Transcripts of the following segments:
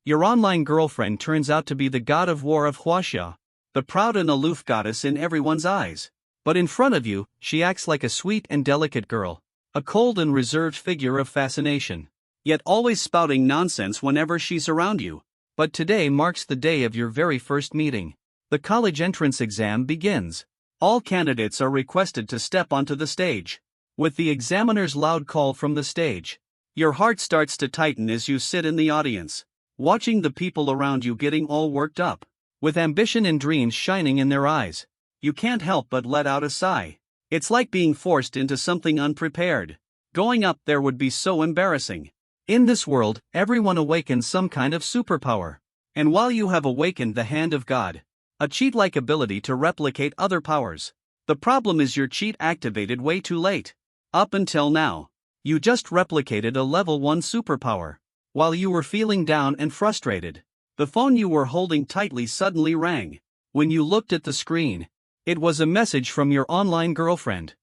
Your online girlfriend turns out to be the god of war of Huaxia, the proud and aloof goddess in everyone's eyes. But in front of you, she acts like a sweet and delicate girl, a cold and reserved figure of fascination, yet always spouting nonsense whenever she's around you. But today marks the day of your very first meeting. The college entrance exam begins. All candidates are requested to step onto the stage. With the examiner's loud call from the stage, your heart starts to tighten as you sit in the audience, watching the people around you getting all worked up, with ambition and dreams shining in their eyes. You can't help but let out a sigh. It's like being forced into something unprepared. Going up there would be so embarrassing. In this world, everyone awakens some kind of superpower. And while you have awakened the hand of God, a cheat-like ability to replicate other powers, the problem is your cheat activated way too late. Up until now, you just replicated a level 1 superpower. While you were feeling down and frustrated, the phone you were holding tightly suddenly rang. When you looked at the screen, it was a message from your online girlfriend.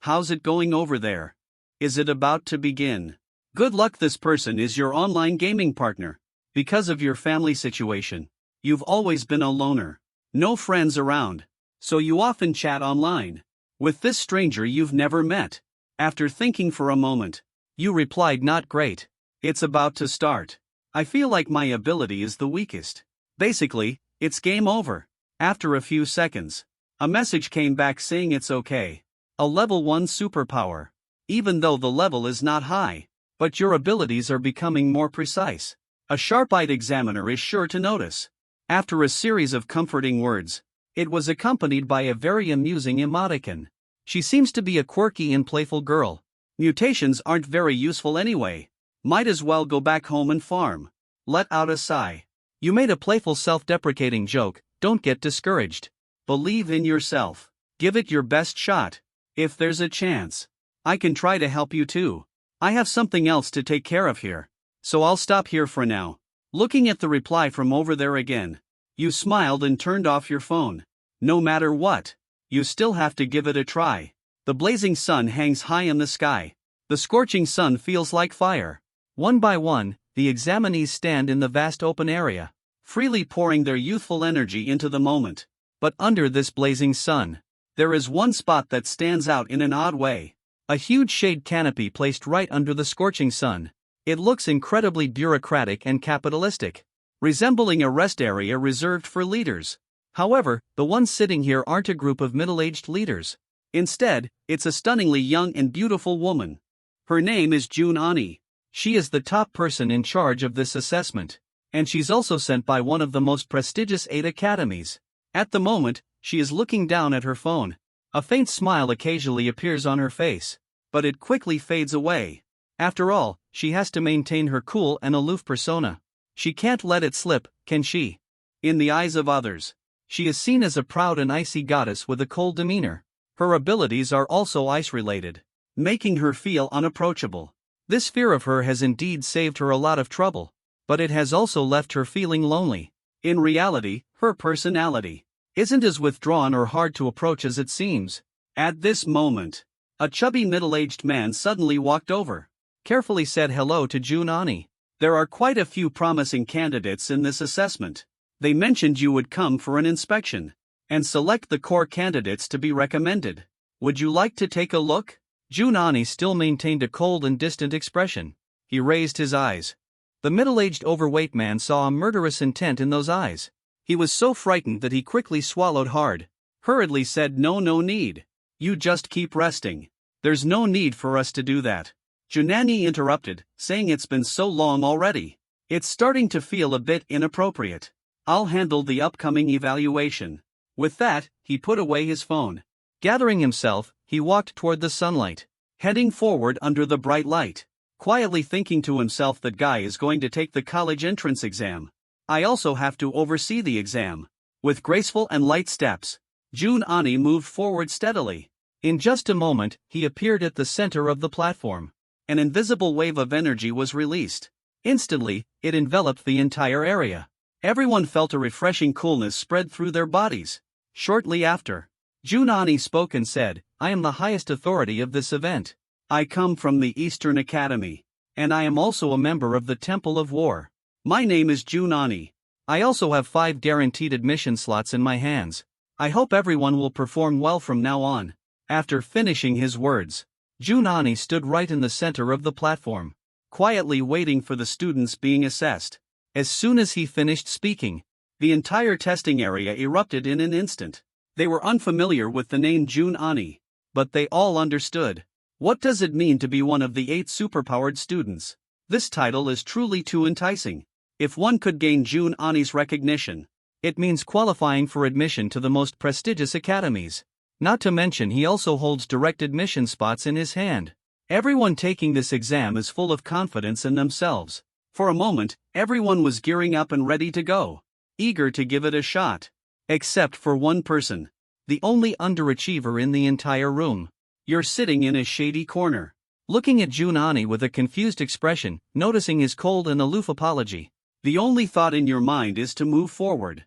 How's it going over there? Is it about to begin? Good luck. This person is your online gaming partner. Because of your family situation, you've always been a loner. No friends around, so you often chat online with this stranger you've never met. After thinking for a moment, you replied, "Not great. It's about to start. I feel like my ability is the weakest. Basically, it's game over." After a few seconds, a message came back saying it's okay. A level 1 superpower. Even though the level is not high, but your abilities are becoming more precise. A sharp-eyed examiner is sure to notice. After a series of comforting words, it was accompanied by a very amusing emoticon. She seems to be a quirky and playful girl. Mutations aren't very useful anyway. Might as well go back home and farm. Let out a sigh. You made a playful self-deprecating joke. Don't get discouraged. Believe in yourself. Give it your best shot. If there's a chance, I can try to help you too. I have something else to take care of here, so I'll stop here for now. Looking at the reply from over there again, you smiled and turned off your phone. No matter what, you still have to give it a try. The blazing sun hangs high in the sky. The scorching sun feels like fire. One by one, the examinees stand in the vast open area, freely pouring their youthful energy into the moment. But under this blazing sun, there is one spot that stands out in an odd way. A huge shade canopy placed right under the scorching sun. It looks incredibly bureaucratic and capitalistic, resembling a rest area reserved for leaders. However, the ones sitting here aren't a group of middle-aged leaders. Instead, it's a stunningly young and beautiful woman. Her name is June Ani. She is the top person in charge of this assessment, and she's also sent by one of the most prestigious 8 academies. At the moment, she is looking down at her phone. A faint smile occasionally appears on her face, but it quickly fades away. After all, she has to maintain her cool and aloof persona. She can't let it slip, can she? In the eyes of others, she is seen as a proud and icy goddess with a cold demeanor. Her abilities are also ice-related, making her feel unapproachable. This fear of her has indeed saved her a lot of trouble, but it has also left her feeling lonely. In reality, her personality isn't as withdrawn or hard to approach as it seems. At this moment, a chubby middle-aged man suddenly walked over, carefully said hello to June Ani. There are quite a few promising candidates in this assessment. They mentioned you would come for an inspection and select the core candidates to be recommended. Would you like to take a look? June Ani still maintained a cold and distant expression. He raised his eyes. The middle-aged overweight man saw a murderous intent in those eyes. He was so frightened that he quickly swallowed hard, hurriedly said, No need. You just keep resting. There's no need for us to do that. Junani interrupted, saying it's been so long already. It's starting to feel a bit inappropriate. I'll handle the upcoming evaluation. With that, he put away his phone. Gathering himself, he walked toward the sunlight, heading forward under the bright light, quietly thinking to himself that guy is going to take the college entrance exam. I also have to oversee the exam. With graceful and light steps, June Ani moved forward steadily. In just a moment, he appeared at the center of the platform. An invisible wave of energy was released. Instantly, it enveloped the entire area. Everyone felt a refreshing coolness spread through their bodies. Shortly after, June Ani spoke and said, I am the highest authority of this event. I come from the Eastern Academy, and I am also a member of the Temple of War. My name is Junani. I also have 5 guaranteed admission slots in my hands. I hope everyone will perform well from now on." After finishing his words, Junani stood right in the center of the platform, quietly waiting for the students being assessed. As soon as he finished speaking, the entire testing area erupted in an instant. They were unfamiliar with the name Junani, but they all understood. What does it mean to be one of the 8 superpowered students? This title is truly too enticing. If one could gain Junani's recognition, it means qualifying for admission to the most prestigious academies. Not to mention he also holds direct admission spots in his hand. Everyone taking this exam is full of confidence in themselves. For a moment, everyone was gearing up and ready to go, eager to give it a shot. Except for one person, the only underachiever in the entire room. You're sitting in a shady corner, looking at Junani with a confused expression, noticing his cold and aloof apology. The only thought in your mind is to move forward.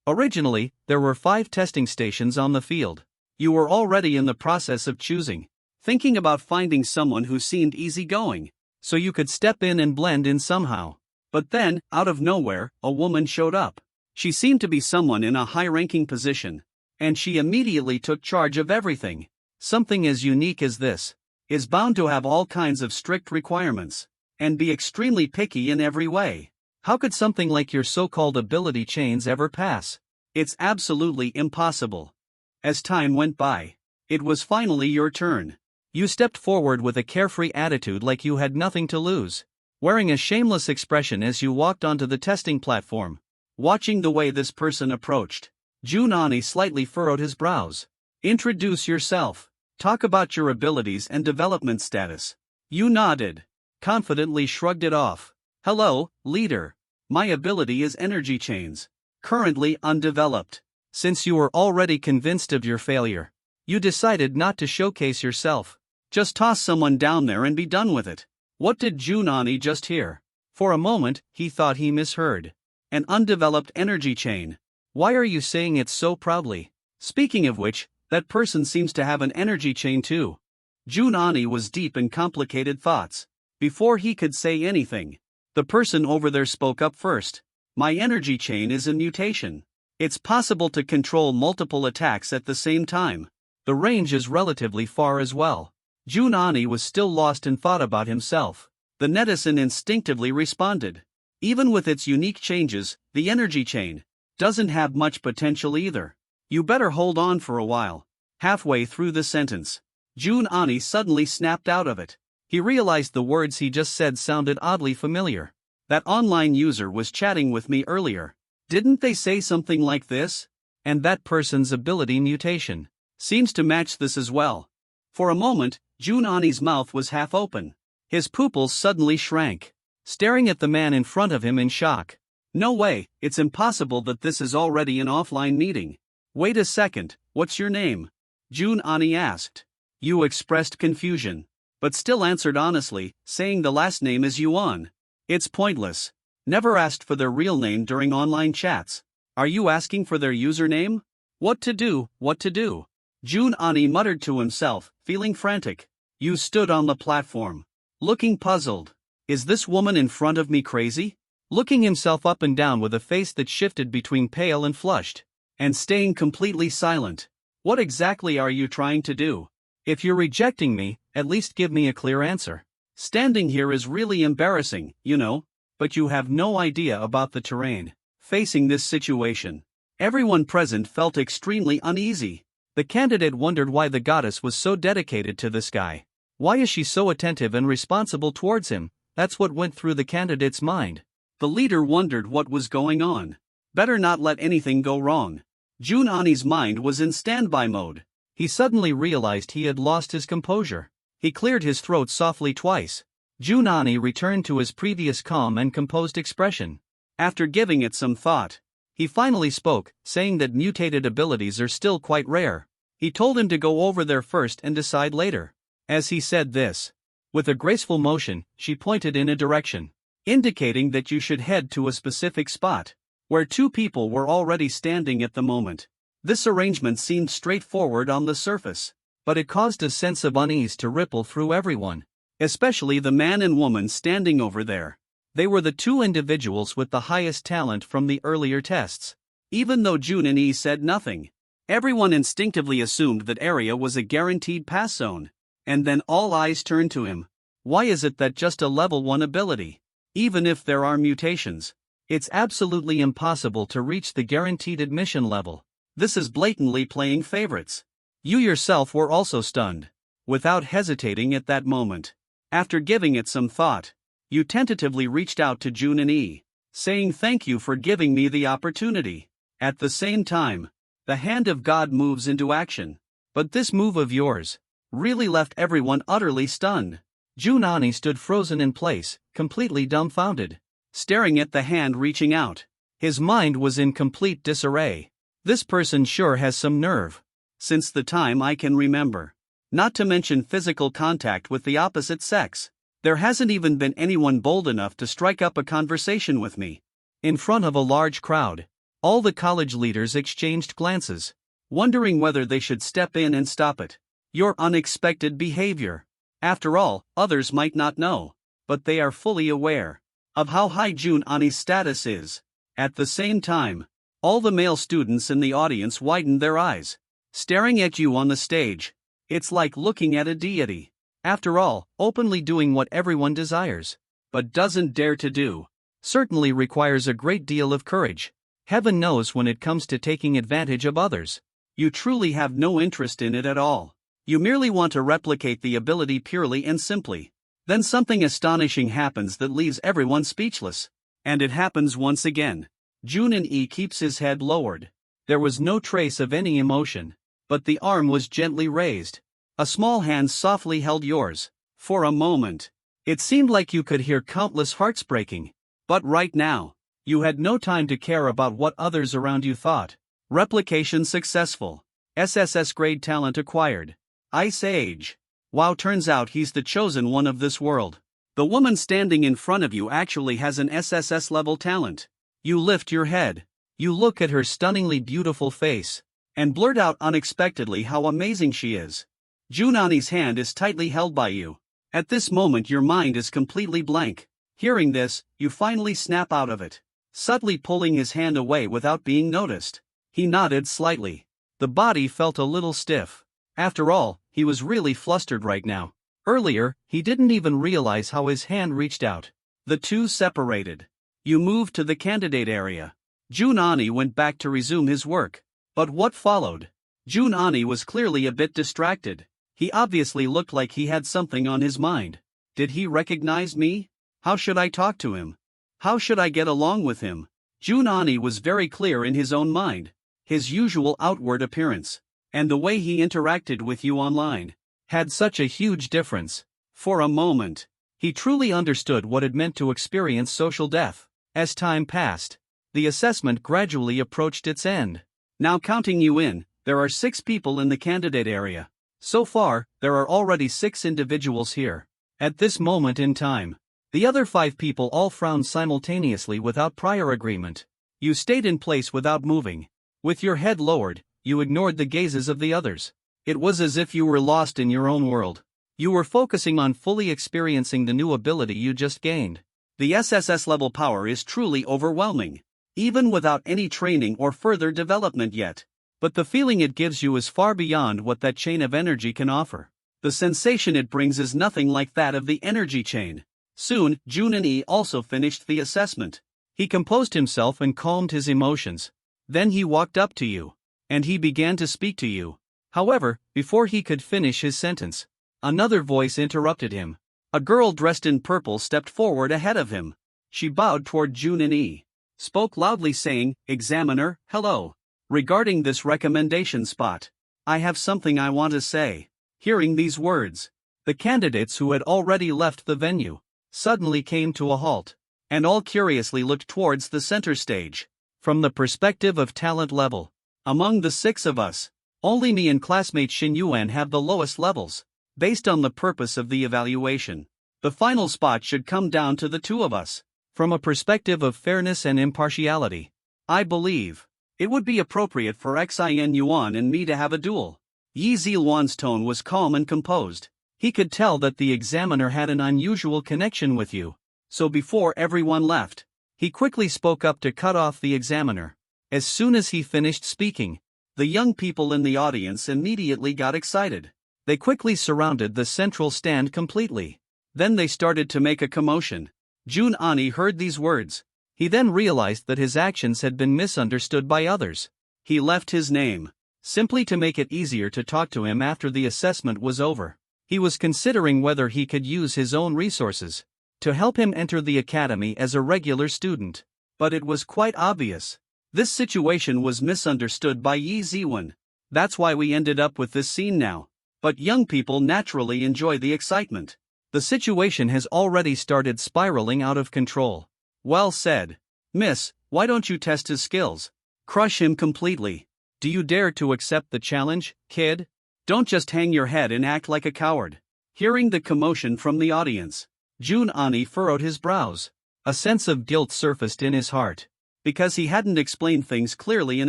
Originally, there were 5 testing stations on the field. You were already in the process of choosing, thinking about finding someone who seemed easygoing, so you could step in and blend in somehow. But then, out of nowhere, a woman showed up. She seemed to be someone in a high-ranking position, and she immediately took charge of everything. Something as unique as this is bound to have all kinds of strict requirements, and be extremely picky in every way. How could something like your so-called ability chains ever pass? It's absolutely impossible. As time went by, it was finally your turn. You stepped forward with a carefree attitude like you had nothing to lose, wearing a shameless expression as you walked onto the testing platform. Watching the way this person approached, Junani slightly furrowed his brows. "Introduce yourself. Talk about your abilities and development status." You nodded, confidently shrugged it off. "Hello, leader. My ability is energy chains. Currently undeveloped." Since you were already convinced of your failure, you decided not to showcase yourself. Just toss someone down there and be done with it. What did Junani just hear? For a moment, he thought he misheard. An undeveloped energy chain. Why are you saying it so proudly? Speaking of which, that person seems to have an energy chain too. Junani was deep in complicated thoughts. Before he could say anything, the person over there spoke up first. "My energy chain is a mutation. It's possible to control multiple attacks at the same time. The range is relatively far as well." Junani was still lost in thought about himself. The netizen instinctively responded. "Even with its unique changes, the energy chain doesn't have much potential either. You better hold on for a while." Halfway through the sentence, Junani suddenly snapped out of it. He realized the words he just said sounded oddly familiar. That online user was chatting with me earlier. Didn't they say something like this? And that person's ability mutation seems to match this as well. For a moment, Junani's mouth was half open. His pupils suddenly shrank, staring at the man in front of him in shock. "No way, it's impossible that this is already an offline meeting." "Wait a second, what's your name?" Junani asked. You expressed confusion, but still answered honestly, saying the last name is Yuan. It's pointless. Never asked for their real name during online chats. Are you asking for their username? What to do, what to do? Junani muttered to himself, feeling frantic. You stood on the platform, looking puzzled. Is this woman in front of me crazy? Looking himself up and down with a face that shifted between pale and flushed, and staying completely silent. What exactly are you trying to do? If you're rejecting me, at least give me a clear answer. Standing here is really embarrassing, you know, but you have no idea about the terrain. Facing this situation, everyone present felt extremely uneasy. The candidate wondered why the goddess was so dedicated to this guy. Why is she so attentive and responsible towards him? That's what went through the candidate's mind. The leader wondered what was going on. Better not let anything go wrong. Junani's mind was in standby mode. He suddenly realized he had lost his composure. He cleared his throat softly twice. Junani returned to his previous calm and composed expression. After giving it some thought, he finally spoke, saying that mutated abilities are still quite rare. He told him to go over there first and decide later. As he said this, with a graceful motion, she pointed in a direction, indicating that you should head to a specific spot, where two people were already standing at the moment. This arrangement seemed straightforward on the surface, but it caused a sense of unease to ripple through everyone, especially the man and woman standing over there. They were the two individuals with the highest talent from the earlier tests. Even though Jun and Yi said nothing, everyone instinctively assumed that area was a guaranteed pass zone. And then all eyes turned to him. Why is it that just a level 1 ability? Even if there are mutations, it's absolutely impossible to reach the guaranteed admission level. This is blatantly playing favorites. You yourself were also stunned. Without hesitating at that moment, after giving it some thought, you tentatively reached out to Jun and Yi, saying thank you for giving me the opportunity. At the same time, the hand of God moves into action. But this move of yours really left everyone utterly stunned. Junani stood frozen in place, completely dumbfounded, staring at the hand reaching out. His mind was in complete disarray. This person sure has some nerve. Since the time I can remember. Not to mention physical contact with the opposite sex. There hasn't even been anyone bold enough to strike up a conversation with me. In front of a large crowd, all the college leaders exchanged glances, wondering whether they should step in and stop it. Your unexpected behavior. After all, others might not know, but they are fully aware of how high Jun Ani's status is. At the same time, all the male students in the audience widened their eyes, staring at you on the stage. It's like looking at a deity. After all, openly doing what everyone desires, but doesn't dare to do, certainly requires a great deal of courage. Heaven knows when it comes to taking advantage of others, you truly have no interest in it at all. You merely want to replicate the ability purely and simply. Then something astonishing happens that leaves everyone speechless. And it happens once again. Jun and Yi keeps his head lowered. There was no trace of any emotion, but the arm was gently raised. A small hand softly held yours. For a moment, it seemed like you could hear countless hearts breaking. But right now, you had no time to care about what others around you thought. Replication successful. SSS grade talent acquired. Ice Age. Wow, turns out he's the chosen one of this world. The woman standing in front of you actually has an SSS level talent. You lift your head. You look at her stunningly beautiful face, and blurt out unexpectedly how amazing she is. Junani's hand is tightly held by you. At this moment your mind is completely blank. Hearing this, you finally snap out of it, subtly pulling his hand away without being noticed. He nodded slightly. The body felt a little stiff. After all, he was really flustered right now. Earlier, he didn't even realize how his hand reached out. The two separated. You moved to the candidate area. Junani went back to resume his work. But what followed? Junani was clearly a bit distracted. He obviously looked like he had something on his mind. Did he recognize me? How should I talk to him? How should I get along with him? Junani was very clear in his own mind. His usual outward appearance, and the way he interacted with you online, had such a huge difference. For a moment, he truly understood what it meant to experience social death. As time passed, the assessment gradually approached its end. Now counting you in, there are 6 people in the candidate area. So far, there are already 6 individuals here. At this moment in time, the other 5 people all frowned simultaneously without prior agreement. You stayed in place without moving. With your head lowered, you ignored the gazes of the others. It was as if you were lost in your own world. You were focusing on fully experiencing the new ability you just gained. The SSS level power is truly overwhelming, even without any training or further development yet. But the feeling it gives you is far beyond what that chain of energy can offer. The sensation it brings is nothing like that of the energy chain. Soon, Jun and Yi also finished the assessment. He composed himself and calmed his emotions. Then he walked up to you, and he began to speak to you. However, before he could finish his sentence, another voice interrupted him. A girl dressed in purple stepped forward ahead of him. She bowed toward Jun and Yi, spoke loudly saying, "Examiner, hello. Regarding this recommendation spot, I have something I want to say." Hearing these words, the candidates who had already left the venue suddenly came to a halt, and all curiously looked towards the center stage. From the perspective of talent level, among the 6 of us, only me and classmate Xin Yuan have the lowest levels. Based on the purpose of the evaluation, the final spot should come down to the 2 of us. From a perspective of fairness and impartiality, I believe it would be appropriate for Xin Yuan and me to have a duel. Yi Ziluan's tone was calm and composed. He could tell that the examiner had an unusual connection with you. so before everyone left, he quickly spoke up to cut off the examiner. As soon as he finished speaking, the young people in the audience immediately got excited. They quickly surrounded the central stand completely. Then they started to make a commotion. Junani heard these words. He then realized that his actions had been misunderstood by others. He left his name, simply to make it easier to talk to him after the assessment was over. He was considering whether he could use his own resources to help him enter the academy as a regular student. But it was quite obvious. This situation was misunderstood by Yi Ziwen. That's why we ended up with this scene now. But young people naturally enjoy the excitement. The situation has already started spiraling out of control. Well said. Miss, why don't you test his skills? Crush him completely. Do you dare to accept the challenge, kid? Don't just hang your head and act like a coward. Hearing the commotion from the audience, Junani furrowed his brows. A sense of guilt surfaced in his heart, because he hadn't explained things clearly in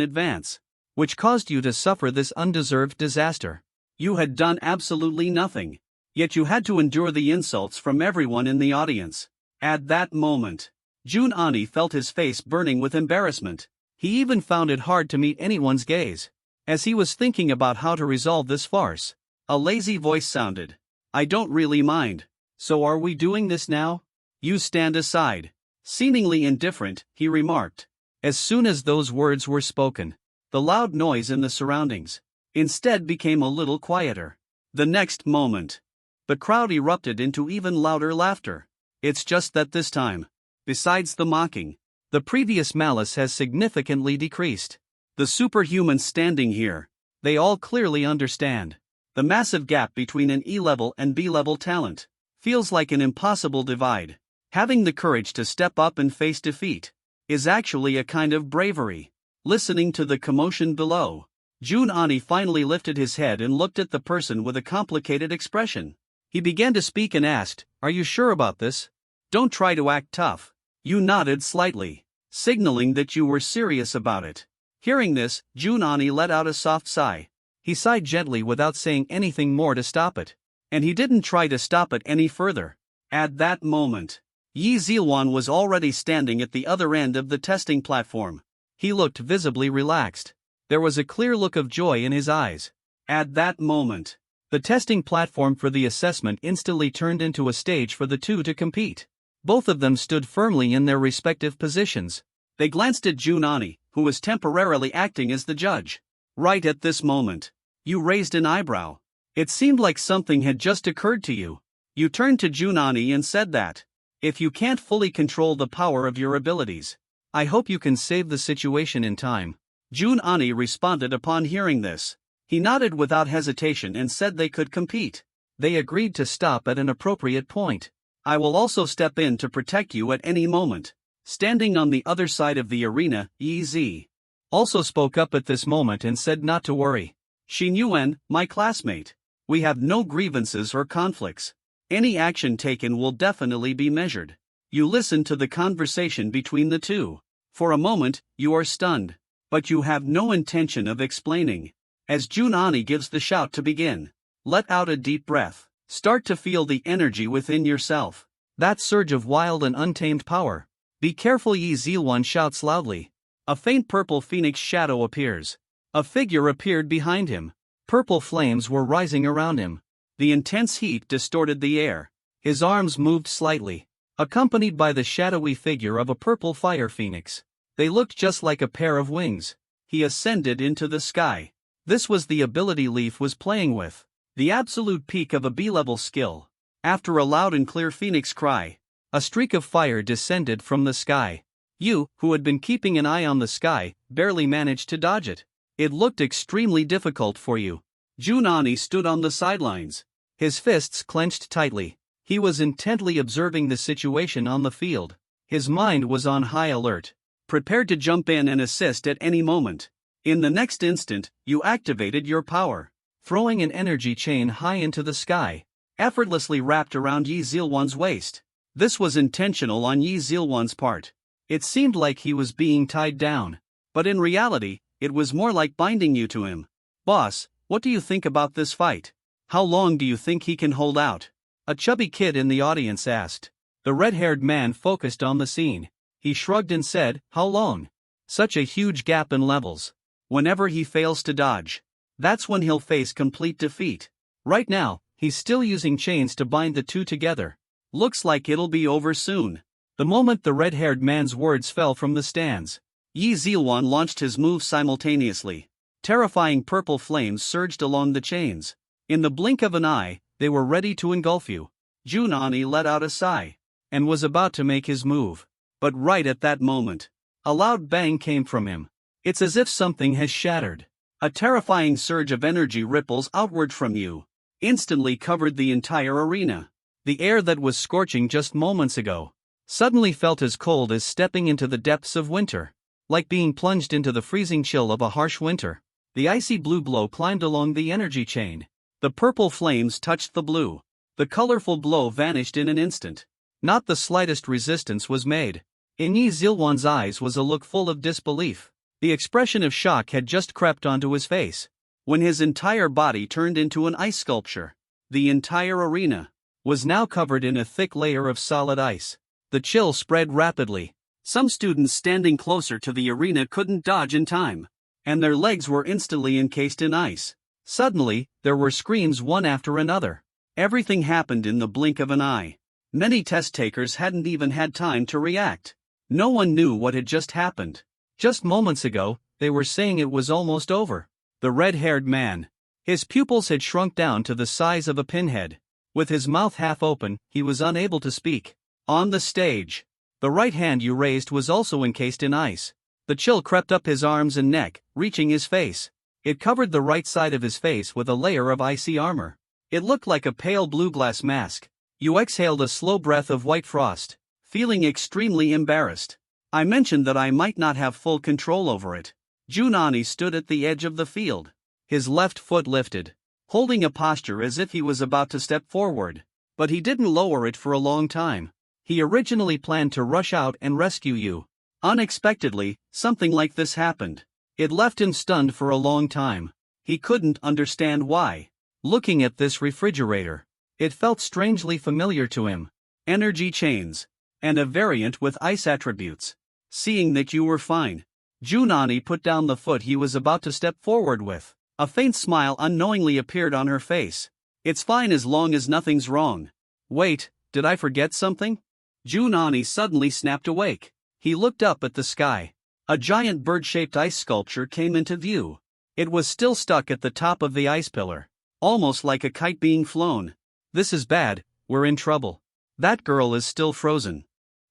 advance, which caused you to suffer this undeserved disaster. You had done absolutely nothing, yet you had to endure the insults from everyone in the audience. At that moment, Junani felt his face burning with embarrassment. He even found it hard to meet anyone's gaze. As he was thinking about how to resolve this farce, a lazy voice sounded. I don't really mind. So are we doing this now? You stand aside. Seemingly indifferent, he remarked. As soon as those words were spoken, the loud noise in the surroundings instead became a little quieter. The next moment, the crowd erupted into even louder laughter. It's just that this time, besides the mocking, the previous malice has significantly decreased. The superhumans standing here, they all clearly understand. The massive gap between an E-level and B-level talent feels like an impossible divide. Having the courage to step up and face defeat is actually a kind of bravery. Listening to the commotion below, Junani finally lifted his head and looked at the person with a complicated expression. He began to speak and asked, Are you sure about this? Don't try to act tough. You nodded slightly, signaling that you were serious about it. Hearing this, Junani let out a soft sigh. He sighed gently without saying anything more to stop it. And he didn't try to stop it any further. At that moment, Yi Ziwan was already standing at the other end of the testing platform. He looked visibly relaxed. There was a clear look of joy in his eyes. At that moment, the testing platform for the assessment instantly turned into a stage for the two to compete. Both of them stood firmly in their respective positions. They glanced at Junani, who was temporarily acting as the judge. Right at this moment, you raised an eyebrow. It seemed like something had just occurred to you. You turned to Junani and said that, if you can't fully control the power of your abilities, I hope you can save the situation in time. Junani responded upon hearing this. He nodded without hesitation and said they could compete. They agreed to stop at an appropriate point. I will also step in to protect you at any moment. Standing on the other side of the arena, Yi Zi also spoke up at this moment and said not to worry. Xin Yuan, my classmate. We have no grievances or conflicts. Any action taken will definitely be measured. You listen to the conversation between the two. For a moment, you are stunned. But you have no intention of explaining. As Junani gives the shout to begin, let out a deep breath. Start to feel the energy within yourself. That surge of wild and untamed power. Be careful, Yi Ziwan shouts loudly. A faint purple phoenix shadow appears. A figure appeared behind him. Purple flames were rising around him. The intense heat distorted the air. His arms moved slightly, accompanied by the shadowy figure of a purple fire phoenix. They looked just like a pair of wings. He ascended into the sky. This was the ability Leaf was playing with. The absolute peak of a B-level skill. After a loud and clear phoenix cry, a streak of fire descended from the sky. You, who had been keeping an eye on the sky, barely managed to dodge it. It looked extremely difficult for you. Junani stood on the sidelines. His fists clenched tightly. He was intently observing the situation on the field. His mind was on high alert, prepared to jump in and assist at any moment. In the next instant, you activated your power, throwing an energy chain high into the sky, effortlessly wrapped around Yi Ziwan's waist. This was intentional on Yi Ziwan's part. It seemed like he was being tied down, but in reality, it was more like binding you to him. Boss, what do you think about this fight? How long do you think he can hold out? A chubby kid in the audience asked. The red-haired man focused on the scene. He shrugged and said, "How long?" Such a huge gap in levels. Whenever he fails to dodge, that's when he'll face complete defeat. Right now, he's still using chains to bind the two together. Looks like it'll be over soon. The moment the red-haired man's words fell from the stands, Yi Zilwan launched his moves simultaneously. Terrifying purple flames surged along the chains. In the blink of an eye, they were ready to engulf you. Junani let out a sigh and was about to make his move. But right at that moment, a loud bang came from him. It's as if something has shattered. A terrifying surge of energy ripples outward from you, instantly covered the entire arena. The air that was scorching just moments ago suddenly felt as cold as stepping into the depths of winter, like being plunged into the freezing chill of a harsh winter. The icy blue glow climbed along the energy chain. The purple flames touched the blue. The colorful glow vanished in an instant. Not the slightest resistance was made. In Yi Zilwan's eyes was a look full of disbelief. The expression of shock had just crept onto his face, when his entire body turned into an ice sculpture. The entire arena was now covered in a thick layer of solid ice. The chill spread rapidly. Some students standing closer to the arena couldn't dodge in time, and their legs were instantly encased in ice. Suddenly, there were screams one after another. Everything happened in the blink of an eye. Many test takers hadn't even had time to react. No one knew what had just happened. Just moments ago, they were saying it was almost over. The red-haired man. His pupils had shrunk down to the size of a pinhead. With his mouth half open, he was unable to speak. On the stage, the right hand you raised was also encased in ice. The chill crept up his arms and neck, reaching his face. It covered the right side of his face with a layer of icy armor. It looked like a pale blue glass mask. You exhaled a slow breath of white frost, feeling extremely embarrassed. I mentioned that I might not have full control over it. Junani stood at the edge of the field, his left foot lifted, holding a posture as if he was about to step forward. But he didn't lower it for a long time. He originally planned to rush out and rescue you. Unexpectedly, something like this happened. It left him stunned for a long time. He couldn't understand why. Looking at this refrigerator, it felt strangely familiar to him. Energy chains, and a variant with ice attributes. Seeing that you were fine, Junani put down the foot he was about to step forward with. A faint smile unknowingly appeared on her face. It's fine as long as nothing's wrong. Wait, did I forget something? Junani suddenly snapped awake. He looked up at the sky. A giant bird-shaped ice sculpture came into view. It was still stuck at the top of the ice pillar, almost like a kite being flown. This is bad, we're in trouble. That girl is still frozen.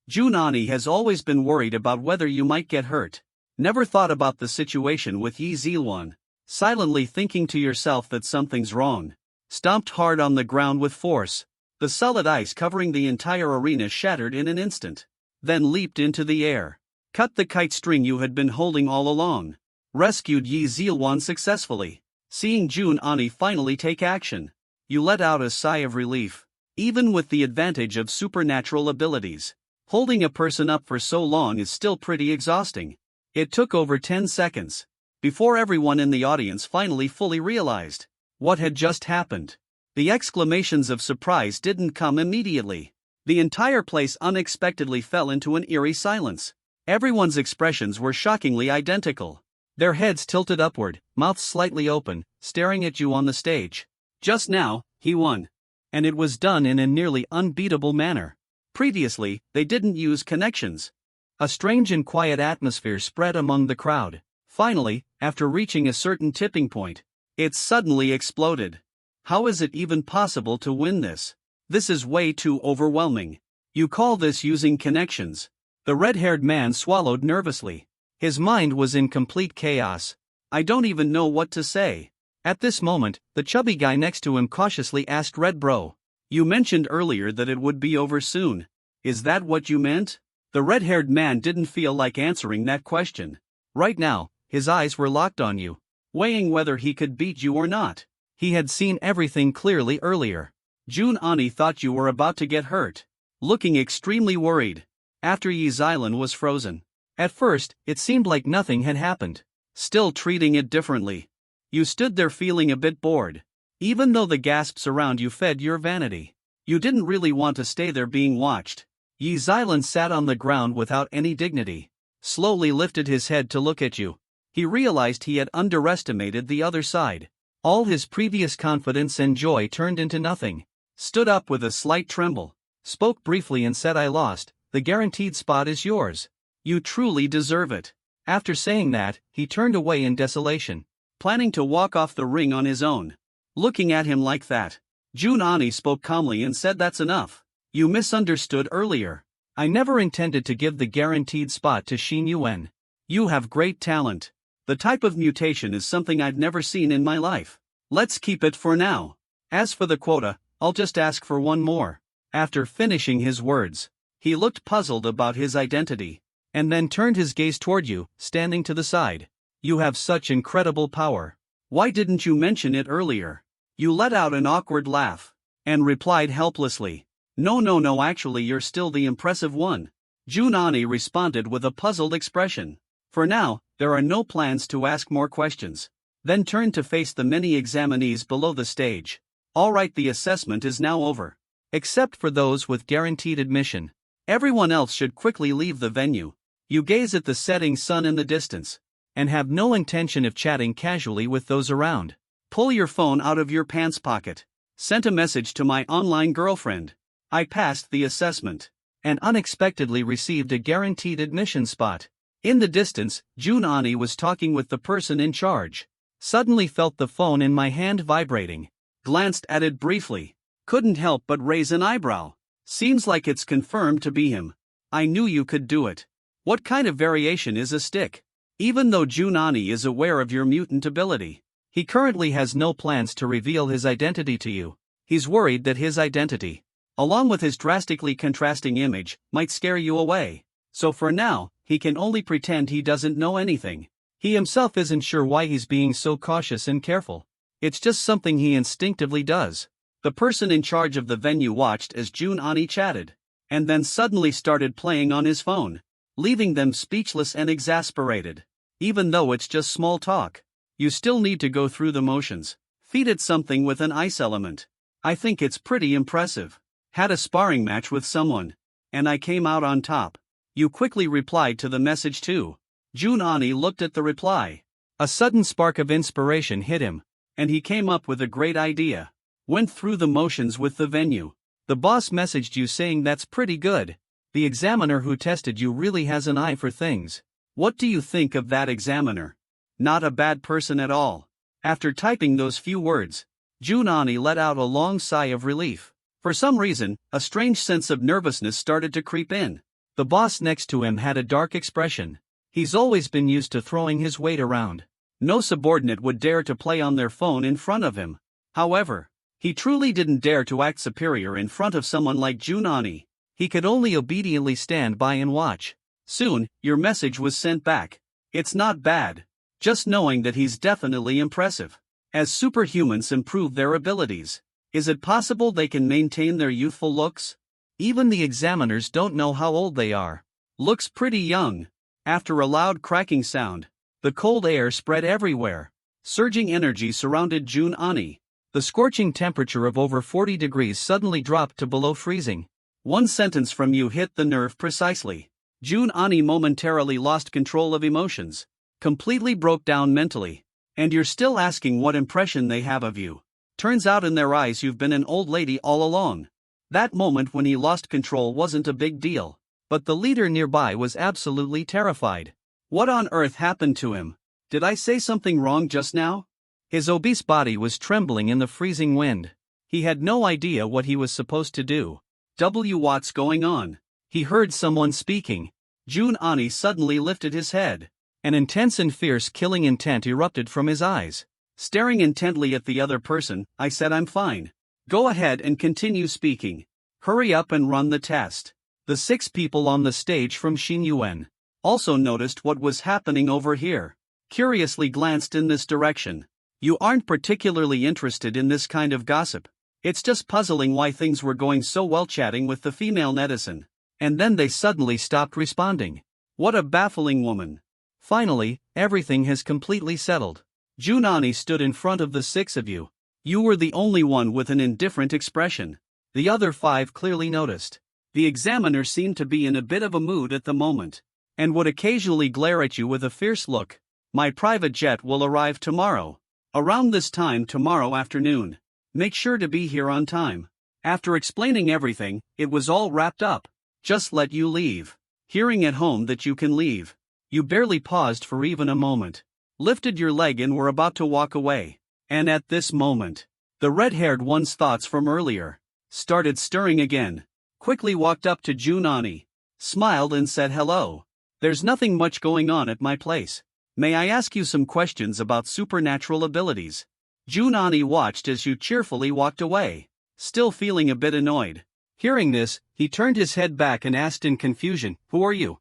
Junani has always been worried about whether you might get hurt. Never thought about the situation with Yi Zilwan. Silently thinking to yourself that something's wrong. Stomped hard on the ground with force. The solid ice covering the entire arena shattered in an instant. Then leaped into the air. Cut the kite string you had been holding all along. Rescued Yi Zilwan successfully. Seeing Junani finally take action, you let out a sigh of relief. Even with the advantage of supernatural abilities, holding a person up for so long is still pretty exhausting. It took over 10 seconds before everyone in the audience finally fully realized what had just happened. The exclamations of surprise didn't come immediately. The entire place unexpectedly fell into an eerie silence. Everyone's expressions were shockingly identical. Their heads tilted upward, mouths slightly open, staring at you on the stage. Just now, he won. And it was done in a nearly unbeatable manner. Previously, they didn't use connections. A strange and quiet atmosphere spread among the crowd. Finally, after reaching a certain tipping point, it suddenly exploded. How is it even possible to win this? This is way too overwhelming. You call this using connections? The red-haired man swallowed nervously. His mind was in complete chaos. I don't even know what to say. At this moment, the chubby guy next to him cautiously asked Red Bro, "You mentioned earlier that it would be over soon. Is that what you meant?" The red-haired man didn't feel like answering that question. Right now, his eyes were locked on you, weighing whether he could beat you or not. He had seen everything clearly earlier. Junani thought you were about to get hurt, looking extremely worried, after Yi Zilwan was frozen. At first, it seemed like nothing had happened. Still treating it differently. You stood there feeling a bit bored. Even though the gasps around you fed your vanity, you didn't really want to stay there being watched. Yi Xilan sat on the ground without any dignity. Slowly lifted his head to look at you. He realized he had underestimated the other side. All his previous confidence and joy turned into nothing. Stood up with a slight tremble. Spoke briefly and said, "I lost. The guaranteed spot is yours. You truly deserve it." After saying that, he turned away in desolation, planning to walk off the ring on his own. Looking at him like that, Junani spoke calmly and said, "That's enough. You misunderstood earlier. I never intended to give the guaranteed spot to Xin Yuan. You have great talent. The type of mutation is something I've never seen in my life. Let's keep it for now. As for the quota, I'll just ask for one more." After finishing his words, he looked puzzled about his identity, and then turned his gaze toward you, standing to the side. "You have such incredible power. Why didn't you mention it earlier?" You let out an awkward laugh, and replied helplessly, No, actually you're still the impressive one." Junani responded with a puzzled expression. For now, there are no plans to ask more questions. Then turned to face the many examinees below the stage. "Alright, the assessment is now over. Except for those with guaranteed admission. Everyone else should quickly leave the venue." You gaze at the setting sun in the distance, and have no intention of chatting casually with those around. Pull your phone out of your pants pocket. Sent a message to my online girlfriend. I passed the assessment, and unexpectedly received a guaranteed admission spot. In the distance, Junani was talking with the person in charge. Suddenly felt the phone in my hand vibrating. Glanced at it briefly. Couldn't help but raise an eyebrow. Seems like it's confirmed to be him. I knew you could do it. What kind of variation is a stick? Even though Junani is aware of your mutant ability, he currently has no plans to reveal his identity to you. He's worried that his identity, along with his drastically contrasting image, might scare you away. So for now, he can only pretend he doesn't know anything. He himself isn't sure why he's being so cautious and careful. It's just something he instinctively does. The person in charge of the venue watched as Junani chatted, and then suddenly started playing on his phone, leaving them speechless and exasperated. Even though it's just small talk, you still need to go through the motions. Feed it something with an ice element. I think it's pretty impressive. Had a sparring match with someone, and I came out on top. You quickly replied to the message too. Junani looked at the reply. A sudden spark of inspiration hit him, and he came up with a great idea. Went through the motions with the venue. The boss messaged you saying that's pretty good. The examiner who tested you really has an eye for things. What do you think of that examiner? Not a bad person at all. After typing those few words, Junani let out a long sigh of relief. For some reason, a strange sense of nervousness started to creep in. The boss next to him had a dark expression. He's always been used to throwing his weight around. No subordinate would dare to play on their phone in front of him. However, he truly didn't dare to act superior in front of someone like Junani. He could only obediently stand by and watch. Soon, your message was sent back. It's not bad. Just knowing that he's definitely impressive. As superhumans improve their abilities, is it possible they can maintain their youthful looks? Even the examiners don't know how old they are. Looks pretty young. After a loud cracking sound, the cold air spread everywhere. Surging energy surrounded Junani. The scorching temperature of over 40 degrees suddenly dropped to below freezing. One sentence from you hit the nerve precisely. Junani momentarily lost control of emotions. Completely broke down mentally. And you're still asking what impression they have of you. Turns out in their eyes you've been an old lady all along. That moment when he lost control wasn't a big deal. But the leader nearby was absolutely terrified. What on earth happened to him? Did I say something wrong just now? His obese body was trembling in the freezing wind. He had no idea what he was supposed to do. What's going on? He heard someone speaking. Junani suddenly lifted his head. An intense and fierce killing intent erupted from his eyes. Staring intently at the other person, I said, "I'm fine. Go ahead and continue speaking. Hurry up and run the test." The 6 people on the stage from Xinyuan also noticed what was happening over here. Curiously glanced in this direction. You aren't particularly interested in this kind of gossip. It's just puzzling why things were going so well chatting with the female netizen. And then they suddenly stopped responding. What a baffling woman. Finally, everything has completely settled. Junani stood in front of the 6 of you. You were the only one with an indifferent expression. The other 5 clearly noticed. The examiner seemed to be in a bit of a mood at the moment, and would occasionally glare at you with a fierce look. My private jet will arrive tomorrow. Around this time tomorrow afternoon. Make sure to be here on time. After explaining everything, it was all wrapped up. Just let you leave. Hearing at home that you can leave. You barely paused for even a moment. Lifted your leg and were about to walk away. And at this moment, the red-haired one's thoughts from earlier started stirring again. Quickly walked up to Junani, smiled and said hello. There's nothing much going on at my place. May I ask you some questions about supernatural abilities? Junani watched as you cheerfully walked away, still feeling a bit annoyed. Hearing this, he turned his head back and asked in confusion, "Who are you?"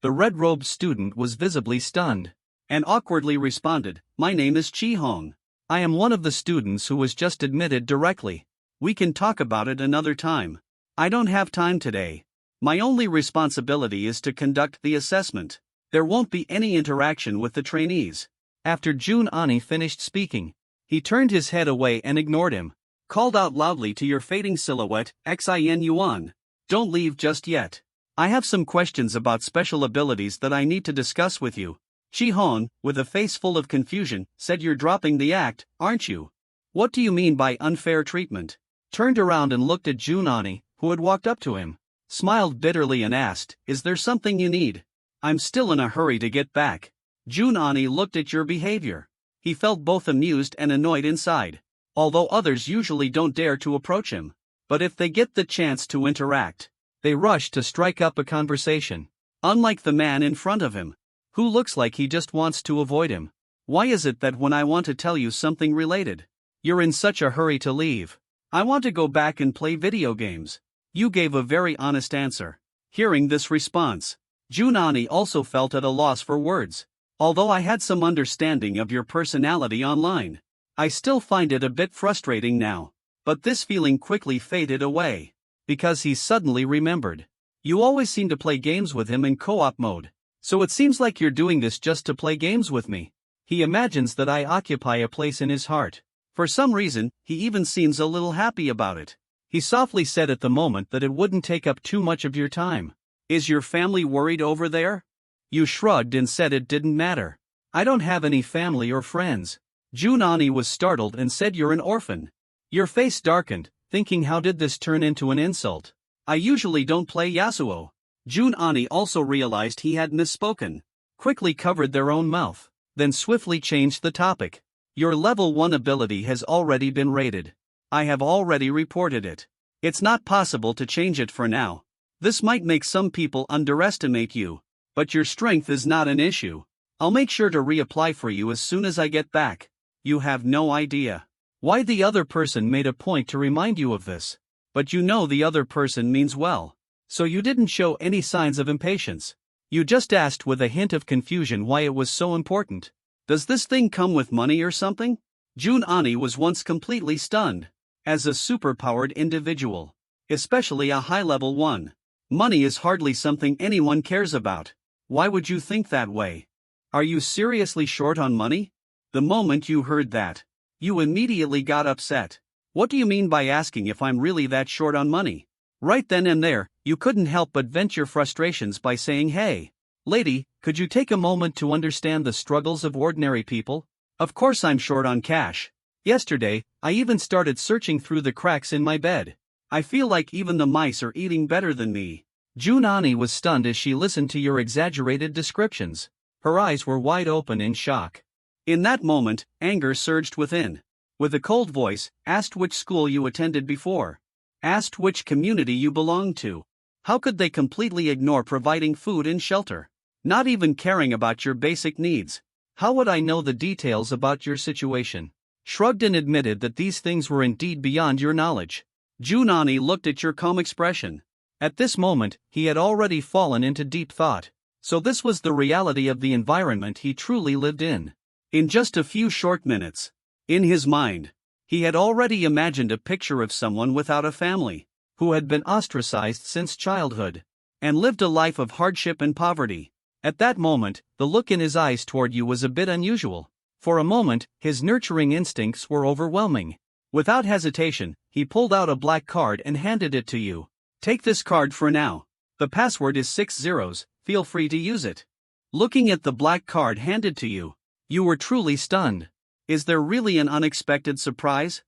The red-robed student was visibly stunned, and awkwardly responded, "My name is Chi-Hong. I am one of the students who was just admitted directly. We can talk about it another time. I don't have time today. My only responsibility is to conduct the assessment. There won't be any interaction with the trainees." After Junani finished speaking, he turned his head away and ignored him. Called out loudly to your fading silhouette, "Xin Yuan, don't leave just yet. I have some questions about special abilities that I need to discuss with you." Chi-Hong, with a face full of confusion, said, "You're dropping the act, aren't you? What do you mean by unfair treatment?" Turned around and looked at Junani, who had walked up to him, smiled bitterly and asked, "Is there something you need?" "I'm still in a hurry to get back." Junani looked at your behavior. He felt both amused and annoyed inside. Although others usually don't dare to approach him, but if they get the chance to interact, they rush to strike up a conversation. Unlike the man in front of him, who looks like he just wants to avoid him. "Why is it that when I want to tell you something related, you're in such a hurry to leave?" "I want to go back and play video games." You gave a very honest answer. Hearing this response, Junani also felt at a loss for words. "Although I had some understanding of your personality online, I still find it a bit frustrating now." But this feeling quickly faded away, because he suddenly remembered. You always seem to play games with him in co-op mode, so it seems like you're doing this just to play games with me. He imagines that I occupy a place in his heart. For some reason, he even seems a little happy about it. He softly said at the moment that it wouldn't take up too much of your time. "Is your family worried over there?" You shrugged and said it didn't matter. "I don't have any family or friends." Junani was startled and said, "You're an orphan." Your face darkened, thinking, how did this turn into an insult? "I usually don't play Yasuo." Junani also realized he had misspoken. Quickly covered their own mouth, then swiftly changed the topic. "Your level 1 ability has already been rated. I have already reported it. It's not possible to change it for now. This might make some people underestimate you, but your strength is not an issue. I'll make sure to reapply for you as soon as I get back." You have no idea why the other person made a point to remind you of this. But you know the other person means well, so you didn't show any signs of impatience. You just asked with a hint of confusion why it was so important. "Does this thing come with money or something?" Junani was once completely stunned. As a superpowered individual, especially a high-level one, money is hardly something anyone cares about. Why would you think that way? Are you seriously short on money? The moment you heard that, you immediately got upset. "What do you mean by asking if I'm really that short on money?" Right then and there, you couldn't help but vent your frustrations by saying, "Hey, lady, could you take a moment to understand the struggles of ordinary people? Of course I'm short on cash. Yesterday, I even started searching through the cracks in my bed. I feel like even the mice are eating better than me." Junani was stunned as she listened to your exaggerated descriptions. Her eyes were wide open in shock. In that moment, anger surged within. With a cold voice, asked which school you attended before. Asked which community you belonged to. How could they completely ignore providing food and shelter? Not even caring about your basic needs. How would I know the details about your situation? Shrugged and admitted that these things were indeed beyond your knowledge. Junani looked at your calm expression. At this moment, he had already fallen into deep thought. So this was the reality of the environment he truly lived in. In just a few short minutes, in his mind, he had already imagined a picture of someone without a family, who had been ostracized since childhood, and lived a life of hardship and poverty. At that moment, the look in his eyes toward you was a bit unusual. For a moment, his nurturing instincts were overwhelming. Without hesitation, he pulled out a black card and handed it to you. Take this card for now. The password is 6 zeros, feel free to use it. Looking at the black card handed to you, you were truly stunned. Is there really an unexpected surprise?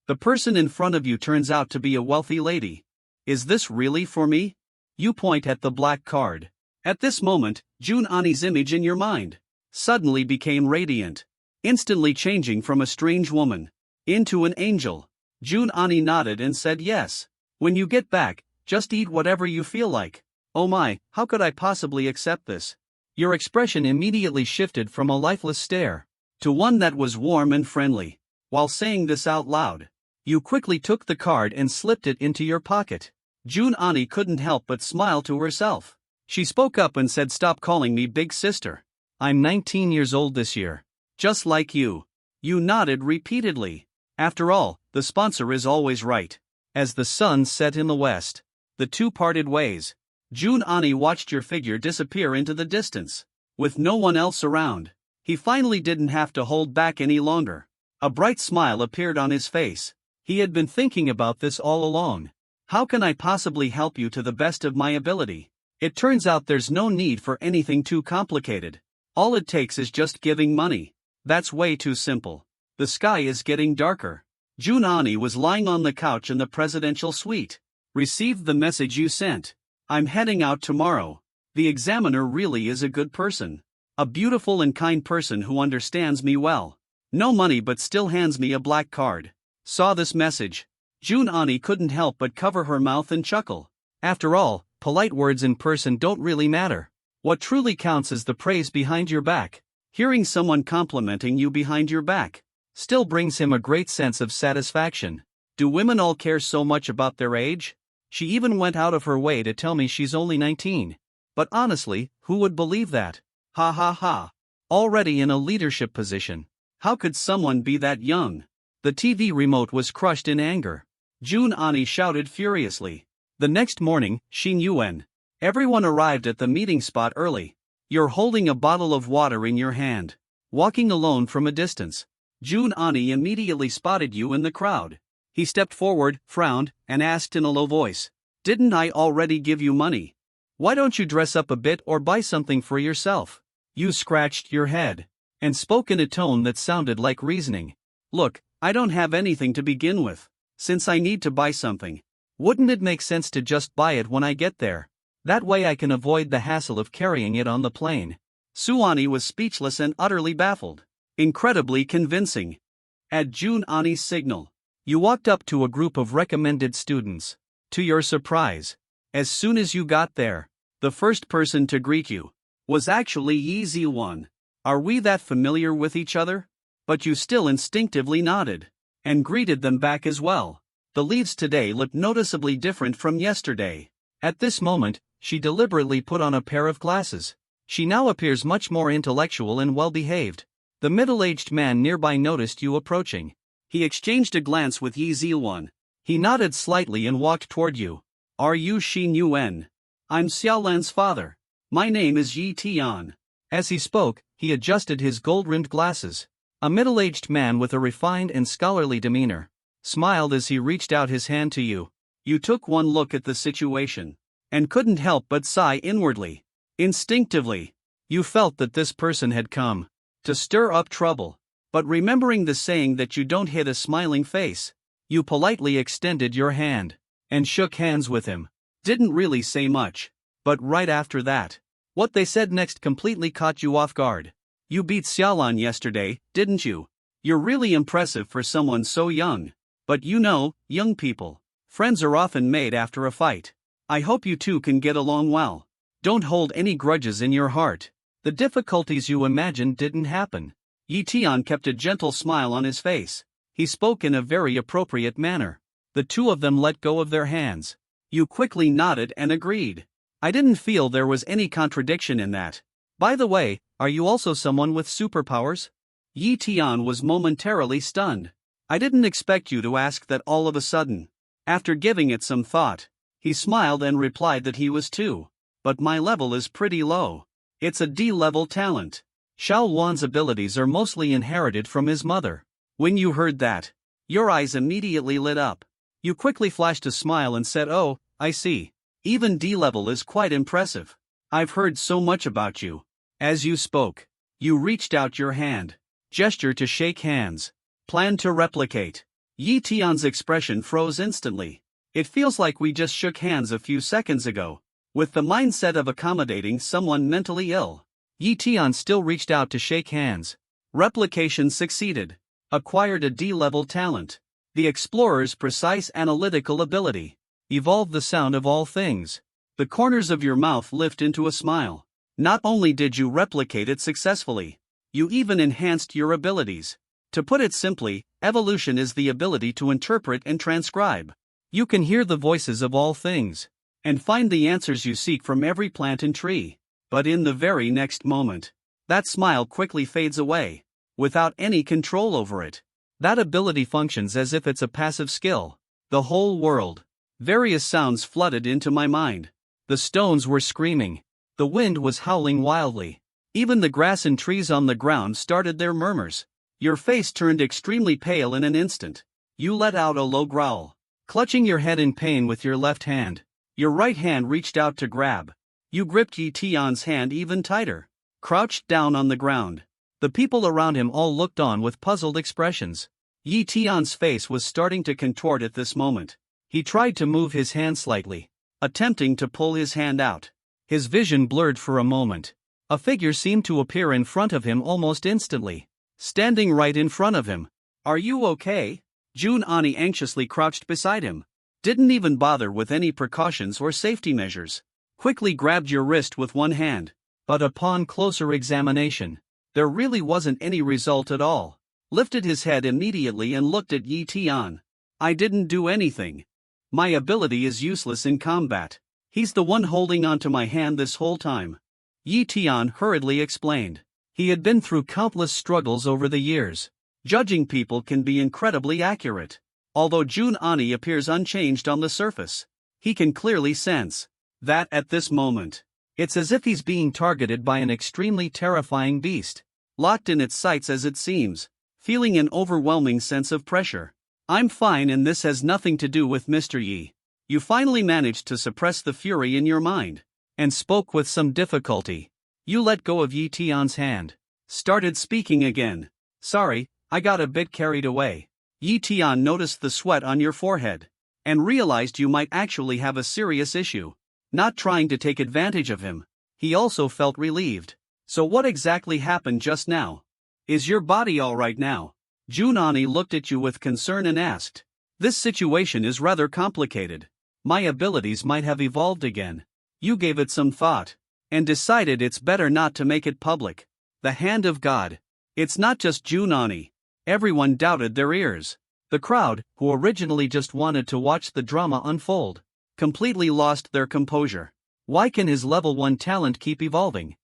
The person in front of you turns out to be a wealthy lady. Is this really for me? You point at the black card. At this moment, June Ani's image in your mind suddenly became radiant, instantly changing from a strange woman into an angel. June Ani nodded and said yes. When you get back, just eat whatever you feel like. Oh my, how could I possibly accept this? Your expression immediately shifted from a lifeless stare to one that was warm and friendly. While saying this out loud, you quickly took the card and slipped it into your pocket. June Ani couldn't help but smile to herself. She spoke up and said, "Stop calling me big sister. I'm 19 years old this year. Just like you." You nodded repeatedly. After all, the sponsor is always right. As the sun set in the west, the two parted ways. June Ani watched your figure disappear into the distance. With no one else around, he finally didn't have to hold back any longer. A bright smile appeared on his face. He had been thinking about this all along. How can I possibly help you to the best of my ability? It turns out there's no need for anything too complicated. All it takes is just giving money. That's way too simple. The sky is getting darker. June Ani was lying on the couch in the presidential suite. Received the message you sent. I'm heading out tomorrow. The examiner really is a good person. A beautiful and kind person who understands me well. No money but still hands me a black card. Saw this message. June Ani couldn't help but cover her mouth and chuckle. After all, polite words in person don't really matter. What truly counts is the praise behind your back. Hearing someone complimenting you behind your back still brings him a great sense of satisfaction. Do women all care so much about their age? She even went out of her way to tell me she's only 19. But honestly, who would believe that? Ha ha ha. Already in a leadership position. How could someone be that young? The TV remote was crushed in anger. June Ani shouted furiously. The next morning, Xin Yuan. Everyone arrived at the meeting spot early. You're holding a bottle of water in your hand, walking alone from a distance. June Ani immediately spotted you in the crowd. He stepped forward, frowned, and asked in a low voice, "Didn't I already give you money? Why don't you dress up a bit or buy something for yourself?" You scratched your head and spoke in a tone that sounded like reasoning. "Look, I don't have anything to begin with. Since I need to buy something, wouldn't it make sense to just buy it when I get there? That way I can avoid the hassle of carrying it on the plane." Suani was speechless and utterly baffled. Incredibly convincing. At June Ani's signal, you walked up to a group of recommended students. To your surprise, as soon as you got there, the first person to greet you was actually Yi Ziwan. Are we that familiar with each other? But you still instinctively nodded and greeted them back as well. The leaves today looked noticeably different from yesterday. At this moment, she deliberately put on a pair of glasses. She now appears much more intellectual and well-behaved. The middle-aged man nearby noticed you approaching. He exchanged a glance with Yi Ziwan. He nodded slightly and walked toward you. "Are you Xin Yuan? I'm Xiaolan's father. My name is Yi Tian." As he spoke, he adjusted his gold-rimmed glasses. A middle-aged man with a refined and scholarly demeanor smiled as he reached out his hand to you. You took one look at the situation and couldn't help but sigh inwardly. Instinctively, you felt that this person had come to stir up trouble. But remembering the saying that you don't hit a smiling face, you politely extended your hand and shook hands with him. Didn't really say much. But right after that, what they said next completely caught you off guard. You beat Xiaolan yesterday, didn't you? You're really impressive for someone so young. But you know, young people, friends are often made after a fight. I hope you two can get along well. Don't hold any grudges in your heart. The difficulties you imagined didn't happen. Yi Tian kept a gentle smile on his face. He spoke in a very appropriate manner. The two of them let go of their hands. You quickly nodded and agreed. I didn't feel there was any contradiction in that. By the way, are you also someone with superpowers? Yi Tian was momentarily stunned. I didn't expect you to ask that all of a sudden. After giving it some thought, he smiled and replied that he was too. But my level is pretty low. It's a D-level talent. Xiao Wan's abilities are mostly inherited from his mother. When you heard that, your eyes immediately lit up. You quickly flashed a smile and said, "Oh, I see. Even D-level is quite impressive. I've heard so much about you. As you spoke, you reached out your hand. Gesture to shake hands. Plan to replicate. Yi Tian's expression froze instantly. It feels like we just shook hands a few seconds ago. With the mindset of accommodating someone mentally ill, Yi Tian still reached out to shake hands. Replication succeeded. Acquired a D-level talent. The explorer's precise analytical ability. Evolved the sound of all things. The corners of your mouth lift into a smile. Not only did you replicate it successfully, you even enhanced your abilities. To put it simply, evolution is the ability to interpret and transcribe. You can hear the voices of all things, and find the answers you seek from every plant and tree. But in the very next moment, that smile quickly fades away, without any control over it. That ability functions as if it's a passive skill. The whole world. Various sounds flooded into my mind. The stones were screaming. The wind was howling wildly. Even the grass and trees on the ground started their murmurs. Your face turned extremely pale in an instant. You let out a low growl. Clutching your head in pain with your left hand, your right hand reached out to grab. You gripped Yi Tian's hand even tighter. Crouched down on the ground. The people around him all looked on with puzzled expressions. Yi Tian's face was starting to contort at this moment. He tried to move his hand slightly, attempting to pull his hand out. His vision blurred for a moment. A figure seemed to appear in front of him almost instantly. Standing right in front of him. Are you okay? Jun Ani anxiously crouched beside him. Didn't even bother with any precautions or safety measures. Quickly grabbed your wrist with one hand. But upon closer examination, there really wasn't any result at all. Lifted his head immediately and looked at Yi Tian. I didn't do anything. My ability is useless in combat. He's the one holding onto my hand this whole time. Yi Tian hurriedly explained. He had been through countless struggles over the years. Judging people can be incredibly accurate. Although Jun Ani appears unchanged on the surface, he can clearly sense that at this moment, it's as if he's being targeted by an extremely terrifying beast, locked in its sights as it seems, feeling an overwhelming sense of pressure. I'm fine and this has nothing to do with Mr. Yi. You finally managed to suppress the fury in your mind, and spoke with some difficulty. You let go of Yi Tian's hand. Started speaking again. Sorry, I got a bit carried away. Yi Tian noticed the sweat on your forehead, and realized you might actually have a serious issue. Not trying to take advantage of him, he also felt relieved. So what exactly happened just now? Is your body alright now? Jun Ani looked at you with concern and asked. This situation is rather complicated. My abilities might have evolved again. You gave it some thought, and decided it's better not to make it public. The hand of God. It's not just Jun Ani. Everyone doubted their ears. The crowd, who originally just wanted to watch the drama unfold, completely lost their composure. Why can his level 1 talent keep evolving?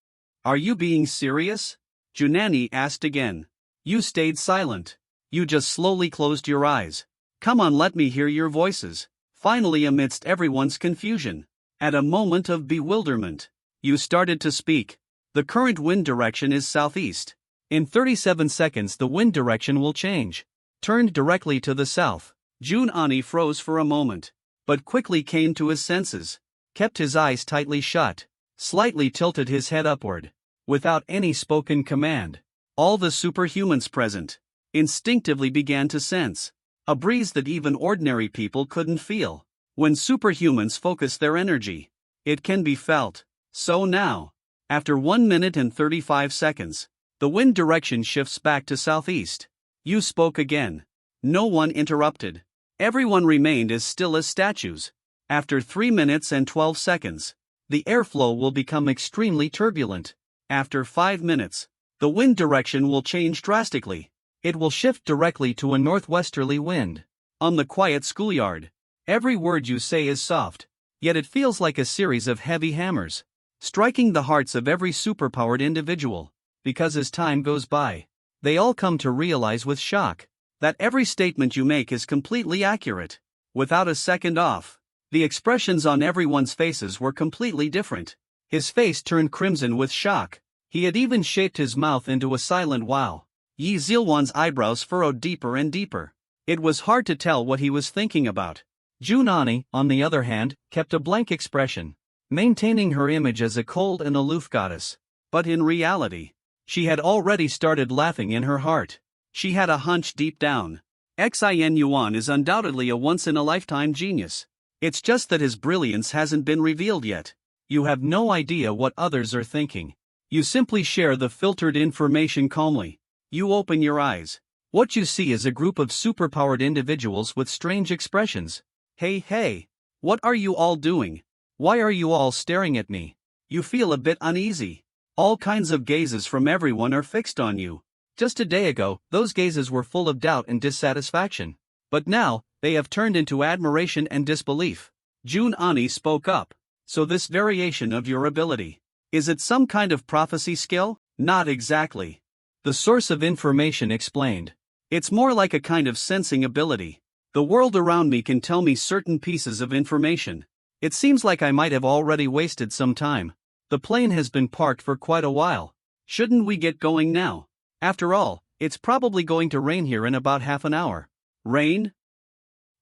Are you being serious? Junani asked again. You stayed silent. You just slowly closed your eyes. Come on, let me hear your voices. Finally, amidst everyone's confusion, at a moment of bewilderment, you started to speak. The current wind direction is southeast. In 37 seconds the wind direction will change. Turned directly to the south. Jun Ani froze for a moment, but quickly came to his senses. Kept his eyes tightly shut. Slightly tilted his head upward. Without any spoken command, all the superhumans present instinctively began to sense a breeze that even ordinary people couldn't feel. When superhumans focus their energy, it can be felt. So now, after 1 minute and 35 seconds, the wind direction shifts back to southeast. You spoke again. No one interrupted. Everyone remained as still as statues. After 3 minutes and 12 seconds, the airflow will become extremely turbulent. After 5 minutes, the wind direction will change drastically. It will shift directly to a northwesterly wind. On the quiet schoolyard, every word you say is soft, yet it feels like a series of heavy hammers, striking the hearts of every superpowered individual, because as time goes by, they all come to realize with shock that every statement you make is completely accurate, without a second off. The expressions on everyone's faces were completely different. His face turned crimson with shock. He had even shaped his mouth into a silent wow. Yi Zilwan's eyebrows furrowed deeper and deeper. It was hard to tell what he was thinking about. Junani, on the other hand, kept a blank expression, maintaining her image as a cold and aloof goddess. But in reality, she had already started laughing in her heart. She had a hunch deep down. Xin Yuan is undoubtedly a once-in-a-lifetime genius. It's just that his brilliance hasn't been revealed yet. You have no idea what others are thinking. You simply share the filtered information calmly. You open your eyes. What you see is a group of superpowered individuals with strange expressions. Hey, what are you all doing? Why are you all staring at me? You feel a bit uneasy. All kinds of gazes from everyone are fixed on you. Just a day ago, those gazes were full of doubt and dissatisfaction. But now, they have turned into admiration and disbelief. Junani spoke up. So this variation of your ability, is it some kind of prophecy skill? Not exactly. The source of information explained. It's more like a kind of sensing ability. The world around me can tell me certain pieces of information. It seems like I might have already wasted some time. The plane has been parked for quite a while. Shouldn't we get going now? After all, it's probably going to rain here in about half an hour. Rain?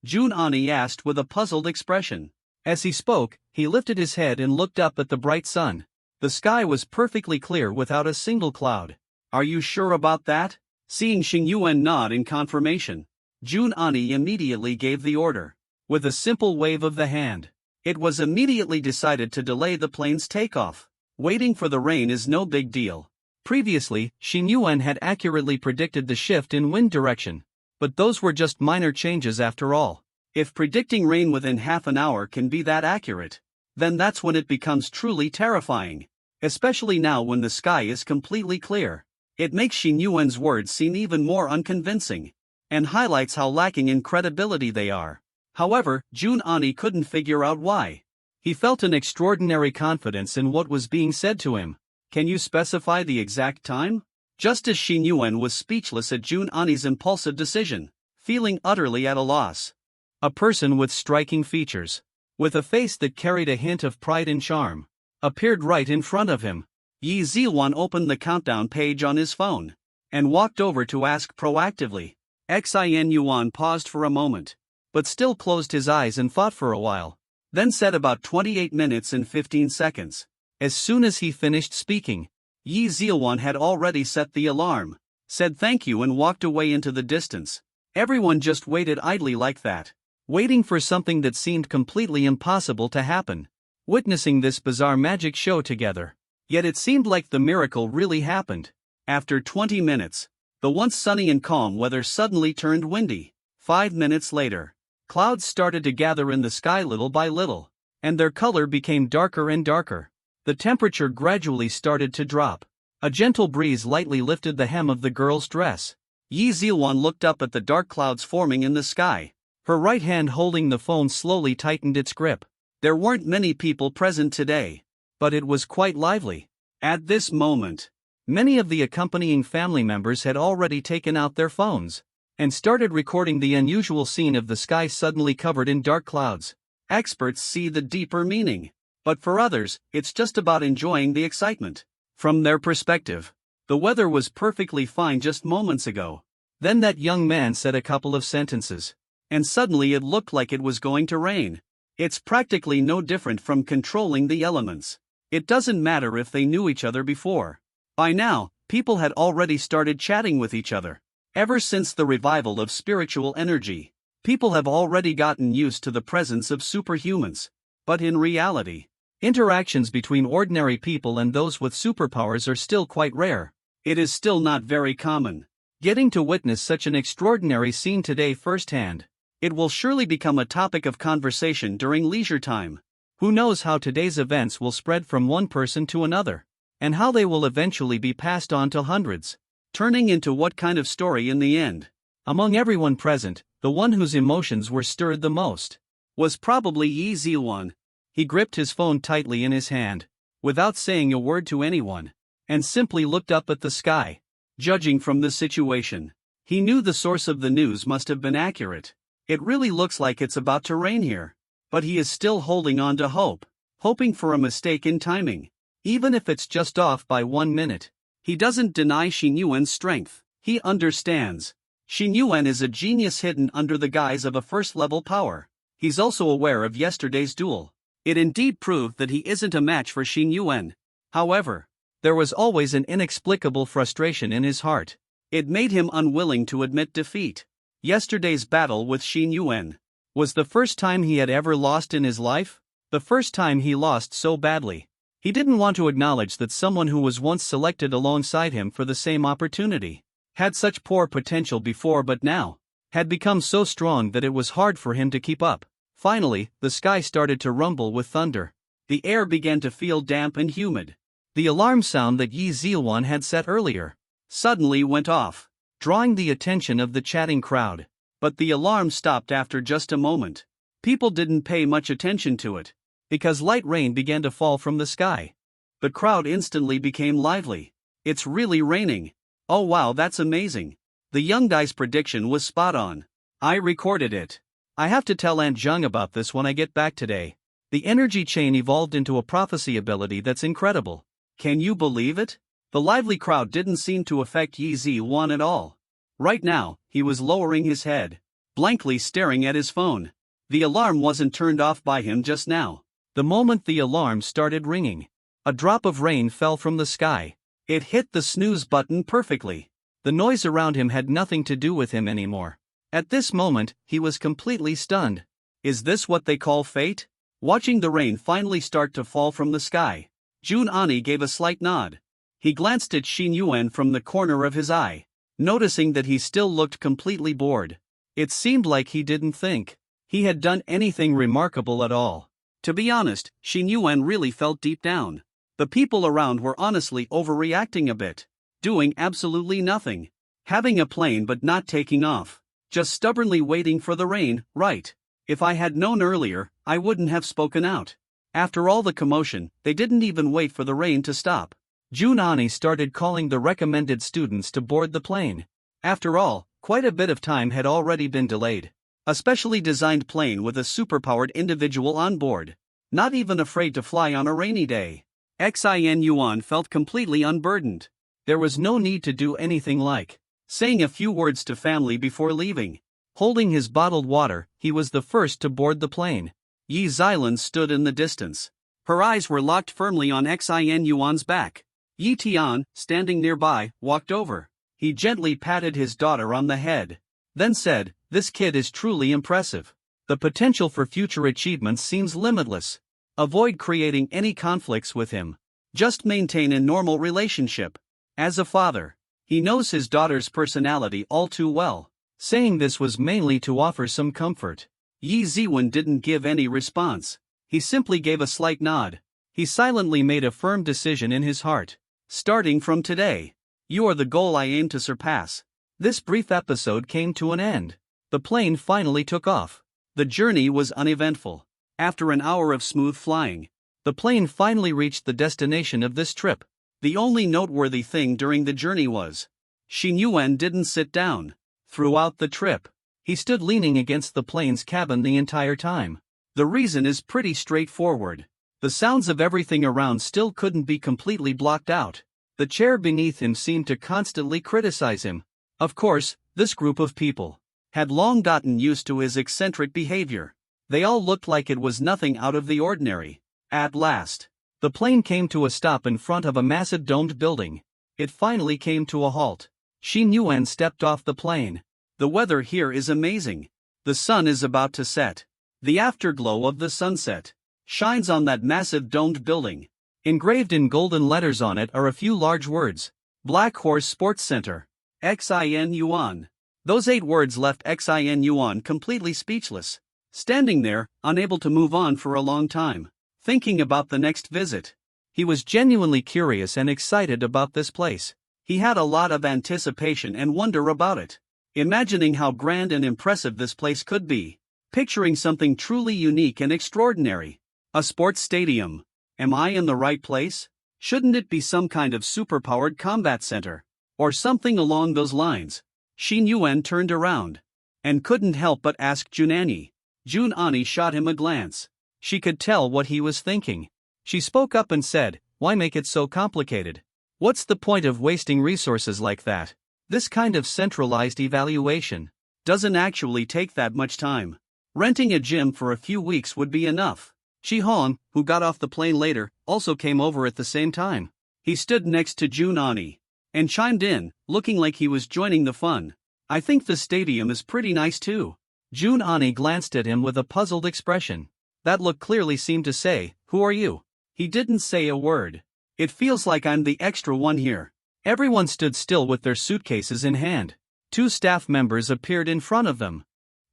Junani asked with a puzzled expression. As he spoke, he lifted his head and looked up at the bright sun. The sky was perfectly clear without a single cloud. Are you sure about that? Seeing Xing Yuan nod in confirmation, Junani immediately gave the order. With a simple wave of the hand, it was immediately decided to delay the plane's takeoff. Waiting for the rain is no big deal. Previously, Xing Yuan had accurately predicted the shift in wind direction. But those were just minor changes after all. If predicting rain within half an hour can be that accurate, then that's when it becomes truly terrifying. Especially now when the sky is completely clear. It makes Xing Yuan's words seem even more unconvincing, and highlights how lacking in credibility they are. However, Junani couldn't figure out why. He felt an extraordinary confidence in what was being said to him. Can you specify the exact time? Just as Xing Yuan was speechless at Junani's impulsive decision, feeling utterly at a loss. A person with striking features, with a face that carried a hint of pride and charm, appeared right in front of him. Yi Ziwan opened the countdown page on his phone, and walked over to ask proactively. Xin Yuan paused for a moment, but still closed his eyes and thought for a while, then said about 28 minutes and 15 seconds. As soon as he finished speaking, Yi Ziwan had already set the alarm, said thank you and walked away into the distance. Everyone just waited idly like that, waiting for something that seemed completely impossible to happen, witnessing this bizarre magic show together. Yet it seemed like the miracle really happened. After 20 minutes, the once sunny and calm weather suddenly turned windy. 5 minutes later, clouds started to gather in the sky little by little, and their color became darker and darker. The temperature gradually started to drop. A gentle breeze lightly lifted the hem of the girl's dress. Yi Ziwan looked up at the dark clouds forming in the sky. Her right hand holding the phone slowly tightened its grip. There weren't many people present today, but it was quite lively. At this moment, many of the accompanying family members had already taken out their phones and started recording the unusual scene of the sky suddenly covered in dark clouds. Experts see the deeper meaning, but for others, it's just about enjoying the excitement. From their perspective, the weather was perfectly fine just moments ago. Then that young man said a couple of sentences, and suddenly it looked like it was going to rain. It's practically no different from controlling the elements. It doesn't matter if they knew each other before. By now, people had already started chatting with each other. Ever since the revival of spiritual energy, people have already gotten used to the presence of superhumans. But in reality, interactions between ordinary people and those with superpowers are still quite rare. It is still not very common. Getting to witness such an extraordinary scene today firsthand, it will surely become a topic of conversation during leisure time. Who knows how today's events will spread from one person to another, and how they will eventually be passed on to hundreds, turning into what kind of story in the end. Among everyone present, the one whose emotions were stirred the most was probably Yi Ziwan. He gripped his phone tightly in his hand, without saying a word to anyone, and simply looked up at the sky. Judging from the situation, he knew the source of the news must have been accurate. It really looks like it's about to rain here. But he is still holding on to hope, hoping for a mistake in timing, even if it's just off by 1 minute. He doesn't deny Xing Yuan's strength. He understands. Xing Yuan is a genius hidden under the guise of a first-level power. He's also aware of yesterday's duel. It indeed proved that he isn't a match for Xin Yuan. However, there was always an inexplicable frustration in his heart. It made him unwilling to admit defeat. Yesterday's battle with Xin Yuan was the first time he had ever lost in his life, the first time he lost so badly. He didn't want to acknowledge that someone who was once selected alongside him for the same opportunity had such poor potential before but now had become so strong that it was hard for him to keep up. Finally, the sky started to rumble with thunder. The air began to feel damp and humid. The alarm sound that Yi Zilwan had set earlier suddenly went off, drawing the attention of the chatting crowd. But the alarm stopped after just a moment. People didn't pay much attention to it, because light rain began to fall from the sky. The crowd instantly became lively. It's really raining. Oh wow, that's amazing. The young guy's prediction was spot on. I recorded it. I have to tell Aunt Zheng about this when I get back today. The energy chain evolved into a prophecy ability that's incredible. Can you believe it? The lively crowd didn't seem to affect Yi Zilwan at all. Right now, he was lowering his head, blankly staring at his phone. The alarm wasn't turned off by him just now. The moment the alarm started ringing, a drop of rain fell from the sky. It hit the snooze button perfectly. The noise around him had nothing to do with him anymore. At this moment, he was completely stunned. Is this what they call fate? Watching the rain finally start to fall from the sky, Jun Ani gave a slight nod. He glanced at Xin Yuan from the corner of his eye, noticing that he still looked completely bored. It seemed like he didn't think he had done anything remarkable at all. To be honest, Xin Yuan really felt deep down the people around were honestly overreacting a bit, doing absolutely nothing, having a plane but not taking off, just stubbornly waiting for the rain. Right. If I had known earlier, I wouldn't have spoken out. After all the commotion, they didn't even wait for the rain to stop. Jun Ani started calling the recommended students to board the plane. After all, quite a bit of time had already been delayed. A specially designed plane with a superpowered individual on board, not even afraid to fly on a rainy day. Xin Yuan felt completely unburdened. There was no need to do anything like saying a few words to family before leaving. Holding his bottled water, he was the first to board the plane. Yi Zilwan stood in the distance. Her eyes were locked firmly on Xin Yuan's back. Yi Tian, standing nearby, walked over. He gently patted his daughter on the head, then said, "This kid is truly impressive. The potential for future achievements seems limitless. Avoid creating any conflicts with him. Just maintain a normal relationship." As a father, he knows his daughter's personality all too well. Saying this was mainly to offer some comfort. Yi Zilwan didn't give any response. He simply gave a slight nod. He silently made a firm decision in his heart. Starting from today, you are the goal I aim to surpass. This brief episode came to an end. The plane finally took off. The journey was uneventful. After an hour of smooth flying, the plane finally reached the destination of this trip. The only noteworthy thing during the journey was Xin Yuan didn't sit down. Throughout the trip, he stood leaning against the plane's cabin the entire time. The reason is pretty straightforward. The sounds of everything around still couldn't be completely blocked out. The chair beneath him seemed to constantly criticize him. Of course, this group of people had long gotten used to his eccentric behavior. They all looked like it was nothing out of the ordinary. At last, the plane came to a stop in front of a massive domed building. It finally came to a halt. Xin Yuan stepped off the plane. The weather here is amazing. The sun is about to set. The afterglow of the sunset shines on that massive domed building. Engraved in golden letters on it are a few large words. Black Horse Sports Center. Xin Yuan. Those 8 words left Xin Yuan completely speechless. Standing there, unable to move on for a long time, thinking about the next visit. He was genuinely curious and excited about this place. He had a lot of anticipation and wonder about it. Imagining how grand and impressive this place could be. Picturing something truly unique and extraordinary. A sports stadium. Am I in the right place? Shouldn't it be some kind of superpowered combat center? Or something along those lines? Xin Yuan turned around and couldn't help but ask Jun Ani. Jun Ani shot him a glance. She could tell what he was thinking. She spoke up and said, "Why make it so complicated? What's the point of wasting resources like that? This kind of centralized evaluation doesn't actually take that much time. Renting a gym for a few weeks would be enough. Shi-hong, who got off the plane later, also came over at the same time. He stood next to Jun-ani and chimed in, looking like he was joining the fun. I think the stadium is pretty nice too. Jun-ani glanced at him with a puzzled expression. That look clearly seemed to say, who are you? He didn't say a word. It feels like I'm the extra one here. Everyone stood still with their suitcases in hand. Two staff members appeared in front of them.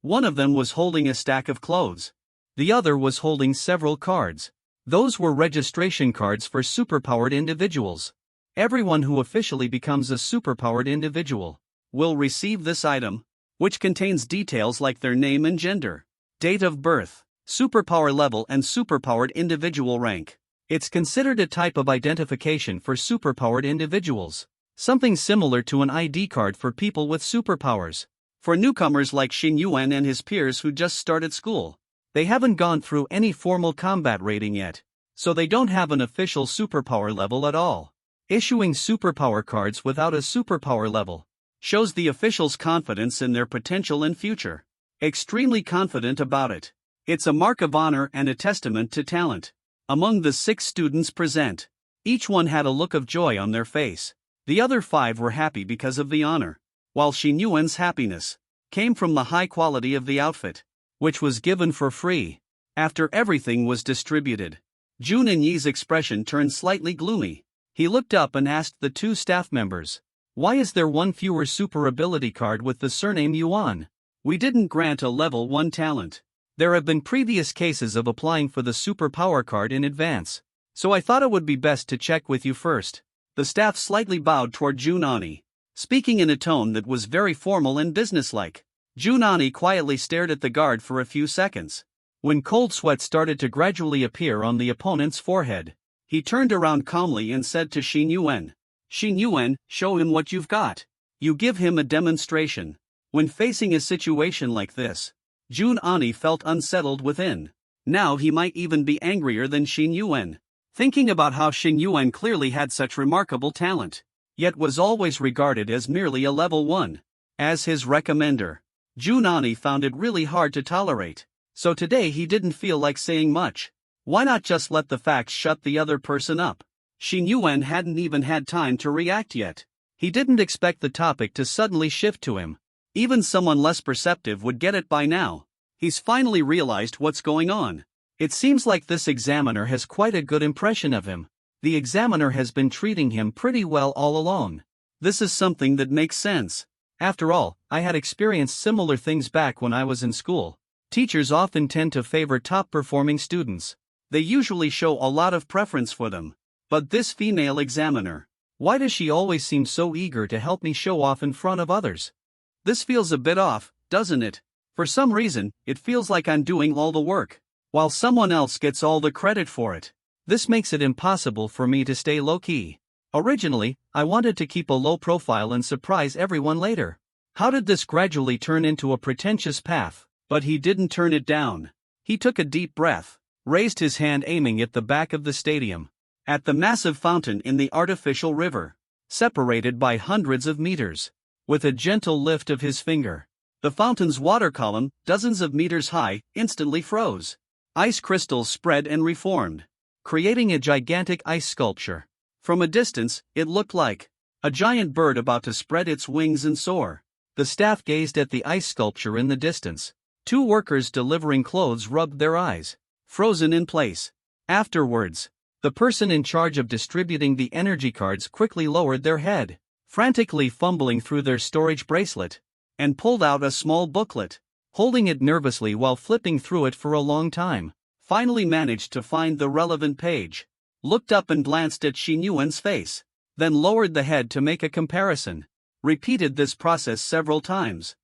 One of them was holding a stack of clothes. The other was holding several cards. Those were registration cards for superpowered individuals. Everyone who officially becomes a superpowered individual will receive this item, which contains details like their name and gender, date of birth, superpower level and superpowered individual rank. It's considered a type of identification for superpowered individuals, something similar to an ID card for people with superpowers. For newcomers like Xin Yuan and his peers who just started school, they haven't gone through any formal combat rating yet, so they don't have an official superpower level at all. Issuing superpower cards without a superpower level shows the officials' confidence in their potential and future. Extremely confident about it. It's a mark of honor and a testament to talent. Among the 6 students present, each one had a look of joy on their face. The other 5 were happy because of the honor, while Xin Yuan's happiness came from the high quality of the outfit, which was given for free. After everything was distributed, Jun and Yi's expression turned slightly gloomy. He looked up and asked the 2 staff members, why is there one fewer super ability card with the surname Yuan? We didn't grant a level 1 talent. There have been previous cases of applying for the superpower card in advance, so I thought it would be best to check with you first. The staff slightly bowed toward Jun-ani, speaking in a tone that was very formal and businesslike. Jun-ani quietly stared at the guard for a few seconds. When cold sweat started to gradually appear on the opponent's forehead, he turned around calmly and said to Xin Yuan, Xin Yuan, show him what you've got. You give him a demonstration. When facing a situation like this, Jun-ani felt unsettled within. Now he might even be angrier than Xin Yuan, thinking about how Xin Yuan clearly had such remarkable talent, yet was always regarded as merely a level 1. As his recommender, Jun-ani found it really hard to tolerate, so today he didn't feel like saying much. Why not just let the facts shut the other person up? Xin Yuan hadn't even had time to react yet. He didn't expect the topic to suddenly shift to him. Even someone less perceptive would get it by now. He's finally realized what's going on. It seems like this examiner has quite a good impression of him. The examiner has been treating him pretty well all along. This is something that makes sense. After all, I had experienced similar things back when I was in school. Teachers often tend to favor top-performing students. They usually show a lot of preference for them. But this female examiner, why does she always seem so eager to help me show off in front of others? This feels a bit off, doesn't it? For some reason, it feels like I'm doing all the work, while someone else gets all the credit for it. This makes it impossible for me to stay low-key. Originally, I wanted to keep a low profile and surprise everyone later. How did this gradually turn into a pretentious path? But he didn't turn it down. He took a deep breath, raised his hand aiming at the back of the stadium, at the massive fountain in the artificial river, separated by hundreds of meters. With a gentle lift of his finger, the fountain's water column, dozens of meters high, instantly froze. Ice crystals spread and reformed, creating a gigantic ice sculpture. From a distance, it looked like a giant bird about to spread its wings and soar. The staff gazed at the ice sculpture in the distance. 2 workers delivering clothes rubbed their eyes, frozen in place. Afterwards, the person in charge of distributing the energy cards quickly lowered their head, frantically fumbling through their storage bracelet, and pulled out a small booklet, holding it nervously while flipping through it for a long time. Finally managed to find the relevant page, looked up and glanced at Xin Yuan's face, then lowered the head to make a comparison. Repeated this process several times.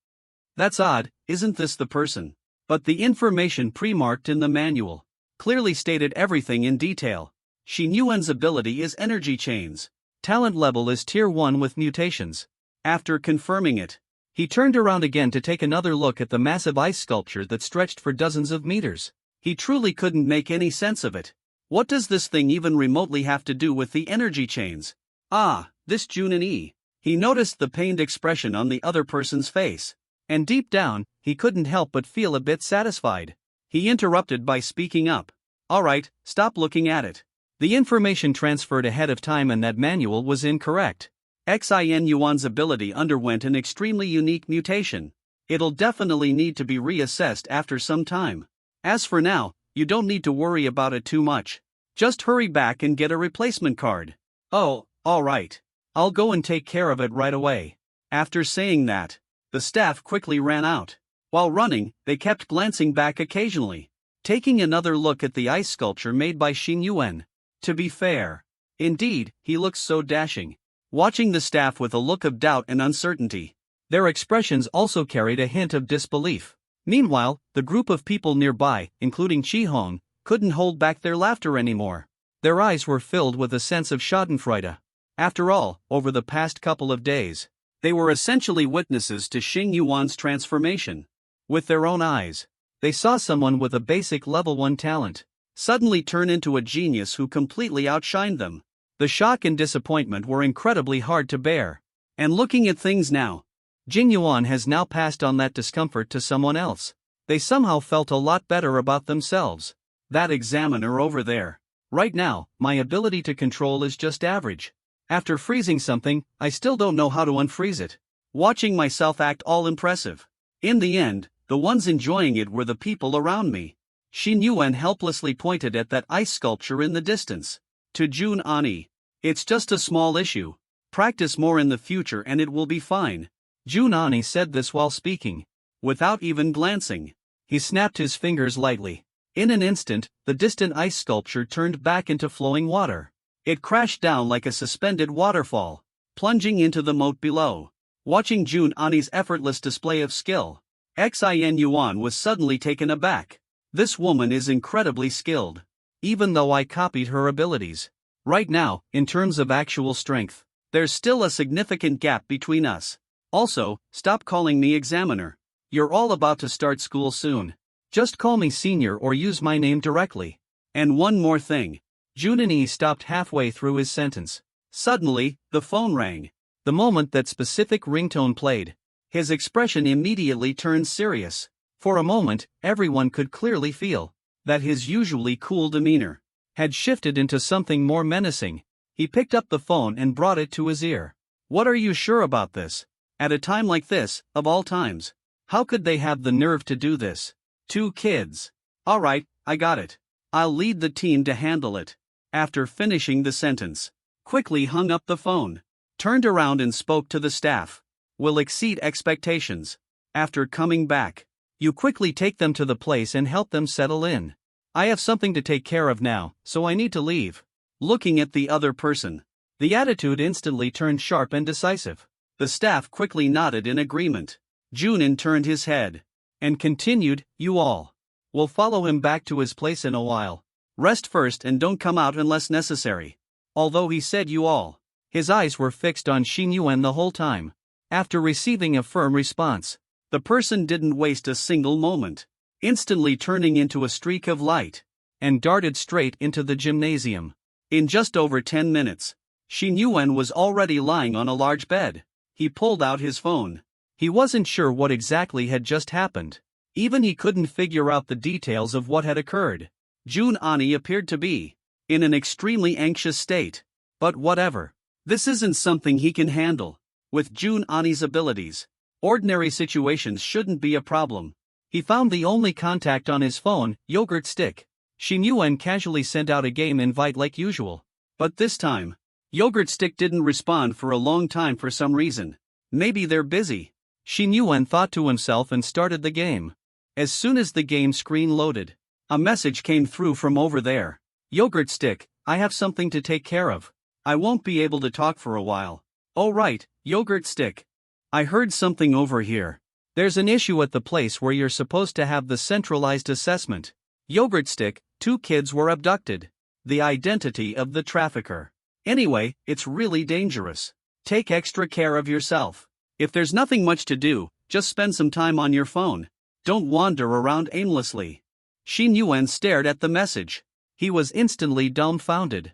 That's odd, isn't this the person? But the information pre-marked in the manual clearly stated everything in detail. Xin Yuan's ability is energy chains. Talent level is tier 1 with mutations. After confirming it, he turned around again to take another look at the massive ice sculpture that stretched for dozens of meters. He truly couldn't make any sense of it. What does this thing even remotely have to do with the energy chains? Ah, this Jun-ani. He noticed the pained expression on the other person's face. And deep down, he couldn't help but feel a bit satisfied. He interrupted by speaking up. Alright, stop looking at it. The information transferred ahead of time in that manual was incorrect. Xin Yuan's ability underwent an extremely unique mutation. It'll definitely need to be reassessed after some time. As for now, you don't need to worry about it too much. Just hurry back and get a replacement card. Oh, alright. I'll go and take care of it right away. After saying that, the staff quickly ran out. While running, they kept glancing back occasionally, taking another look at the ice sculpture made by Xin Yuan. To be fair, indeed, he looks so dashing. Watching the staff with a look of doubt and uncertainty, their expressions also carried a hint of disbelief. Meanwhile, the group of people nearby, including Chi-Hong, couldn't hold back their laughter anymore. Their eyes were filled with a sense of schadenfreude. After all, over the past couple of days, they were essentially witnesses to Xing Yuan's transformation. With their own eyes, they saw someone with a basic level 1 talent suddenly turn into a genius who completely outshined them. The shock and disappointment were incredibly hard to bear. And looking at things now, Xing Yuan has now passed on that discomfort to someone else. They somehow felt a lot better about themselves. That examiner over there. Right now, my ability to control is just average. After freezing something, I still don't know how to unfreeze it. Watching myself act all impressive. In the end, the ones enjoying it were the people around me. Xin Yuan helplessly pointed at that ice sculpture in the distance. To Jun Ani, it's just a small issue. Practice more in the future and it will be fine. Jun Ani said this while speaking. Without even glancing, he snapped his fingers lightly. In an instant, the distant ice sculpture turned back into flowing water. It crashed down like a suspended waterfall, plunging into the moat below. Watching Jun Ani's effortless display of skill, Xin Yuan was suddenly taken aback. This woman is incredibly skilled. Even though I copied her abilities. Right now, in terms of actual strength, there's still a significant gap between us. Also, stop calling me examiner. You're all about to start school soon. Just call me senior or use my name directly. And one more thing. Junani stopped halfway through his sentence. Suddenly, the phone rang. The moment that specific ringtone played, his expression immediately turned serious. For a moment, everyone could clearly feel that his usually cool demeanor had shifted into something more menacing. He picked up the phone and brought it to his ear. What are you sure about this? At a time like this, of all times, how could they have the nerve to do this? 2 kids. Alright, I got it. I'll lead the team to handle it. After finishing the sentence, quickly hung up the phone, turned around and spoke to the staff. Will exceed expectations. After coming back, you quickly take them to the place and help them settle in. I have something to take care of now, so I need to leave. Looking at the other person, the attitude instantly turned sharp and decisive. The staff quickly nodded in agreement. Junin turned his head and continued, you all will follow him back to his place in a while. Rest first and don't come out unless necessary. Although he said you all, his eyes were fixed on Xin Yuan the whole time. After receiving a firm response, the person didn't waste a single moment, instantly turning into a streak of light, and darted straight into the gymnasium. In just over 10 minutes, Xin Yuan was already lying on a large bed. He pulled out his phone. He wasn't sure what exactly had just happened. Even he couldn't figure out the details of what had occurred. Jun Ani appeared to be in an extremely anxious state. But whatever. This isn't something he can handle. With Jun Ani's abilities, ordinary situations shouldn't be a problem. He found the only contact on his phone, Yogurt Stick. Xin Yuan casually sent out a game invite like usual. But this time, Yogurt Stick didn't respond for a long time for some reason. Maybe they're busy. Xin Yuan thought to himself and started the game. As soon as the game screen loaded, a message came through from over there. Yogurt Stick, I have something to take care of. I won't be able to talk for a while. Oh right, Yogurt Stick. I heard something over here. There's an issue at the place where you're supposed to have the centralized assessment. Yogurt Stick, 2 kids were abducted. The identity of the trafficker. Anyway, it's really dangerous. Take extra care of yourself. If there's nothing much to do, just spend some time on your phone. Don't wander around aimlessly. Xin Yuan stared at the message. He was instantly dumbfounded.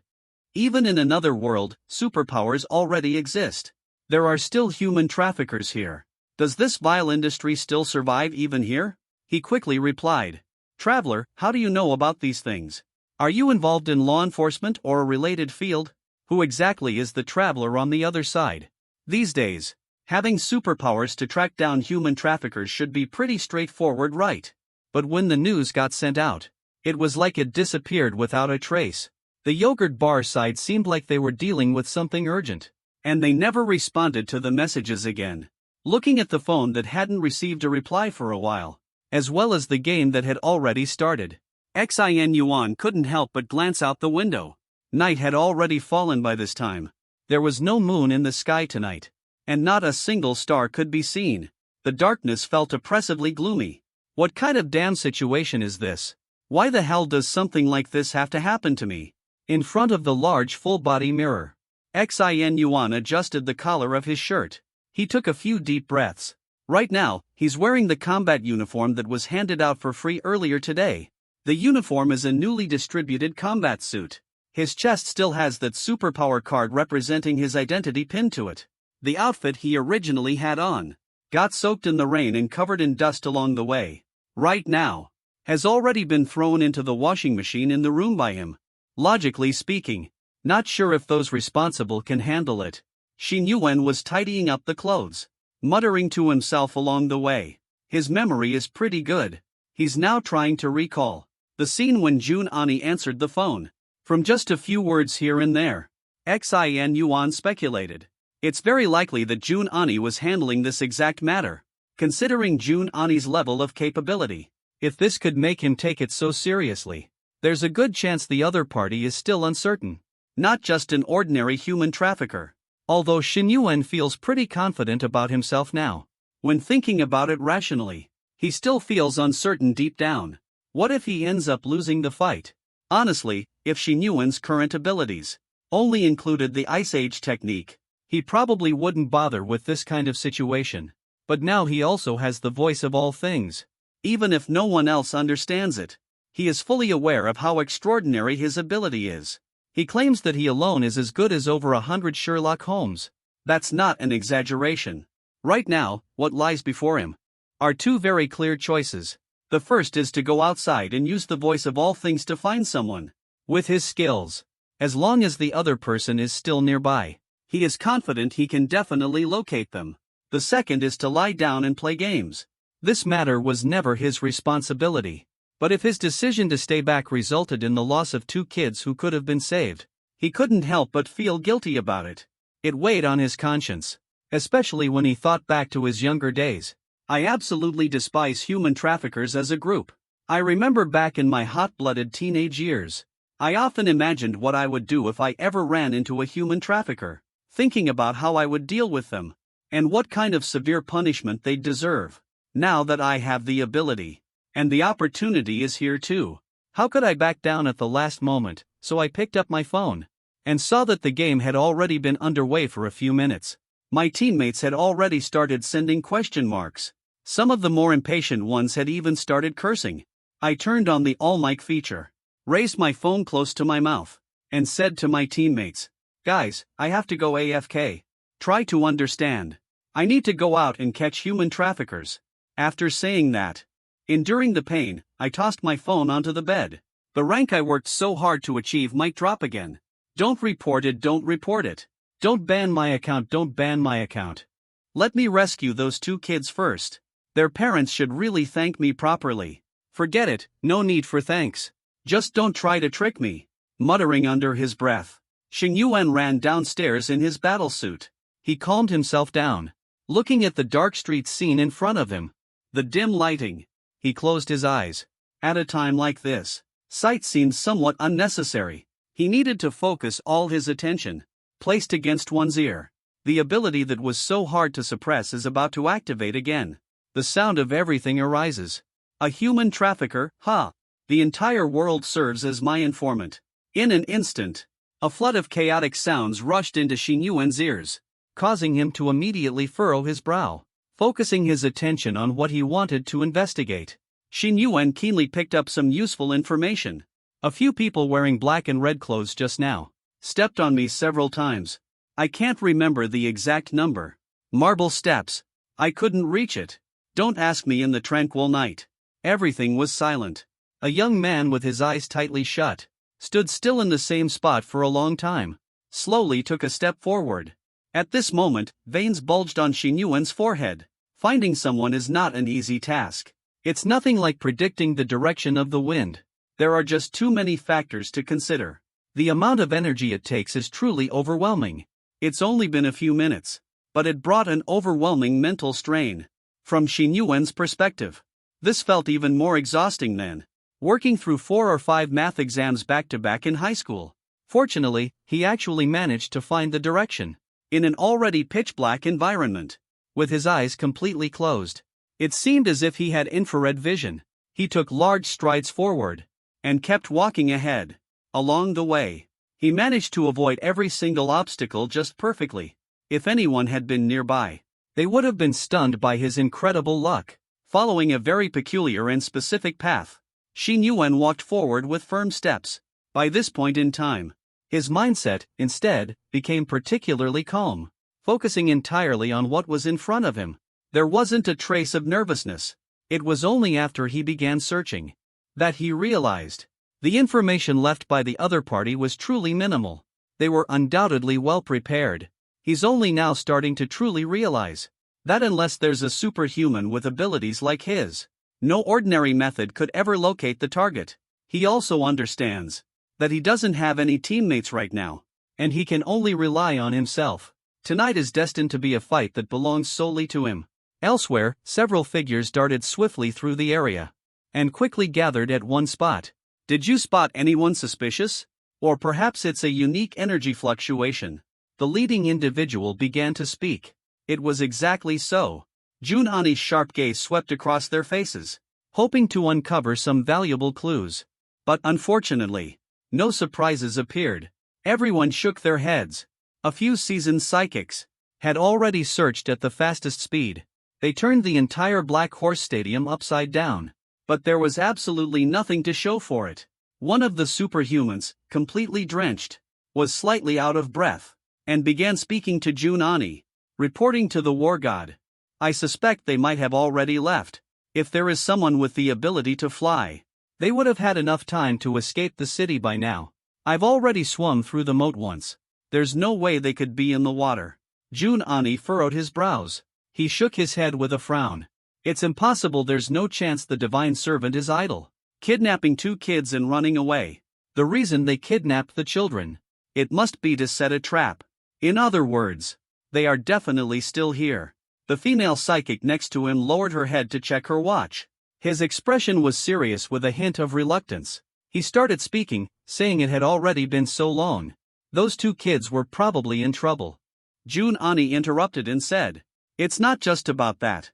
Even in another world, superpowers already exist. There are still human traffickers here. Does this vile industry still survive even here? He quickly replied. Traveler, how do you know about these things? Are you involved in law enforcement or a related field? Who exactly is the traveler on the other side? These days, having superpowers to track down human traffickers should be pretty straightforward, right? But when the news got sent out, it was like it disappeared without a trace. The yogurt bar side seemed like they were dealing with something urgent, and they never responded to the messages again. Looking at the phone that hadn't received a reply for a while, as well as the game that had already started, Xin Yuan couldn't help but glance out the window. Night had already fallen by this time. There was no moon in the sky tonight, and not a single star could be seen. The darkness felt oppressively gloomy. What kind of damn situation is this? Why the hell does something like this have to happen to me? In front of the large full-body mirror, Xin Yuan adjusted the collar of his shirt. He took a few deep breaths. Right now, he's wearing the combat uniform that was handed out for free earlier today. The uniform is a newly distributed combat suit. His chest still has that superpower card representing his identity pinned to it. The outfit he originally had on got soaked in the rain and covered in dust along the way. Right now, has already been thrown into the washing machine in the room by him. Logically speaking, not sure if those responsible can handle it. Xin Yuan was tidying up the clothes, muttering to himself along the way. His memory is pretty good. He's now trying to recall the scene when Jun Ani answered the phone. From just a few words here and there, Xin Yuan speculated. It's very likely that Jun Ani was handling this exact matter. Considering Jun Ani's level of capability, if this could make him take it so seriously, there's a good chance the other party is still uncertain. Not just an ordinary human trafficker. Although Xin Yuan feels pretty confident about himself now, when thinking about it rationally, he still feels uncertain deep down. What if he ends up losing the fight? Honestly, if Xin Yuan's current abilities only included the Ice Age technique, he probably wouldn't bother with this kind of situation. But now he also has the voice of all things. Even if no one else understands it, he is fully aware of how extraordinary his ability is. He claims that he alone is as good as over 100 Sherlock Holmes. That's not an exaggeration. Right now, what lies before him are two very clear choices. The first is to go outside and use the voice of all things to find someone with his skills. As long as the other person is still nearby, he is confident he can definitely locate them. The second is to lie down and play games. This matter was never his responsibility. But if his decision to stay back resulted in the loss of two kids who could have been saved, he couldn't help but feel guilty about it. It weighed on his conscience, especially when he thought back to his younger days. I absolutely despise human traffickers as a group. I remember back in my hot-blooded teenage years, I often imagined what I would do if I ever ran into a human trafficker, thinking about how I would deal with them, and what kind of severe punishment they'd deserve. Now that I have the ability, and the opportunity is here too, how could I back down at the last moment? So I picked up my phone and saw that the game had already been underway for a few minutes. My teammates had already started sending question marks. Some of the more impatient ones had even started cursing. I turned on the all mic feature, raised my phone close to my mouth, and said to my teammates, "Guys, I have to go AFK. Try to understand. I need to go out and catch human traffickers." After saying that, enduring the pain, I tossed my phone onto the bed. The rank I worked so hard to achieve might drop again. Don't report it, don't report it. Don't ban my account, don't ban my account. Let me rescue those two kids first. Their parents should really thank me properly. Forget it, no need for thanks. Just don't try to trick me. Muttering under his breath, Xin Yuan ran downstairs in his battlesuit. He calmed himself down, looking at the dark street scene in front of him. The dim lighting. He closed his eyes. At a time like this, sight seemed somewhat unnecessary. He needed to focus all his attention, placed against one's ear. The ability that was so hard to suppress is about to activate again. The sound of everything arises. A human trafficker, ha! The entire world serves as my informant. In an instant, a flood of chaotic sounds rushed into Xin Yuan's ears, causing him to immediately furrow his brow, focusing his attention on what he wanted to investigate. Xin Yuan keenly picked up some useful information. A few people wearing black and red clothes just now stepped on me several times. I can't remember the exact number. Marble steps. I couldn't reach it. Don't ask me in the tranquil night. Everything was silent. A young man with his eyes tightly shut stood still in the same spot for a long time, slowly took a step forward. At this moment, veins bulged on Xing Yuan's forehead. Finding someone is not an easy task. It's nothing like predicting the direction of the wind. There are just too many factors to consider. The amount of energy it takes is truly overwhelming. It's only been a few minutes, but it brought an overwhelming mental strain. From Xing Yuan's perspective, this felt even more exhausting than working through 4 or 5 math exams back-to-back in high school. Fortunately, he actually managed to find the direction. In an already pitch-black environment, with his eyes completely closed, it seemed as if he had infrared vision. He took large strides forward and kept walking ahead. Along the way, he managed to avoid every single obstacle just perfectly. If anyone had been nearby, they would have been stunned by his incredible luck. Following a very peculiar and specific path, Xing Yuan walked forward with firm steps. By this point in time, his mindset, instead, became particularly calm, focusing entirely on what was in front of him. There wasn't a trace of nervousness. It was only after he began searching that he realized the information left by the other party was truly minimal. They were undoubtedly well prepared. He's only now starting to truly realize that unless there's a superhuman with abilities like his, no ordinary method could ever locate the target. He also understands that he doesn't have any teammates right now, and he can only rely on himself. Tonight is destined to be a fight that belongs solely to him. Elsewhere, several figures darted swiftly through the area and quickly gathered at one spot. Did you spot anyone suspicious? Or perhaps it's a unique energy fluctuation. The leading individual began to speak. It was exactly so. Jun Ani's sharp gaze swept across their faces, hoping to uncover some valuable clues. But unfortunately, no surprises appeared. Everyone shook their heads. A few seasoned psychics had already searched at the fastest speed. They turned the entire Black Horse Stadium upside down, but there was absolutely nothing to show for it. One of the superhumans, completely drenched, was slightly out of breath, and began speaking to Jun Ani, reporting to the war god. I suspect they might have already left. If there is someone with the ability to fly, they would have had enough time to escape the city by now. I've already swum through the moat once. There's no way they could be in the water. Jun Ani furrowed his brows. He shook his head with a frown. It's impossible. There's no chance the divine servant is idle, kidnapping 2 kids and running away. The reason they kidnapped the children, it must be to set a trap. In other words, they are definitely still here. The female psychic next to him lowered her head to check her watch. His expression was serious with a hint of reluctance. He started speaking, saying it had already been so long. Those 2 kids were probably in trouble. Jun Ani interrupted and said, "It's not just about that.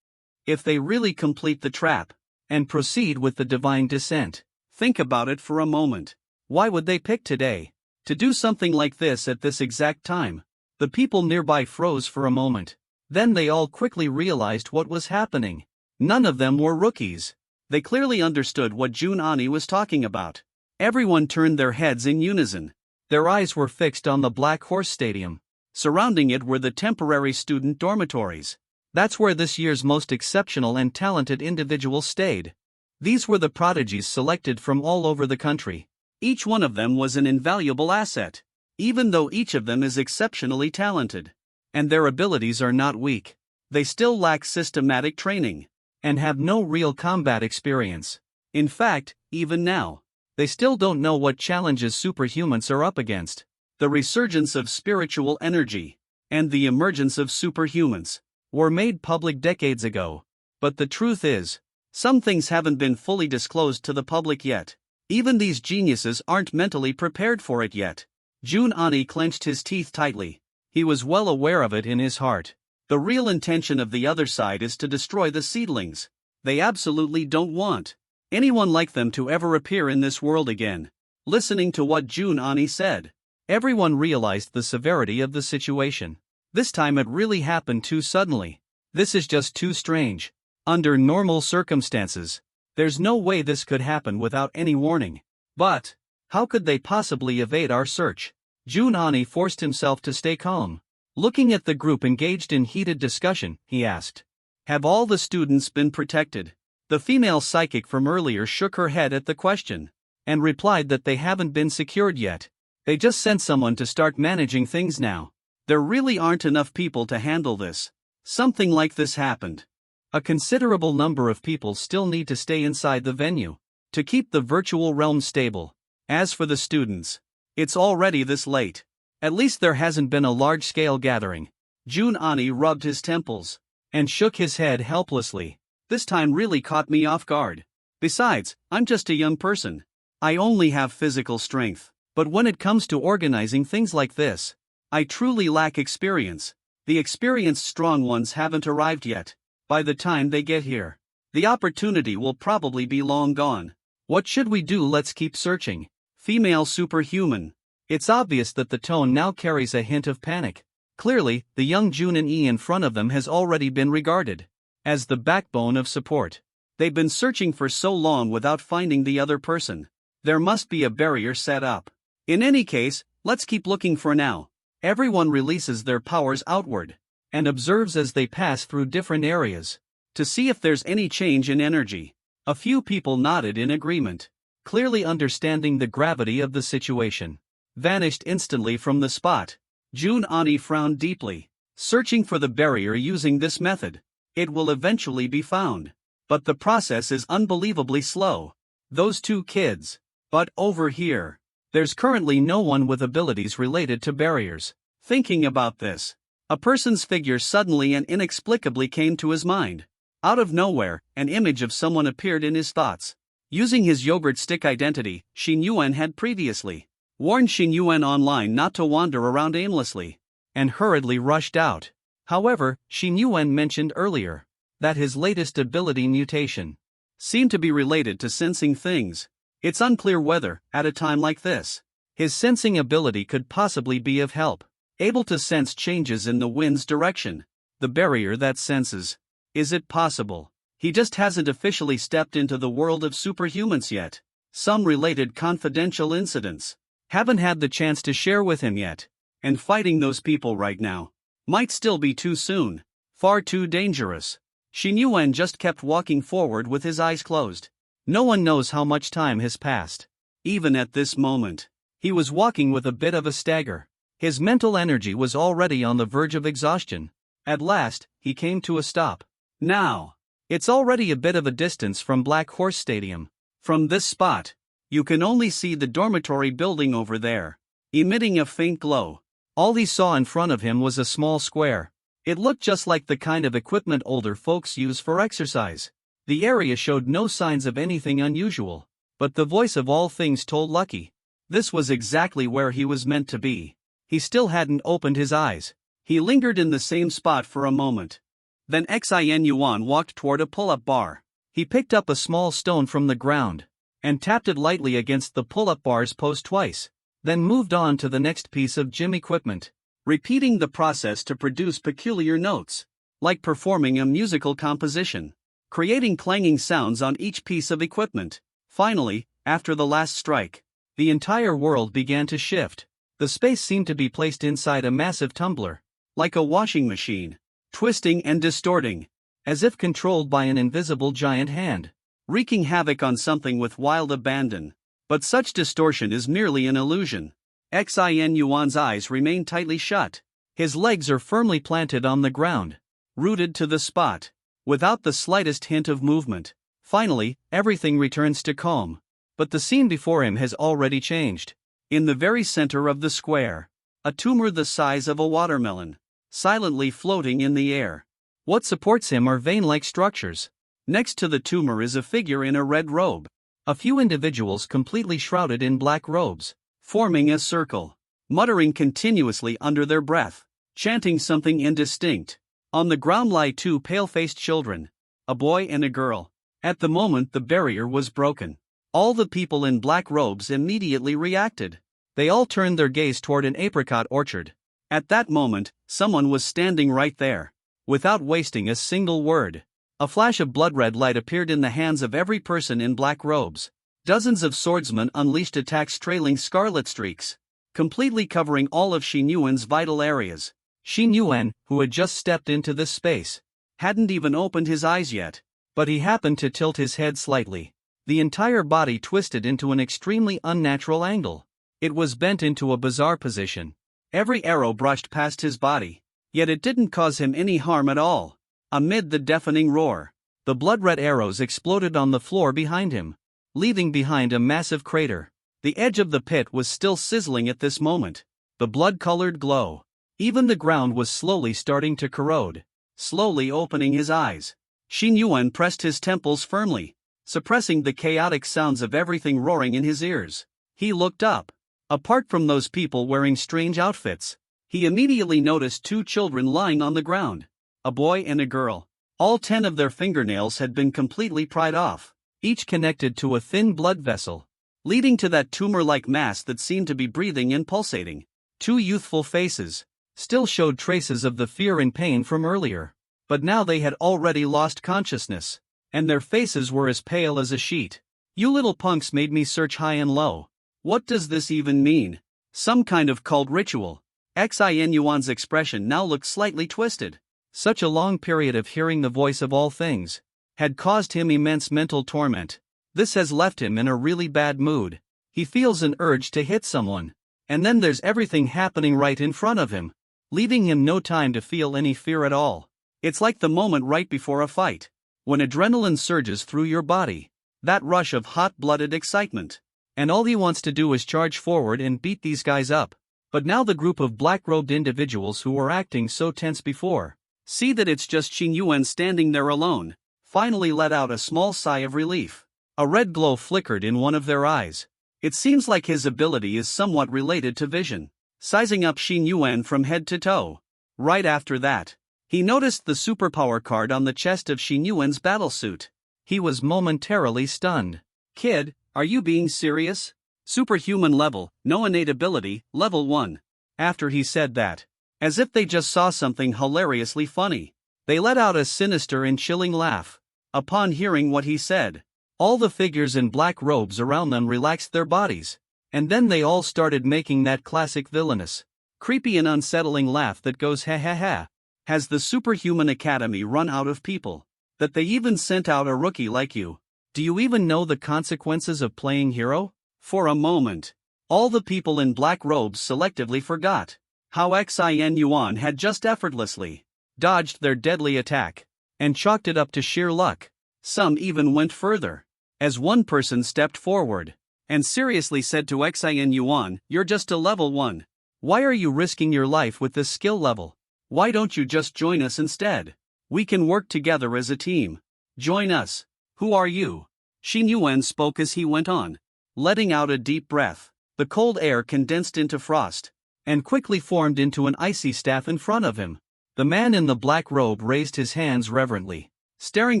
If they really complete the trap and proceed with the divine descent, think about it for a moment. Why would they pick today to do something like this at this exact time?" The people nearby froze for a moment. Then they all quickly realized what was happening. None of them were rookies. They clearly understood what Jun Ani was talking about. Everyone turned their heads in unison. Their eyes were fixed on the Black Horse Stadium. Surrounding it were the temporary student dormitories. That's where this year's most exceptional and talented individuals stayed. These were the prodigies selected from all over the country. Each one of them was an invaluable asset, even though each of them is exceptionally talented. And their abilities are not weak. They still lack systematic training and have no real combat experience. In fact, even now, they still don't know what challenges superhumans are up against. The resurgence of spiritual energy and the emergence of superhumans were made public decades ago. But the truth is, some things haven't been fully disclosed to the public yet. Even these geniuses aren't mentally prepared for it yet. Jun Ani clenched his teeth tightly. He was well aware of it in his heart. The real intention of the other side is to destroy the seedlings. They absolutely don't want anyone like them to ever appear in this world again. Listening to what Jun Ani said, everyone realized the severity of the situation. This time it really happened too suddenly. This is just too strange. Under normal circumstances, there's no way this could happen without any warning. But how could they possibly evade our search? Jun Ani forced himself to stay calm. Looking at the group engaged in heated discussion, he asked, Have all the students been protected? The female psychic from earlier shook her head at the question, and replied that they haven't been secured yet. They just sent someone to start managing things now. There really aren't enough people to handle this. Something like this happened. A considerable number of people still need to stay inside the venue to keep the virtual realm stable. As for the students, it's already this late. At least there hasn't been a large-scale gathering. Jun-Ani rubbed his temples and shook his head helplessly. This time really caught me off guard. Besides, I'm just a young person. I only have physical strength. But when it comes to organizing things like this, I truly lack experience. The experienced strong ones haven't arrived yet. By the time they get here, the opportunity will probably be long gone. What should we do? Let's keep searching. Female superhuman. It's obvious that the tone now carries a hint of panic. Clearly, the young Jun-Ani in front of them has already been regarded as the backbone of support. They've been searching for so long without finding the other person. There must be a barrier set up. In any case, let's keep looking for now. Everyone releases their powers outward and observes as they pass through different areas to see if there's any change in energy. A few people nodded in agreement, clearly understanding the gravity of the situation. Vanished instantly from the spot. Jun-Ani frowned deeply. Searching for the barrier using this method, it will eventually be found. But the process is unbelievably slow. Those two kids. But over here, there's currently no one with abilities related to barriers. Thinking about this, a person's figure suddenly and inexplicably came to his mind. Out of nowhere, an image of someone appeared in his thoughts. Using his yogurt stick identity, Xin Yuan had previously warned Xin Yuan online not to wander around aimlessly, and hurriedly rushed out. However, Xin Yuan mentioned earlier that his latest ability mutation seemed to be related to sensing things. It's unclear whether, at a time like this, his sensing ability could possibly be of help. Able to sense changes in the wind's direction, the barrier that senses. Is it possible he just hasn't officially stepped into the world of superhumans yet? Some related confidential incidents haven't had the chance to share with him yet, and fighting those people right now might still be too soon, far too dangerous. Xin Yuan just kept walking forward with his eyes closed. No one knows how much time has passed. Even at this moment, he was walking with a bit of a stagger. His mental energy was already on the verge of exhaustion. At last, he came to a stop. Now, it's already a bit of a distance from Black Horse Stadium. From this spot, you can only see the dormitory building over there, emitting a faint glow. All he saw in front of him was a small square. It looked just like the kind of equipment older folks use for exercise. The area showed no signs of anything unusual, but the voice of all things told Lucky this was exactly where he was meant to be. He still hadn't opened his eyes. He lingered in the same spot for a moment. Then Xin Yuan walked toward a pull-up bar. He picked up a small stone from the ground and tapped it lightly against the pull-up bar's post twice, then moved on to the next piece of gym equipment, repeating the process to produce peculiar notes, like performing a musical composition, creating clanging sounds on each piece of equipment. Finally, after the last strike, the entire world began to shift. The space seemed to be placed inside a massive tumbler, like a washing machine, twisting and distorting, as if controlled by an invisible giant hand, wreaking havoc on something with wild abandon. But such distortion is merely an illusion. Xin Yuan's eyes remain tightly shut. His legs are firmly planted on the ground, rooted to the spot, without the slightest hint of movement. Finally, everything returns to calm. But the scene before him has already changed. In the very center of the square, a tumor the size of a watermelon, silently floating in the air. What supports him are vein-like structures. Next to the tumor is a figure in a red robe. A few individuals completely shrouded in black robes, forming a circle, muttering continuously under their breath, chanting something indistinct. On the ground lie two pale-faced children, a boy and a girl. At the moment the barrier was broken, all the people in black robes immediately reacted. They all turned their gaze toward an apricot orchard. At that moment, someone was standing right there. Without wasting a single word, a flash of blood-red light appeared in the hands of every person in black robes. Dozens of swordsmen unleashed attacks trailing scarlet streaks, completely covering all of Xin Yuan's vital areas. Xin Yuan, who had just stepped into this space, hadn't even opened his eyes yet. But he happened to tilt his head slightly. The entire body twisted into an extremely unnatural angle. It was bent into a bizarre position. Every arrow brushed past his body. Yet it didn't cause him any harm at all. Amid the deafening roar, the blood-red arrows exploded on the floor behind him, leaving behind a massive crater. The edge of the pit was still sizzling at this moment. The blood-colored glow. Even the ground was slowly starting to corrode. Slowly opening his eyes, Xin Yuan pressed his temples firmly, suppressing the chaotic sounds of everything roaring in his ears. He looked up. Apart from those people wearing strange outfits, he immediately noticed two children lying on the ground. A boy and a girl. All 10 of their fingernails had been completely pried off, each connected to a thin blood vessel, leading to that tumor-like mass that seemed to be breathing and pulsating. 2 youthful faces still showed traces of the fear and pain from earlier, but now they had already lost consciousness, and their faces were as pale as a sheet. "You little punks made me search high and low. What does this even mean? Some kind of cult ritual?" Xin Yuan's expression now looked slightly twisted. Such a long period of hearing the voice of all things had caused him immense mental torment. This has left him in a really bad mood. He feels an urge to hit someone, and then there's everything happening right in front of him, leaving him no time to feel any fear at all. It's like the moment right before a fight, when adrenaline surges through your body, that rush of hot-blooded excitement, and all he wants to do is charge forward and beat these guys up. But now the group of black-robed individuals who were acting so tense before see that it's just Xin Yuan standing there alone, finally let out a small sigh of relief. A red glow flickered in one of their eyes. It seems like his ability is somewhat related to vision, sizing up Xin Yuan from head to toe. Right after that, he noticed the superpower card on the chest of Xin Yuan's battlesuit. He was momentarily stunned. "Kid, are you being serious? Superhuman level, no innate ability, level 1. After he said that, as if they just saw something hilariously funny, they let out a sinister and chilling laugh. Upon hearing what he said, all the figures in black robes around them relaxed their bodies, and then they all started making that classic villainous, creepy and unsettling laugh that goes ha ha ha. Has the Superhuman Academy run out of people? That they even sent out a rookie like you? Do you even know the consequences of playing hero?" For a moment, all the people in black robes selectively forgot how Xin Yuan had just effortlessly dodged their deadly attack, and chalked it up to sheer luck. Some even went further, as one person stepped forward and seriously said to Xin Yuan, "You're just a level 1. Why are you risking your life with this skill level? Why don't you just join us instead? We can work together as a team. Join us." "Who are you?" Xin Yuan spoke as he went on, letting out a deep breath. The cold air condensed into frost, and quickly formed into an icy staff in front of him. The man in the black robe raised his hands reverently, staring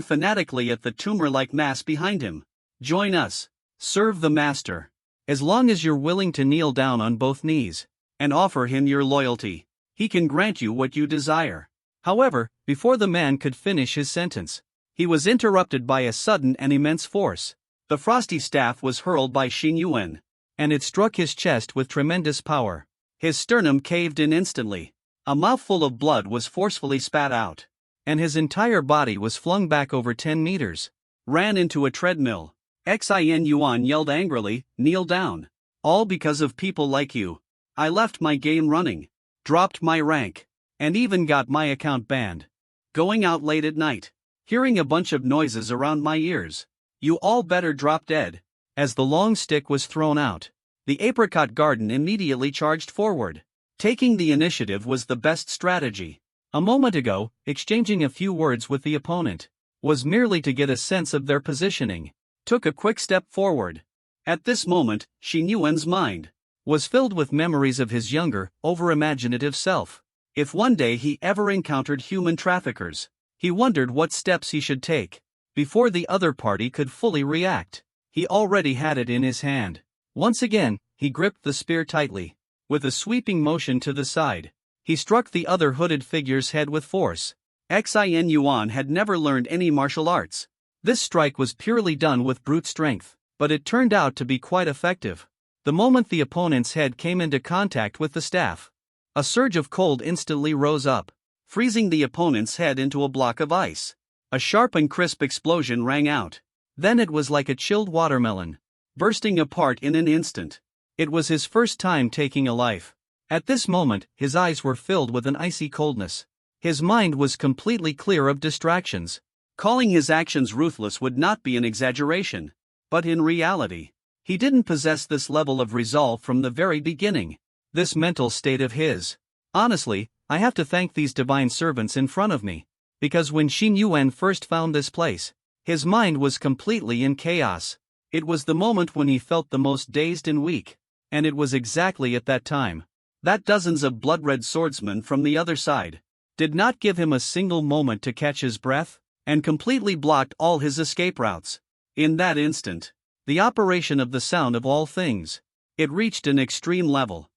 fanatically at the tumor-like mass behind him. "Join us. Serve the master. As long as you're willing to kneel down on both knees and offer him your loyalty, he can grant you what you desire." However, before the man could finish his sentence, he was interrupted by a sudden and immense force. The frosty staff was hurled by Xin Yuan, and it struck his chest with tremendous power. His sternum caved in instantly. A mouthful of blood was forcefully spat out, and his entire body was flung back over 10 meters. Ran into a treadmill. Xin Yuan yelled angrily, "Kneel down. All because of people like you. I left my game running, dropped my rank, and even got my account banned. Going out late at night, hearing a bunch of noises around my ears. You all better drop dead." As the long stick was thrown out, the apricot garden immediately charged forward. Taking the initiative was the best strategy. A moment ago, exchanging a few words with the opponent was merely to get a sense of their positioning. Took a quick step forward. At this moment, Xin Yuan's mind was filled with memories of his younger, over-imaginative self. If one day he ever encountered human traffickers, he wondered what steps he should take before the other party could fully react. He already had it in his hand. Once again, he gripped the spear tightly. With a sweeping motion to the side, he struck the other hooded figure's head with force. Xin Yuan had never learned any martial arts. This strike was purely done with brute strength, but it turned out to be quite effective. The moment the opponent's head came into contact with the staff, a surge of cold instantly rose up, freezing the opponent's head into a block of ice. A sharp and crisp explosion rang out. Then it was like a chilled watermelon, bursting apart in an instant. It was his first time taking a life. At this moment, his eyes were filled with an icy coldness. His mind was completely clear of distractions. Calling his actions ruthless would not be an exaggeration. But in reality, he didn't possess this level of resolve from the very beginning. This mental state of his. Honestly, I have to thank these divine servants in front of me. Because when Xin Yuan first found this place, his mind was completely in chaos. It was the moment when he felt the most dazed and weak. And it was exactly at that time that dozens of blood-red swordsmen from the other side did not give him a single moment to catch his breath, and completely blocked all his escape routes. In that instant, the operation of the sound of all things, it reached an extreme level.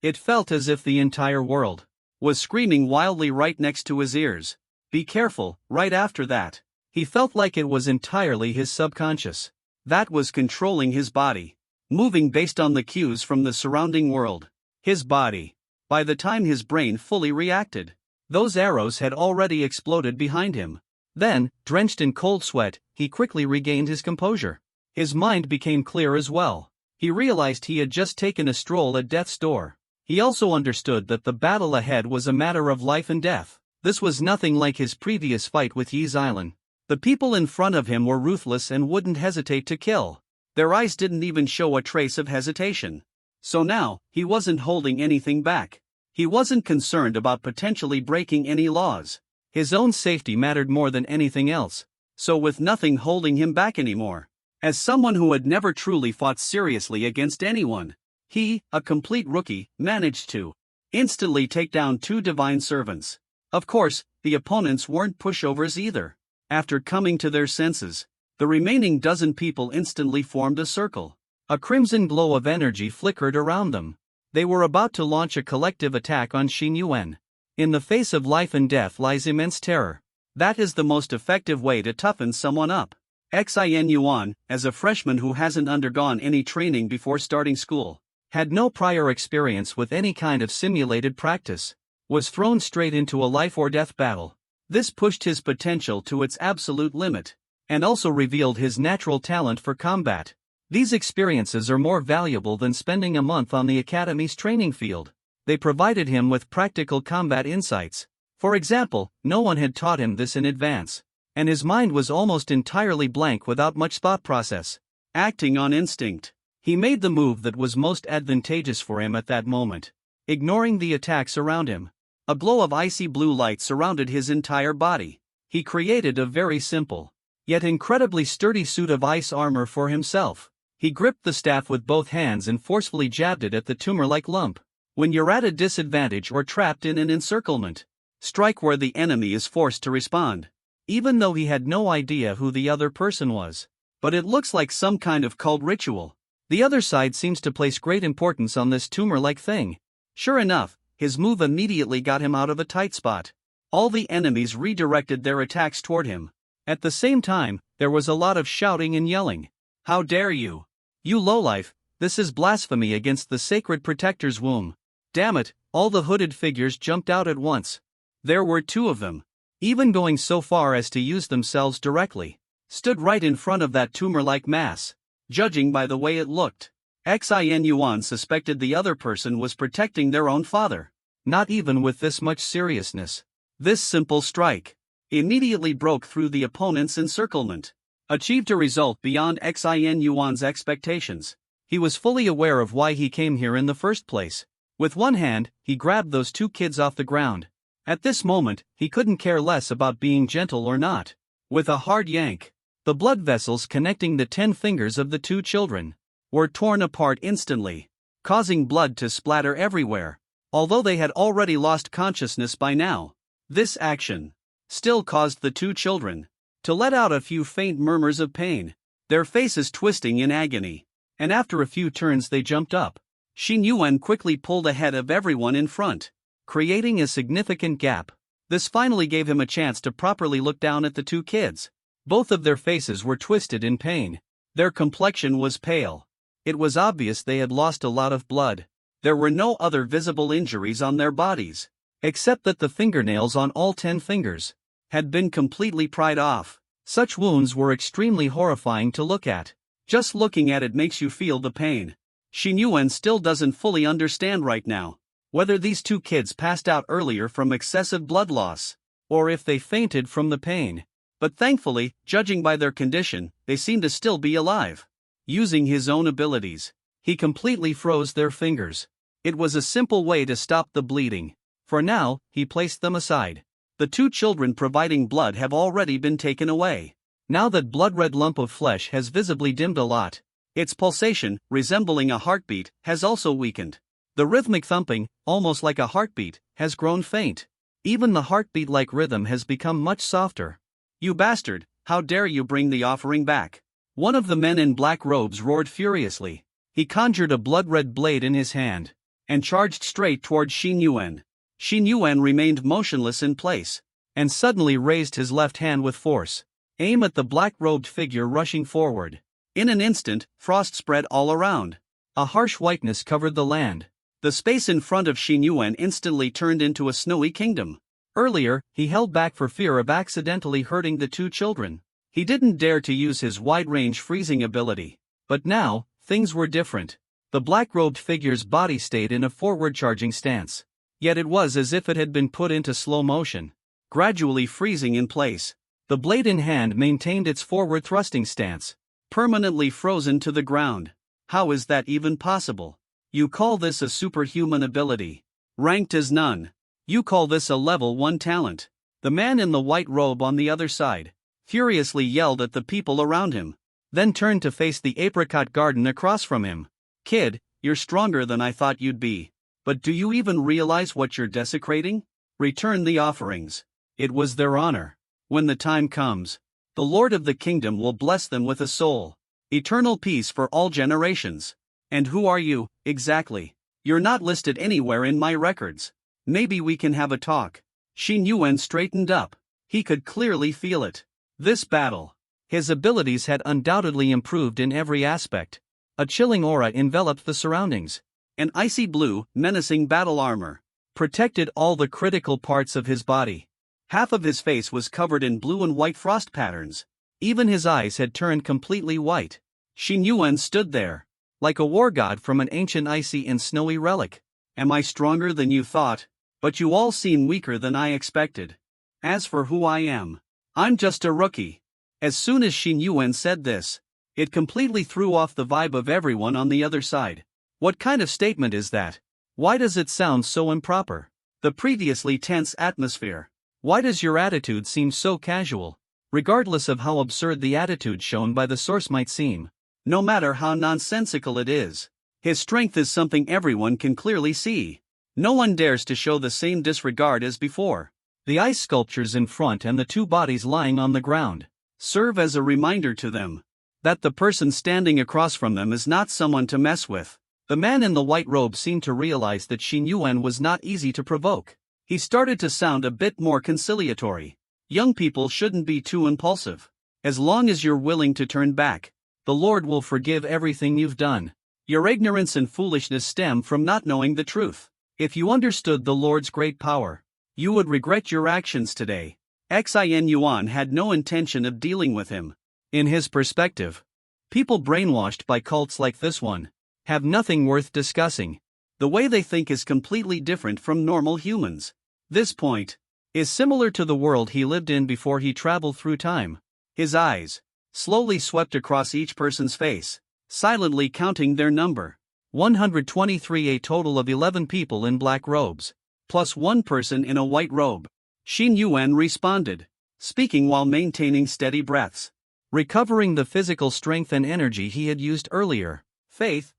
It felt as if the entire world was screaming wildly right next to his ears. Be careful. Right after that, he felt like it was entirely his subconscious that was controlling his body, moving based on the cues from the surrounding world. His body. By the time his brain fully reacted, those arrows had already exploded behind him. Then, drenched in cold sweat, he quickly regained his composure. His mind became clear as well. He realized he had just taken a stroll at death's door. He also understood that the battle ahead was a matter of life and death. This was nothing like his previous fight with Yi Xilan. The people in front of him were ruthless and wouldn't hesitate to kill. Their eyes didn't even show a trace of hesitation. So now, he wasn't holding anything back. He wasn't concerned about potentially breaking any laws. His own safety mattered more than anything else. So with nothing holding him back anymore, as someone who had never truly fought seriously against anyone, he, a complete rookie, managed to instantly take down two divine servants. Of course, the opponents weren't pushovers either. After coming to their senses, the remaining dozen people instantly formed a circle. A crimson glow of energy flickered around them. They were about to launch a collective attack on Xin Yuan. In the face of life and death lies immense terror. That is the most effective way to toughen someone up. Xin Yuan, as a freshman who hasn't undergone any training before starting school, had no prior experience with any kind of simulated practice, was thrown straight into a life-or-death battle. This pushed his potential to its absolute limit, and also revealed his natural talent for combat. These experiences are more valuable than spending a month on the academy's training field. They provided him with practical combat insights. For example, no one had taught him this in advance, and his mind was almost entirely blank without much thought process. Acting on instinct, he made the move that was most advantageous for him at that moment, ignoring the attacks around him. A glow of icy blue light surrounded his entire body. He created a very simple, yet incredibly sturdy suit of ice armor for himself. He gripped the staff with both hands and forcefully jabbed it at the tumor-like lump. When you're at a disadvantage or trapped in an encirclement, strike where the enemy is forced to respond. Even though he had no idea who the other person was. But it looks like some kind of cult ritual. The other side seems to place great importance on this tumor-like thing. Sure enough, his move immediately got him out of a tight spot. All the enemies redirected their attacks toward him. At the same time, there was a lot of shouting and yelling. How dare you! You lowlife, this is blasphemy against the sacred protector's womb. Damn it, all the hooded figures jumped out at once. There were two of them, even going so far as to use themselves directly. Stood right in front of that tumor-like mass. Judging by the way it looked, Xin Yuan suspected the other person was protecting their own father. Not even with this much seriousness. This simple strike immediately broke through the opponent's encirclement. Achieved a result beyond Xin Yuan's expectations. He was fully aware of why he came here in the first place. With one hand, he grabbed those two kids off the ground. At this moment, he couldn't care less about being gentle or not. With a hard yank, the blood vessels connecting the 10 fingers of the two children were torn apart instantly, causing blood to splatter everywhere. Although they had already lost consciousness by now, this action still caused the two children to let out a few faint murmurs of pain, their faces twisting in agony. And after a few turns they jumped up. Xin Yuan quickly pulled ahead of everyone in front, creating a significant gap. This finally gave him a chance to properly look down at the two kids. Both of their faces were twisted in pain. Their complexion was pale. It was obvious they had lost a lot of blood. There were no other visible injuries on their bodies, except that the fingernails on all 10 fingers had been completely pried off. Such wounds were extremely horrifying to look at. Just looking at it makes you feel the pain. Xin Yuan still doesn't fully understand right now whether these two kids passed out earlier from excessive blood loss, or if they fainted from the pain. But thankfully, judging by their condition, they seem to still be alive. Using his own abilities, he completely froze their fingers. It was a simple way to stop the bleeding. For now, he placed them aside. The two children providing blood have already been taken away. Now that blood-red lump of flesh has visibly dimmed a lot. Its pulsation, resembling a heartbeat, has also weakened. The rhythmic thumping, almost like a heartbeat, has grown faint. Even the heartbeat-like rhythm has become much softer. "You bastard, how dare you bring the offering back?" One of the men in black robes roared furiously. He conjured a blood-red blade in his hand and charged straight toward Xin Yuan. Xin Yuan remained motionless in place and suddenly raised his left hand with force. Aim at the black-robed figure rushing forward. In an instant, frost spread all around. A harsh whiteness covered the land. The space in front of Xin Yuan instantly turned into a snowy kingdom. Earlier, he held back for fear of accidentally hurting the two children. He didn't dare to use his wide-range freezing ability. But now, things were different. The black-robed figure's body stayed in a forward-charging stance. Yet it was as if it had been put into slow motion, gradually freezing in place. The blade in hand maintained its forward-thrusting stance, permanently frozen to the ground. How is that even possible? You call this a superhuman ability? Ranked as none. You call this a level 1 talent? The man in the white robe on the other side furiously yelled at the people around him, then turned to face the apricot garden across from him. "Kid, you're stronger than I thought you'd be. But do you even realize what you're desecrating? Return the offerings. It was their honor. When the time comes, the Lord of the kingdom will bless them with a soul. Eternal peace for all generations." "And who are you, exactly? You're not listed anywhere in my records. Maybe we can have a talk." Xin Yuan straightened up. He could clearly feel it. This battle. His abilities had undoubtedly improved in every aspect. A chilling aura enveloped the surroundings. An icy blue, menacing battle armor protected all the critical parts of his body. Half of his face was covered in blue and white frost patterns. Even his eyes had turned completely white. Xin Yuan stood there, like a war god from an ancient icy and snowy relic. "Am I stronger than you thought? But you all seem weaker than I expected. As for who I am, I'm just a rookie." As soon as Xin Yuan said this, it completely threw off the vibe of everyone on the other side. What kind of statement is that? Why does it sound so improper? The previously tense atmosphere. Why does your attitude seem so casual? Regardless of how absurd the attitude shown by the source might seem, no matter how nonsensical it is, his strength is something everyone can clearly see. No one dares to show the same disregard as before. The ice sculptures in front and the two bodies lying on the ground serve as a reminder to them that the person standing across from them is not someone to mess with. The man in the white robe seemed to realize that Xin Yuan was not easy to provoke. He started to sound a bit more conciliatory. "Young people shouldn't be too impulsive. As long as you're willing to turn back, the Lord will forgive everything you've done. Your ignorance and foolishness stem from not knowing the truth. If you understood the Lord's great power, you would regret your actions today." Xin Yuan had no intention of dealing with him. In his perspective, people brainwashed by cults like this one have nothing worth discussing. The way they think is completely different from normal humans. This point is similar to the world he lived in before he traveled through time. His eyes slowly swept across each person's face, silently counting their number. 123, a total of 11 people in black robes, plus one person in a white robe. Xin Yuan responded, speaking while maintaining steady breaths, recovering the physical strength and energy he had used earlier. "Faith,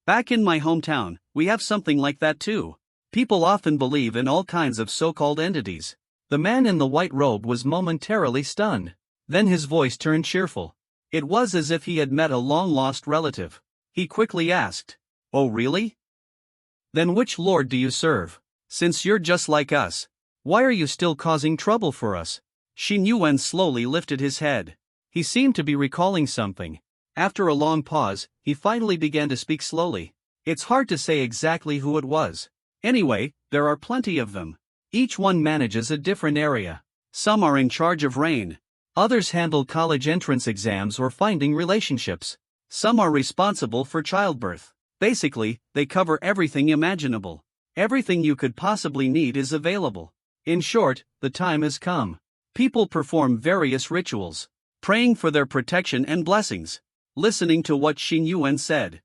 back in my hometown, we have something like that too. People often believe in all kinds of so-called entities." The man in the white robe was momentarily stunned. Then his voice turned cheerful. It was as if he had met a long-lost relative. He quickly asked, "Oh really? Then which lord do you serve? Since you're just like us, why are you still causing trouble for us?" Xin Yuan slowly lifted his head. He seemed to be recalling something. After a long pause, he finally began to speak slowly. "It's hard to say exactly who it was. Anyway, there are plenty of them. Each one manages a different area. Some are in charge of rain. Others handle college entrance exams or finding relationships. Some are responsible for childbirth. Basically, they cover everything imaginable. Everything you could possibly need is available. In short, the time has come. People perform various rituals, praying for their protection and blessings, listening to what Xing Yuan said.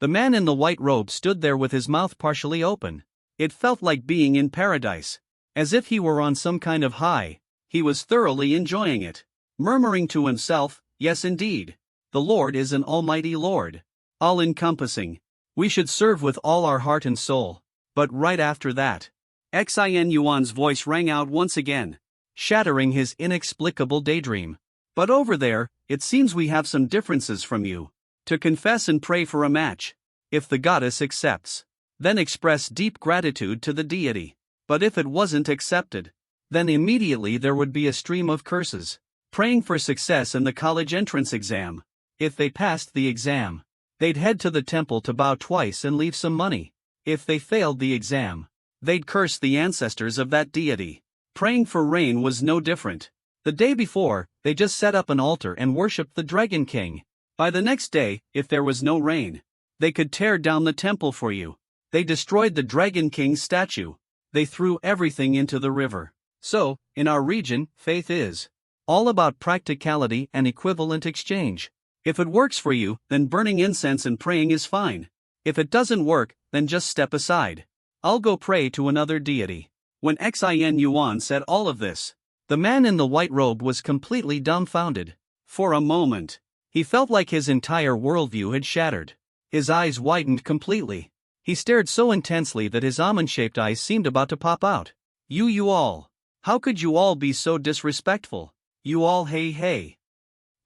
The man in the white robe stood there with his mouth partially open. It felt like being in paradise. As if he were on some kind of high. He was thoroughly enjoying it, murmuring to himself, "Yes indeed. The Lord is an almighty Lord. All-encompassing. We should serve with all our heart and soul." But right after that, Xin Yuan's voice rang out once again, shattering his inexplicable daydream. "But over there, it seems we have some differences from you. To confess and pray for a match. If the goddess accepts, then express deep gratitude to the deity. But if it wasn't accepted, then immediately there would be a stream of curses. Praying for success in the college entrance exam. If they passed the exam, they'd head to the temple to bow twice and leave some money. If they failed the exam, they'd curse the ancestors of that deity. Praying for rain was no different. The day before, they just set up an altar and worshipped the Dragon King. By the next day, if there was no rain, they could tear down the temple for you. They destroyed the Dragon King's statue. They threw everything into the river. So, in our region, faith is all about practicality and equivalent exchange. If it works for you, then burning incense and praying is fine. If it doesn't work, then just step aside. I'll go pray to another deity. When Xin Yuan said all of this, the man in the white robe was completely dumbfounded. For a moment, he felt like his entire worldview had shattered. His eyes widened completely. He stared so intensely that his almond-shaped eyes seemed about to pop out. You all. How could you all be so disrespectful? You all hey.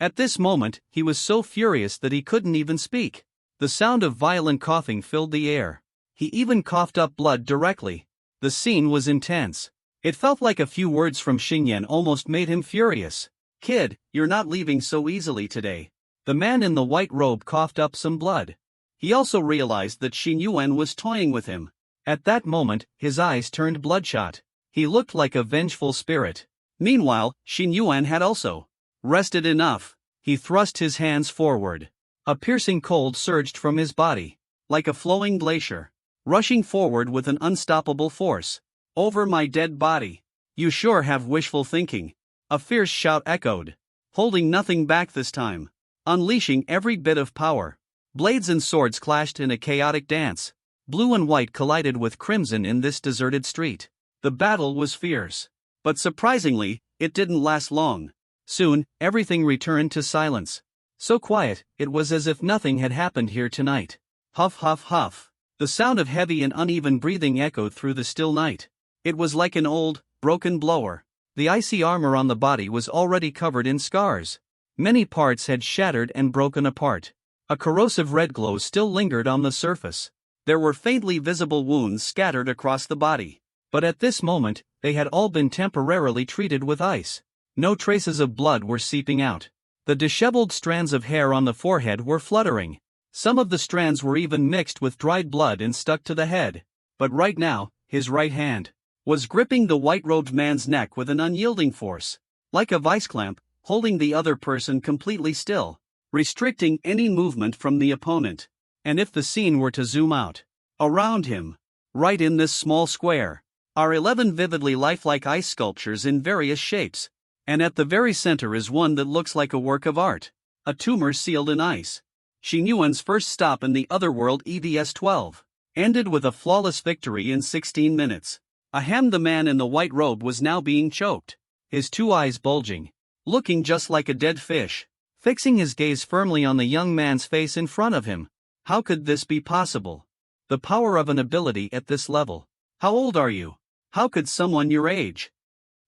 At this moment, he was so furious that he couldn't even speak. The sound of violent coughing filled the air. He even coughed up blood directly. The scene was intense. It felt like a few words from Xingyan almost made him furious. "Kid, you're not leaving so easily today." The man in the white robe coughed up some blood. He also realized that Xing Yuan was toying with him. At that moment, his eyes turned bloodshot. He looked like a vengeful spirit. Meanwhile, Xing Yuan had also rested enough. He thrust his hands forward. A piercing cold surged from his body, like a flowing glacier, rushing forward with an unstoppable force. "Over my dead body. You sure have wishful thinking." A fierce shout echoed, holding nothing back this time, unleashing every bit of power. Blades and swords clashed in a chaotic dance. Blue and white collided with crimson in this deserted street. The battle was fierce. But surprisingly, it didn't last long. Soon, everything returned to silence. So quiet, it was as if nothing had happened here tonight. Huff huff huff. The sound of heavy and uneven breathing echoed through the still night. It was like an old, broken blower. The icy armor on the body was already covered in scars. Many parts had shattered and broken apart. A corrosive red glow still lingered on the surface. There were faintly visible wounds scattered across the body. But at this moment, they had all been temporarily treated with ice. No traces of blood were seeping out. The disheveled strands of hair on the forehead were fluttering. Some of the strands were even mixed with dried blood and stuck to the head. But right now, his right hand was gripping the white-robed man's neck with an unyielding force, like a vice clamp, holding the other person completely still, restricting any movement from the opponent. And if the scene were to zoom out, around him, right in this small square, are 11 vividly lifelike ice sculptures in various shapes. And at the very center is one that looks like a work of art, a tumor sealed in ice. Xing Yuan's first stop in the otherworld EVS-12 ended with a flawless victory in 16 minutes. Ahem, the man in the white robe was now being choked, his two eyes bulging, looking just like a dead fish, fixing his gaze firmly on the young man's face in front of him. How could this be possible? The power of an ability at this level. How old are you? How could someone your age?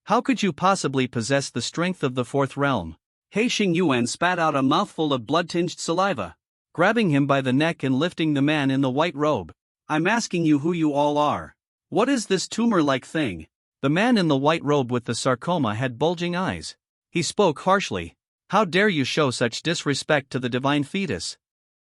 How could you possibly possess the strength of the fourth realm? He Xing Yuan spat out a mouthful of blood-tinged saliva, grabbing him by the neck and lifting the man in the white robe. "I'm asking you who you all are. What is this tumor-like thing?" The man in the white robe with the sarcoma had bulging eyes. He spoke harshly. "How dare you show such disrespect to the divine fetus?"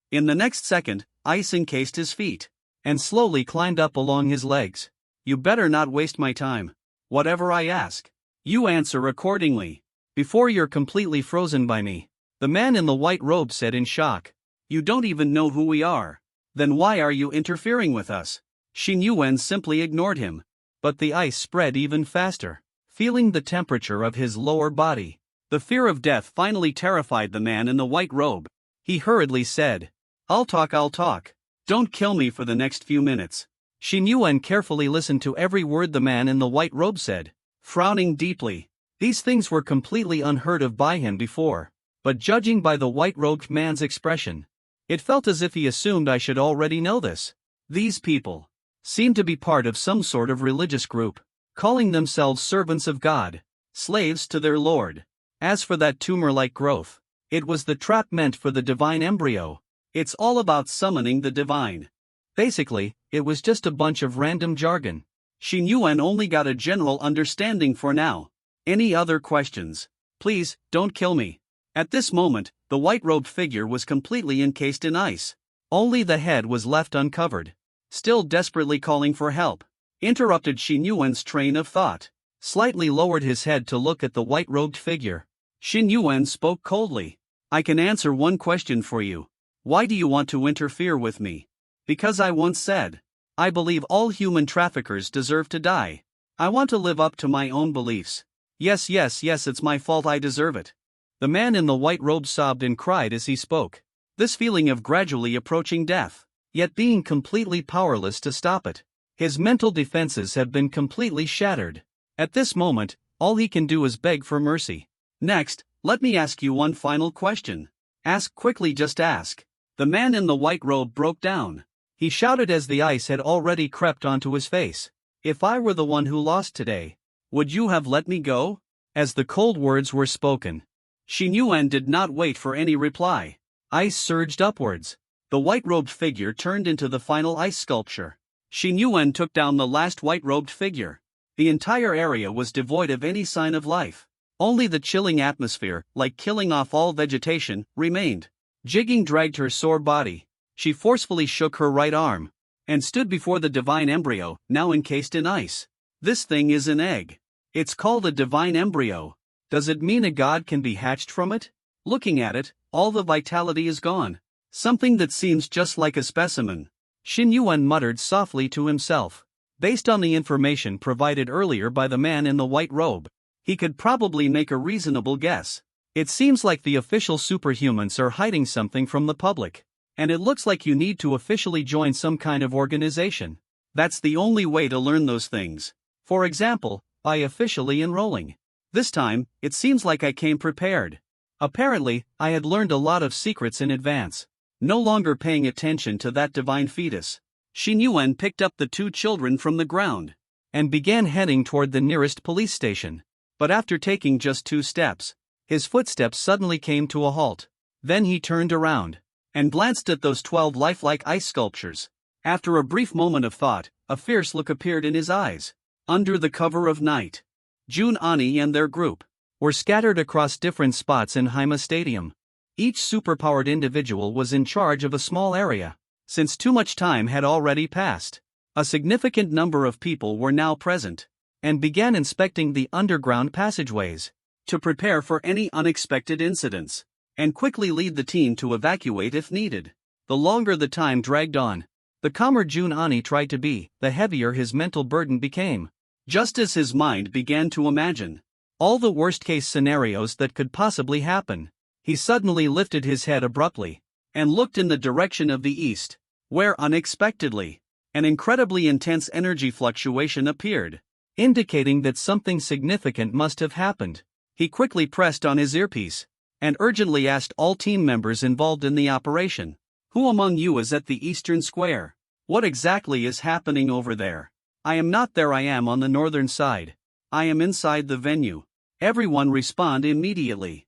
In the next second, ice encased his feet, and slowly climbed up along his legs. "You better not waste my time. Whatever I ask, you answer accordingly. Before you're completely frozen by me, the man in the white robe said in shock. You don't even know who we are. Then why are you interfering with us? Xin Yuan simply ignored him. But the ice spread even faster, feeling the temperature of his lower body. The fear of death finally terrified the man in the white robe. He hurriedly said, I'll talk. Don't kill me for the next few minutes. Xin Yuan carefully listened to every word the man in the white robe said, frowning deeply. These things were completely unheard of by him before, but judging by the white-robed man's expression, it felt as if he assumed I should already know this. These people seemed to be part of some sort of religious group, calling themselves servants of God, slaves to their Lord. As for that tumor-like growth, it was the trap meant for the divine embryo. It's all about summoning the divine. Basically, it was just a bunch of random jargon. Xin Yuan only got a general understanding for now. Any other questions? Please, don't kill me. At this moment, the white-robed figure was completely encased in ice. Only the head was left uncovered. Still desperately calling for help, interrupted Xin Yuan's train of thought. Slightly lowered his head to look at the white-robed figure. Xin Yuan spoke coldly. I can answer one question for you. Why do you want to interfere with me? Because I once said, I believe all human traffickers deserve to die. I want to live up to my own beliefs. Yes, it's my fault, I deserve it. The man in the white robe sobbed and cried as he spoke. This feeling of gradually approaching death, yet being completely powerless to stop it. His mental defenses have been completely shattered. At this moment, all he can do is beg for mercy. Next, let me ask you one final question. Ask quickly, just ask. The man in the white robe broke down. He shouted as the ice had already crept onto his face. If I were the one who lost today, would you have let me go? As the cold words were spoken, Xin Yuan did not wait for any reply. Ice surged upwards. The white-robed figure turned into the final ice sculpture. Xin Yuan took down the last white-robed figure. The entire area was devoid of any sign of life. Only the chilling atmosphere, like killing off all vegetation, remained. Jigging dragged her sore body. She forcefully shook her right arm, and stood before the divine embryo, now encased in ice. This thing is an egg. It's called a divine embryo. Does it mean a god can be hatched from it? Looking at it, all the vitality is gone. Something that seems just like a specimen. Xin Yuan muttered softly to himself. Based on the information provided earlier by the man in the white robe, he could probably make a reasonable guess. It seems like the official superhumans are hiding something from the public. And it looks like you need to officially join some kind of organization. That's the only way to learn those things. For example, by officially enrolling. This time, it seems like I came prepared. Apparently, I had learned a lot of secrets in advance. No longer paying attention to that divine fetus, Xin Yuan picked up the two children from the ground and began heading toward the nearest police station. But after taking just 2 steps, his footsteps suddenly came to a halt. Then he turned around and glanced at those 12 lifelike ice sculptures. After a brief moment of thought, a fierce look appeared in his eyes. Under the cover of night, Jun Ani and their group were scattered across different spots in Haima Stadium. Each superpowered individual was in charge of a small area. Since too much time had already passed, a significant number of people were now present and began inspecting the underground passageways to prepare for any unexpected incidents and quickly lead the team to evacuate if needed. The longer the time dragged on, the calmer Jun Ani tried to be, the heavier his mental burden became. Just as his mind began to imagine all the worst-case scenarios that could possibly happen, he suddenly lifted his head abruptly and looked in the direction of the east, where unexpectedly, an incredibly intense energy fluctuation appeared, indicating that something significant must have happened. He quickly pressed on his earpiece and urgently asked all team members involved in the operation, "Who among you is at the eastern square? What exactly is happening over there?" "I am not there, I am on the northern side. I am inside the venue." Everyone respond immediately.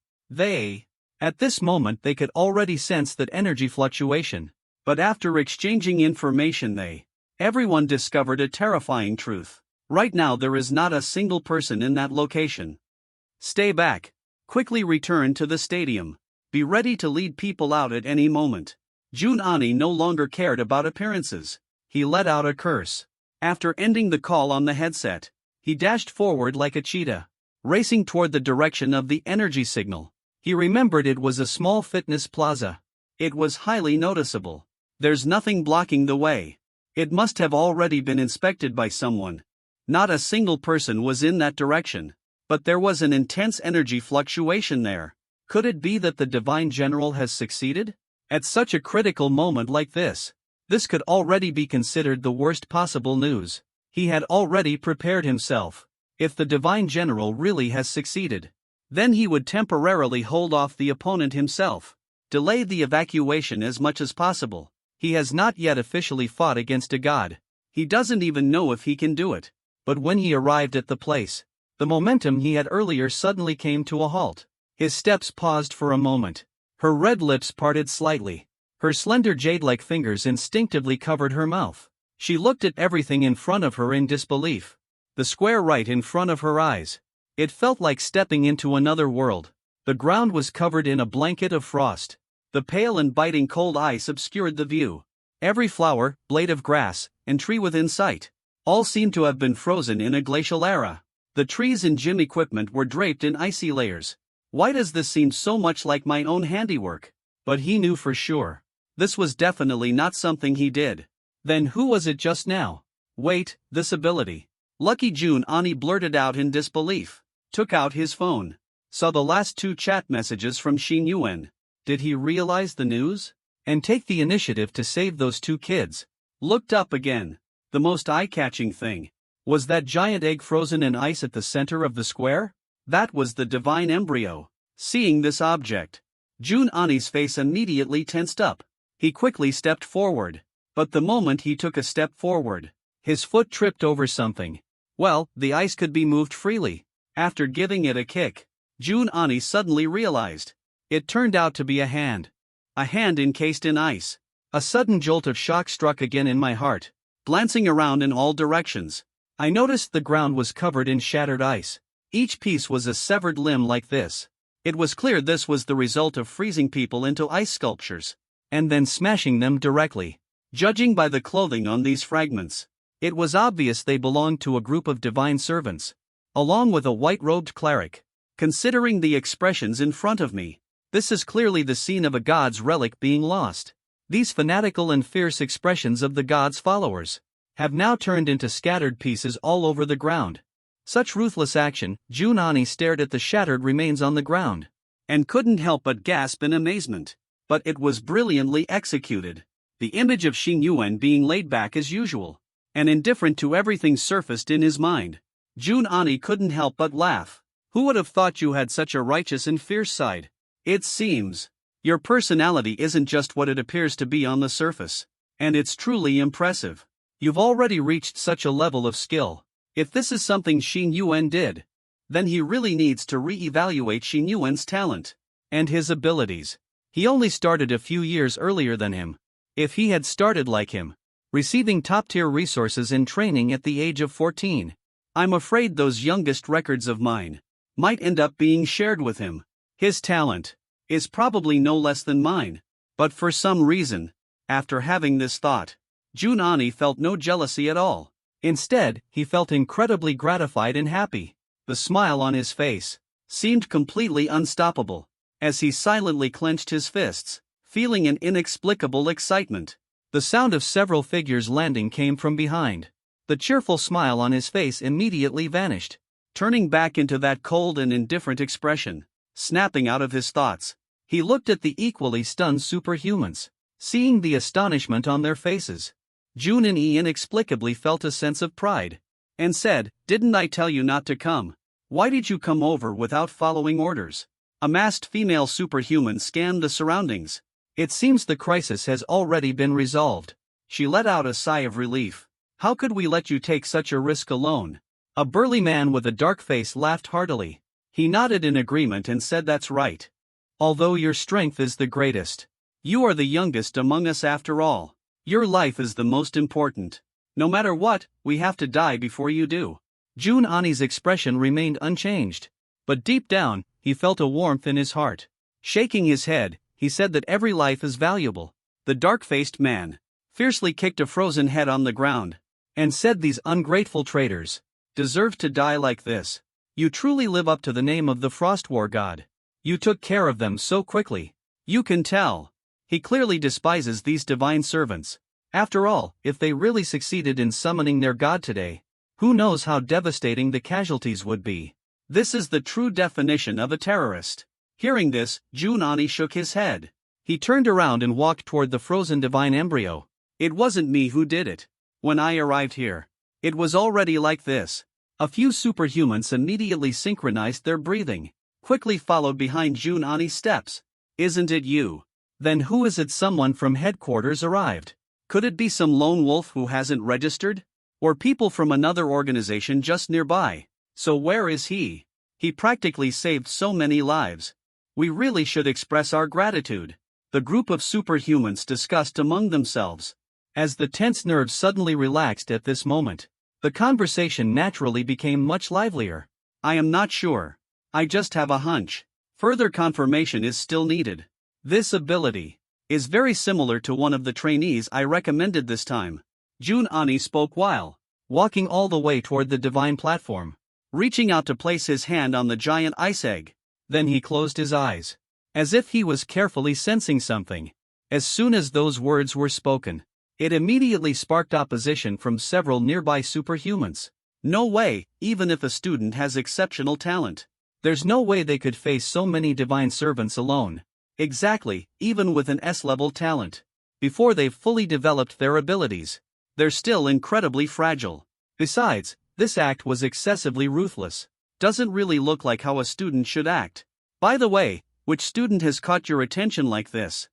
At this moment they could already sense that energy fluctuation, but after exchanging information everyone discovered a terrifying truth. Right now there is not a single person in that location. Stay back. Quickly return to the stadium. Be ready to lead people out at any moment. Jun Ani no longer cared about appearances. He let out a curse. After ending the call on the headset, He dashed forward like a cheetah, racing toward the direction of the energy signal. He remembered it was a small fitness plaza. It was highly noticeable. There's nothing blocking the way. It must have already been inspected by someone. Not a single person was in that direction. But there was an intense energy fluctuation there. Could it be that the Divine General has succeeded? At such a critical moment like this could already be considered the worst possible news. He had already prepared himself. If the Divine General really has succeeded, then he would temporarily hold off the opponent himself, delay the evacuation as much as possible. He has not yet officially fought against a god. He doesn't even know if he can do it. But when he arrived at the place, the momentum he had earlier suddenly came to a halt. His steps paused for a moment. Her red lips parted slightly. Her slender jade-like fingers instinctively covered her mouth. She looked at everything in front of her in disbelief. The square right in front of her eyes. It felt like stepping into another world. The ground was covered in a blanket of frost. The pale and biting cold ice obscured the view. Every flower, blade of grass, and tree within sight, all seemed to have been frozen in a glacial era. The trees and gym equipment were draped in icy layers. Why does this seem so much like my own handiwork? But he knew for sure. This was definitely not something he did. Then who was it just now? Wait, this ability. Lucky Jun Ani blurted out in disbelief. Took out his phone. Saw the last 2 chat messages from Xin Yuan. Did he realize the news? And take the initiative to save those 2 kids? Looked up again. The most eye-catching thing was that giant egg frozen in ice at the center of the square? That was the divine embryo. Seeing this object, Jun Ani's face immediately tensed up. He quickly stepped forward. But the moment he took a step forward, his foot tripped over something. Well, the ice could be moved freely. After giving it a kick, Jun Ani suddenly realized. It turned out to be a hand. A hand encased in ice. A sudden jolt of shock struck again in my heart. Glancing around in all directions, I noticed the ground was covered in shattered ice. Each piece was a severed limb like this. It was clear this was the result of freezing people into ice sculptures, and then smashing them directly. Judging by the clothing on these fragments, it was obvious they belonged to a group of divine servants, along with a white-robed cleric. Considering the expressions in front of me, this is clearly the scene of a god's relic being lost. These fanatical and fierce expressions of the god's followers have now turned into scattered pieces all over the ground. Such ruthless action. Jun Ani stared at the shattered remains on the ground, and couldn't help but gasp in amazement. But it was brilliantly executed. The image of Xing Yuan being laid back as usual, and indifferent to everything surfaced in his mind. Jun Ani couldn't help but laugh. Who would have thought you had such a righteous and fierce side? It seems your personality isn't just what it appears to be on the surface, and it's truly impressive. You've already reached such a level of skill. If this is something Xing Yuan did, then he really needs to re-evaluate Xing Yuan's talent and his abilities. He only started a few years earlier than him. If he had started like him, receiving top-tier resources and training at the age of 14, I'm afraid those youngest records of mine might end up being shared with him. His talent is probably no less than mine. But for some reason, after having this thought, Jun Ani felt no jealousy at all. Instead, he felt incredibly gratified and happy. The smile on his face seemed completely unstoppable, as he silently clenched his fists, feeling an inexplicable excitement. The sound of several figures landing came from behind. The cheerful smile on his face immediately vanished, turning back into that cold and indifferent expression. Snapping out of his thoughts, he looked at the equally stunned superhumans. Seeing the astonishment on their faces, Jun Ani inexplicably felt a sense of pride, and said, "Didn't I tell you not to come? Why did you come over without following orders?" A masked female superhuman scanned the surroundings. It seems the crisis has already been resolved. She let out a sigh of relief. "How could we let you take such a risk alone?" A burly man with a dark face laughed heartily. He nodded in agreement and said, "That's right. Although your strength is the greatest, you are the youngest among us after all. Your life is the most important. No matter what, we have to die before you do." Jun Ani's expression remained unchanged, but deep down, he felt a warmth in his heart. Shaking his head, he said that every life is valuable. The dark-faced man fiercely kicked a frozen head on the ground, and said, "These ungrateful traitors deserve to die like this. You truly live up to the name of the Frost War god. You took care of them so quickly. You can tell. He clearly despises these divine servants. After all, if they really succeeded in summoning their god today, who knows how devastating the casualties would be. This is the true definition of a terrorist. Hearing this, Junani shook his head. He turned around and walked toward the frozen divine embryo. It wasn't me who did it. When I arrived here, it was already like this. A few superhumans immediately synchronized their breathing, quickly followed behind Junani's steps. Isn't it you? Then who is it? Someone from headquarters arrived. Could it be some lone wolf who hasn't registered? Or people from another organization just nearby? So where is he? He practically saved so many lives. We really should express our gratitude. The group of superhumans discussed among themselves. As the tense nerves suddenly relaxed at this moment, the conversation naturally became much livelier. I am not sure. I just have a hunch. Further confirmation is still needed. This ability is very similar to one of the trainees I recommended this time. Junani spoke while walking all the way toward the divine platform, reaching out to place his hand on the giant ice egg. Then he closed his eyes, as if he was carefully sensing something. As soon as those words were spoken, it immediately sparked opposition from several nearby superhumans. No way, even if a student has exceptional talent. There's no way they could face so many divine servants alone. Exactly, even with an S-level talent. Before they've fully developed their abilities, they're still incredibly fragile. Besides, this act was excessively ruthless. Doesn't really look like how a student should act. By the way, which student has caught your attention like this?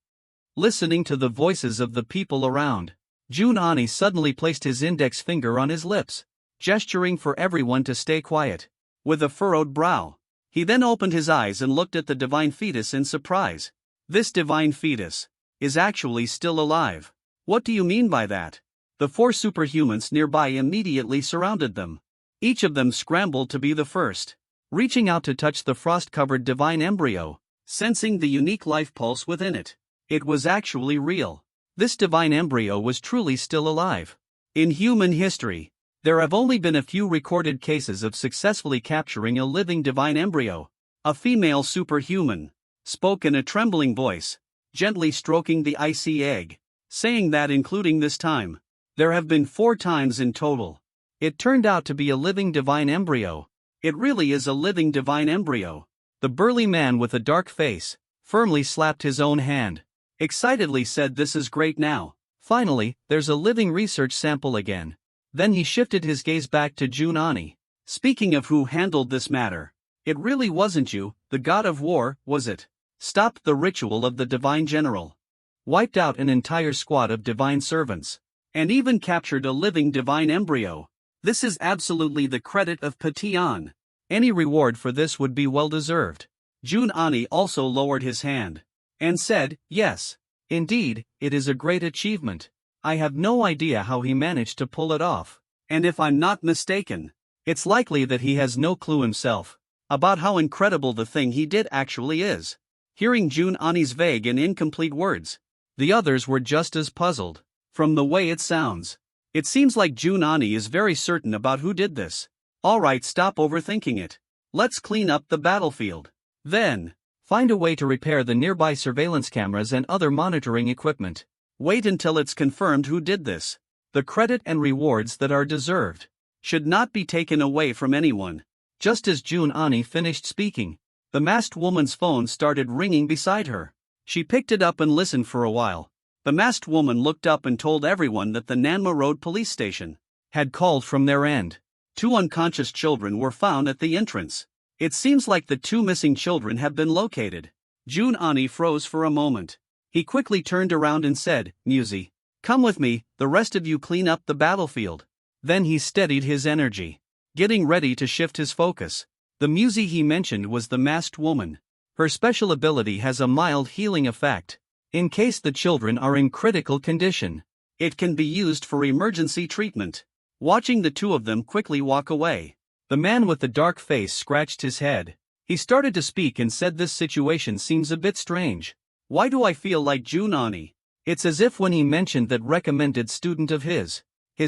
Listening to the voices of the people around, Junani suddenly placed his index finger on his lips, gesturing for everyone to stay quiet. With a furrowed brow, he then opened his eyes and looked at the divine fetus in surprise. This divine fetus is actually still alive. What do you mean by that? The four superhumans nearby immediately surrounded them. Each of them scrambled to be the first, reaching out to touch the frost-covered divine embryo, sensing the unique life pulse within it. It was actually real. This divine embryo was truly still alive. In human history, there have only been a few recorded cases of successfully capturing a living divine embryo. A female superhuman spoke in a trembling voice, gently stroking the icy egg, saying that including this time, there have been 4 times in total. It turned out to be a living divine embryo. It really is a living divine embryo. The burly man with a dark face firmly slapped his own hand, excitedly said, "This is great now. Finally, there's a living research sample again." Then he shifted his gaze back to Junani. "Speaking of who handled this matter, it really wasn't you, the god of war, was it? Stopped the ritual of the divine general, wiped out an entire squad of divine servants, and even captured a living divine embryo. This is absolutely the credit of Patian. Any reward for this would be well deserved." Junani also lowered his hand and said, "Yes, indeed, it is a great achievement. I have no idea how he managed to pull it off. And if I'm not mistaken, it's likely that he has no clue himself about how incredible the thing he did actually is." Hearing Junani's vague and incomplete words, the others were just as puzzled. From the way it sounds, it seems like Junani is very certain about who did this. Alright, stop overthinking it. Let's clean up the battlefield. Then, find a way to repair the nearby surveillance cameras and other monitoring equipment. Wait until it's confirmed who did this. The credit and rewards that are deserved should not be taken away from anyone. Just as Junani finished speaking, the masked woman's phone started ringing beside her. She picked it up and listened for a while. The masked woman looked up and told everyone that the Nanma Road police station had called from their end. 2 unconscious children were found at the entrance. It seems like the 2 missing children have been located. Junani froze for a moment. He quickly turned around and said, "Musi, come with me, the rest of you clean up the battlefield." Then he steadied his energy, getting ready to shift his focus. The Musi he mentioned was the masked woman. Her special ability has a mild healing effect. In case the children are in critical condition, it can be used for emergency treatment. Watching the 2 of them quickly walk away, the man with the dark face scratched his head. He started to speak and said, "This situation seems a bit strange. Why do I feel like Junani?" It's as if when he mentioned that recommended student of his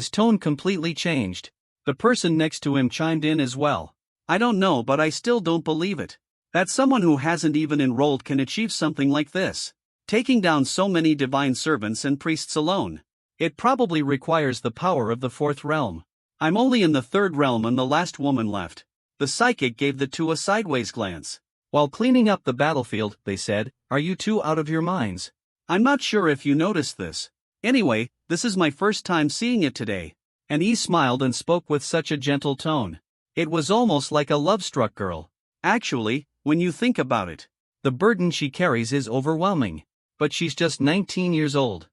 tone completely changed. The person next to him chimed in as well. I don't know, but I still don't believe it. That someone who hasn't even enrolled can achieve something like this. Taking down so many divine servants and priests alone. It probably requires the power of the fourth realm. I'm only in the third realm and the last woman left. The psychic gave the two a sideways glance. While cleaning up the battlefield, they said, Are you two out of your minds? I'm not sure if you noticed this. Anyway, this is my first time seeing it today. And he smiled and spoke with such a gentle tone. It was almost like a love-struck girl. Actually, when you think about it, the burden she carries is overwhelming. But she's just 19 years old.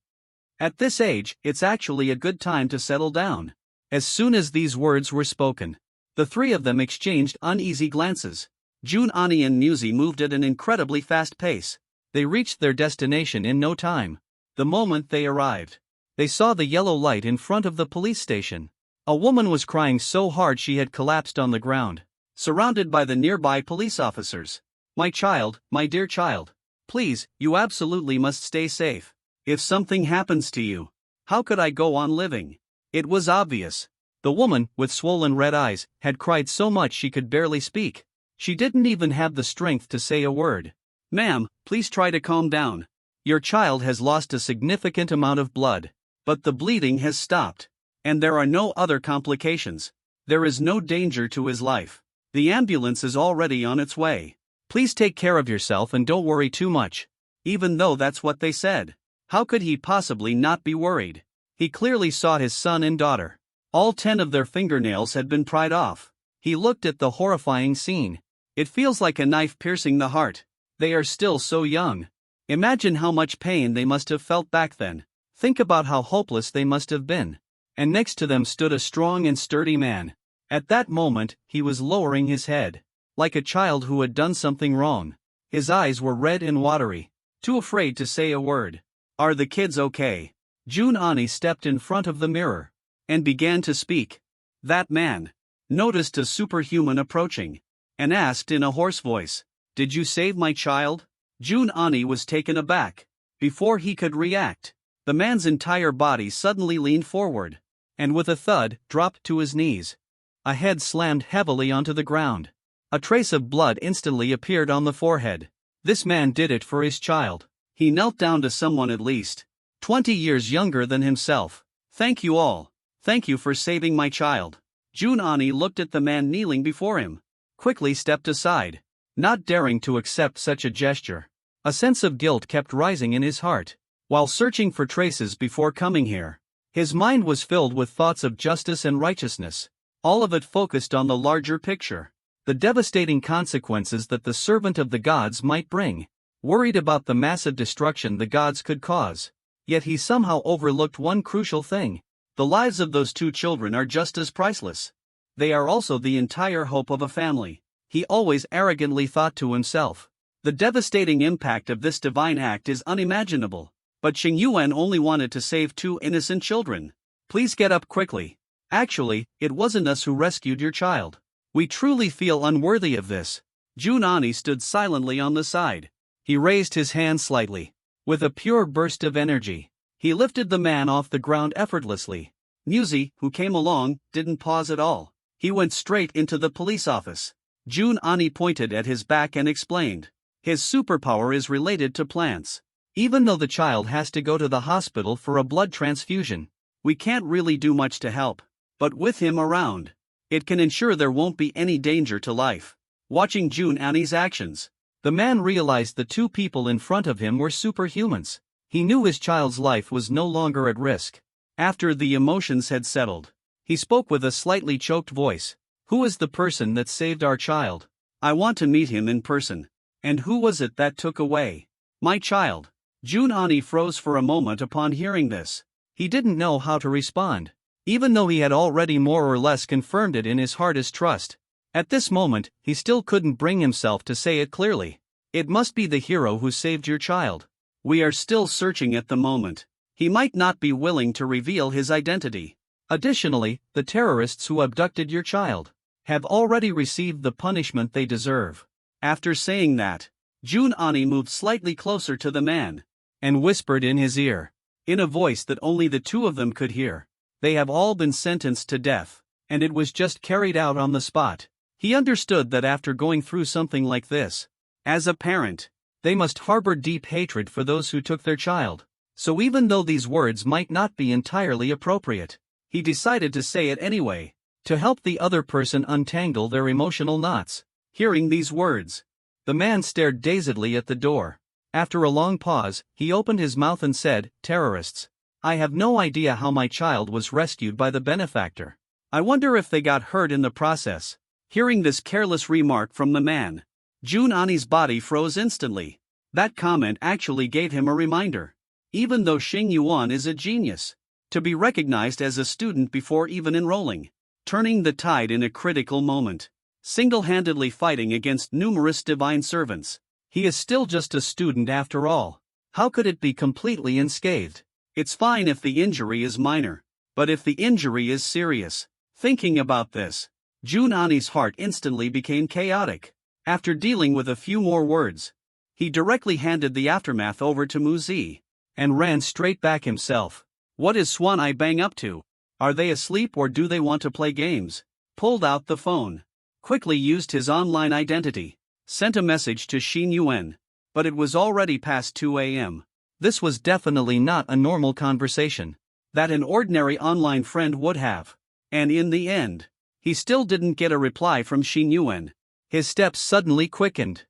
At this age, it's actually a good time to settle down. As soon as these words were spoken, the three of them exchanged uneasy glances. June, Ani and Musi moved at an incredibly fast pace. They reached their destination in no time. The moment they arrived, they saw the yellow light in front of the police station. A woman was crying so hard she had collapsed on the ground, surrounded by the nearby police officers. My child, my dear child. Please, you absolutely must stay safe. If something happens to you, how could I go on living? It was obvious. The woman, with swollen red eyes, had cried so much she could barely speak. She didn't even have the strength to say a word. Ma'am, please try to calm down. Your child has lost a significant amount of blood, but the bleeding has stopped. And there are no other complications. There is no danger to his life. The ambulance is already on its way. Please take care of yourself and don't worry too much. Even though that's what they said. How could he possibly not be worried? He clearly saw his son and daughter. All 10 of their fingernails had been pried off. He looked at the horrifying scene. It feels like a knife piercing the heart. They are still so young. Imagine how much pain they must have felt back then. Think about how hopeless they must have been. And next to them stood a strong and sturdy man. At that moment, he was lowering his head, like a child who had done something wrong. His eyes were red and watery, too afraid to say a word. Are the kids okay? June Ani stepped in front of the mirror and began to speak. That man noticed a superhuman approaching and asked in a hoarse voice, Did you save my child? June Ani was taken aback. Before he could react, the man's entire body suddenly leaned forward and with a thud dropped to his knees. A head slammed heavily onto the ground. A trace of blood instantly appeared on the forehead. This man did it for his child. He knelt down to someone at least 20 years younger than himself. Thank you all. Thank you for saving my child. June Ani looked at the man kneeling before him, quickly stepped aside, not daring to accept such a gesture. A sense of guilt kept rising in his heart. While searching for traces before coming here, his mind was filled with thoughts of justice and righteousness, all of it focused on the larger picture. The devastating consequences that the servant of the gods might bring. Worried about the massive destruction the gods could cause. Yet he somehow overlooked one crucial thing. The lives of those 2 children are just as priceless. They are also the entire hope of a family. He always arrogantly thought to himself. The devastating impact of this divine act is unimaginable. But Xing Yuan only wanted to save 2 innocent children. Please get up quickly. Actually, it wasn't us who rescued your child. We truly feel unworthy of this. June Ani stood silently on the side. He raised his hand slightly. With a pure burst of energy, he lifted the man off the ground effortlessly. Musi, who came along, didn't pause at all. He went straight into the police office. June Ani pointed at his back and explained. His superpower is related to plants. Even though the child has to go to the hospital for a blood transfusion, we can't really do much to help. But with him around, it can ensure there won't be any danger to life. Watching June Ani's actions, the man realized the 2 people in front of him were superhumans. He knew his child's life was no longer at risk. After the emotions had settled, he spoke with a slightly choked voice. Who is the person that saved our child? I want to meet him in person. And who was it that took away my child? June Ani froze for a moment upon hearing this. He didn't know how to respond, even though he had already more or less confirmed it in his heart as trust. At this moment, he still couldn't bring himself to say it clearly. It must be the hero who saved your child. We are still searching at the moment. He might not be willing to reveal his identity. Additionally, the terrorists who abducted your child have already received the punishment they deserve. After saying that, June Ani moved slightly closer to the man and whispered in his ear, in a voice that only the 2 of them could hear. They have all been sentenced to death. and it was just carried out on the spot. He understood that after going through something like this, as a parent, they must harbor deep hatred for those who took their child. So even though these words might not be entirely appropriate, he decided to say it anyway, to help the other person untangle their emotional knots. Hearing these words, the man stared dazedly at the door. After a long pause, he opened his mouth and said, "Terrorists. I have no idea how my child was rescued by the benefactor. I wonder if they got hurt in the process." Hearing this careless remark from the man, Jun Ani's body froze instantly. That comment actually gave him a reminder. Even though Xing Yuan is a genius, to be recognized as a student before even enrolling, turning the tide in a critical moment, single-handedly fighting against numerous divine servants, he is still just a student after all. How could it be completely unscathed? It's fine if the injury is minor, but if the injury is serious. Thinking about this, Jun Ani's heart instantly became chaotic. After dealing with a few more words, he directly handed the aftermath over to Mu Zi, and ran straight back himself. What is Swan I Bang up to? Are they asleep or do they want to play games? Pulled out the phone, quickly used his online identity, sent a message to Xin Yuan, but it was already past 2 a.m. This was definitely not a normal conversation that an ordinary online friend would have. And in the end, he still didn't get a reply from Xin Yuan. His steps suddenly quickened.